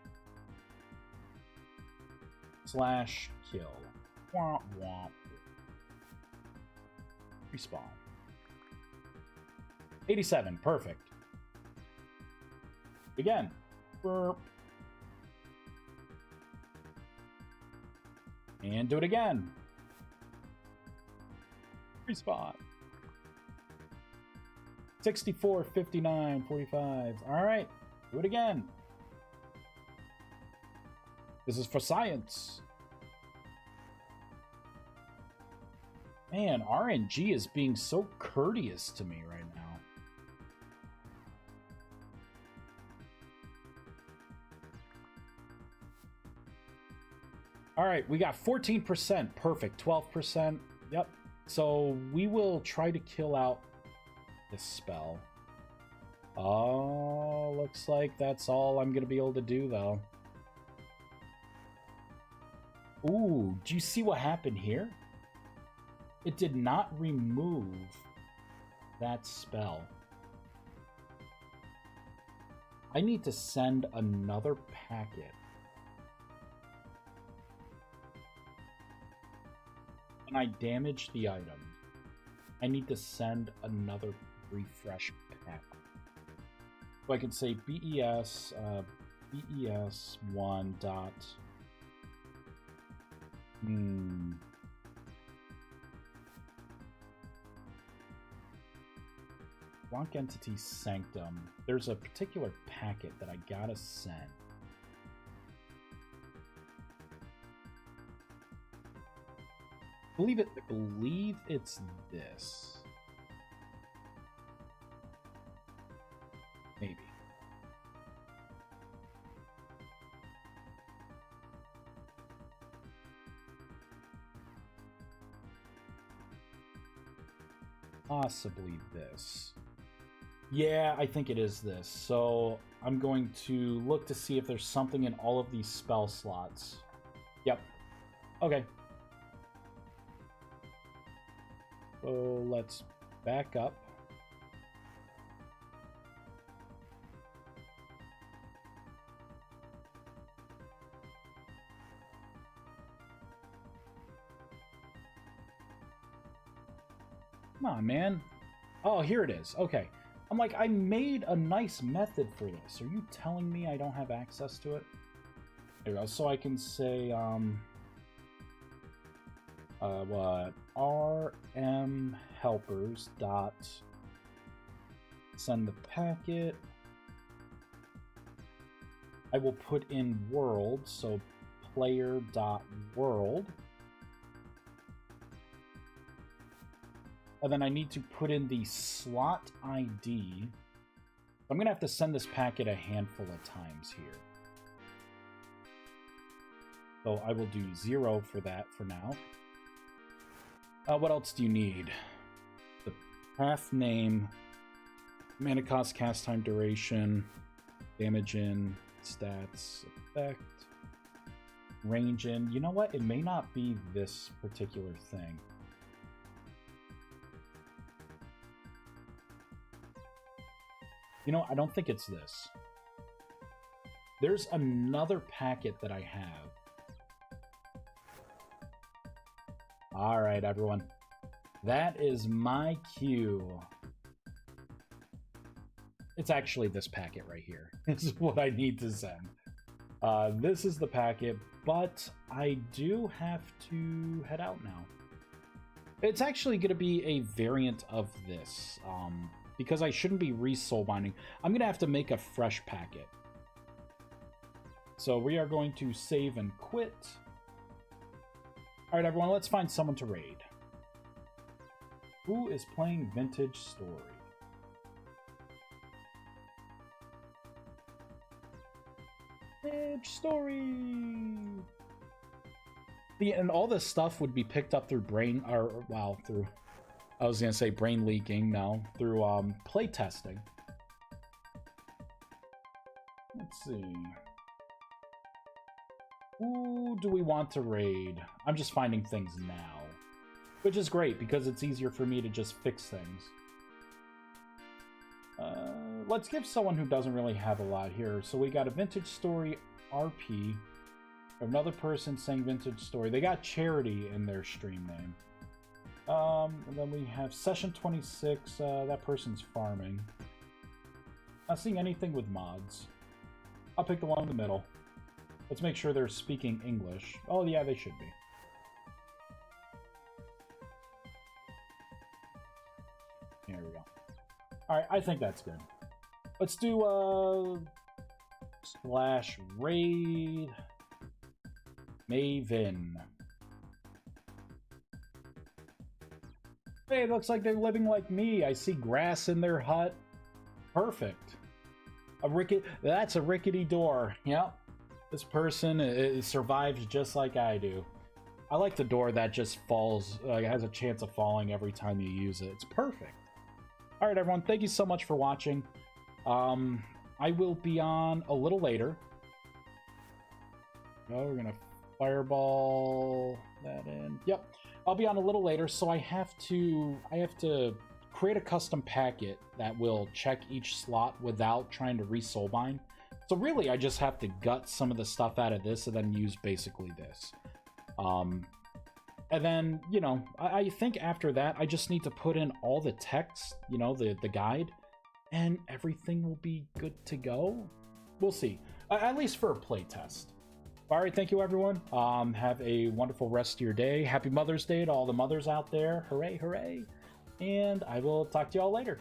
/kill. Womp womp. Respawn. 87, perfect. Again. Burp. And do it again. Respawn. 64, 59, 45. Alright, do it again. This is for science. Man, RNG is being so courteous to me right now. Alright, we got 14%. Perfect. 12%. Yep. So we will try to kill out this spell. Oh, looks like that's all I'm going to be able to do, though. Ooh, do you see what happened here? It did not remove that spell. I need to send another packet. And I damaged the item. I need to send another refresh pack. So I can say BES, BES1 dot. Blank entity sanctum. There's a particular packet that I gotta send. I believe it's this. Maybe. Possibly this. Yeah, I think it is this. So I'm going to look to see if there's something in all of these spell slots. Yep. Okay. So let's back up. Come on, man. Oh, here it is. Okay. I'm like, I made a nice method for this. Are you telling me I don't have access to it? There we go. So I can say, what? rm helpers dot send the packet. I will put in world, so player dot world. And then I need to put in the slot ID. I'm going to have to send this packet a handful of times here. So I will do 0 for that for now. What else do you need? The path name, mana cost, cast time, duration, damage in, stats, effect, range in. You know what? It may not be this particular thing. You know, I don't think it's this. There's another packet that I have. All right, everyone. That is my cue. It's actually this packet right here. This is what I need to send. This is the packet, but I do have to head out now. It's actually going to be a variant of this. Because I shouldn't be re-soul binding, I'm going to have to make a fresh packet. So we are going to save and quit. Alright everyone, let's find someone to raid. Who is playing Vintage Story? Vintage Story! And all this stuff would be picked up through brain, or, well, through... I was going to say brain leaking, no. Through playtesting. Let's see. Who do we want to raid? I'm just finding things now. Which is great, because it's easier for me to just fix things. Let's give someone who doesn't really have a lot here. So we got a Vintage Story RP. Another person saying Vintage Story. They got Charity in their stream name. And then we have Session 26, that person's farming. Not seeing anything with mods. I'll pick the one in the middle. Let's make sure they're speaking English. Oh yeah, they should be. There we go. Alright, I think that's good. Let's do, / raid Maven. Hey, it looks like they're living like me. I see grass in their hut. Perfect. That's a rickety door. Yep. This person survives just like I do. I like the door that just falls, has a chance of falling every time you use it. It's perfect. All right, everyone. Thank you so much for watching. I will be on a little later. Oh, we're gonna fireball that in. Yep. I'll be on a little later, so I have to create a custom packet that will check each slot without trying to re-soul bind. So really, I just have to gut some of the stuff out of this and then use basically this. And then, you know, I think after that, I just need to put in all the text, you know, the guide, and everything will be good to go. We'll see. At least for a playtest. All right, thank you, everyone. Have a wonderful rest of your day. Happy Mother's Day to all the mothers out there. Hooray, hooray. And I will talk to you all later.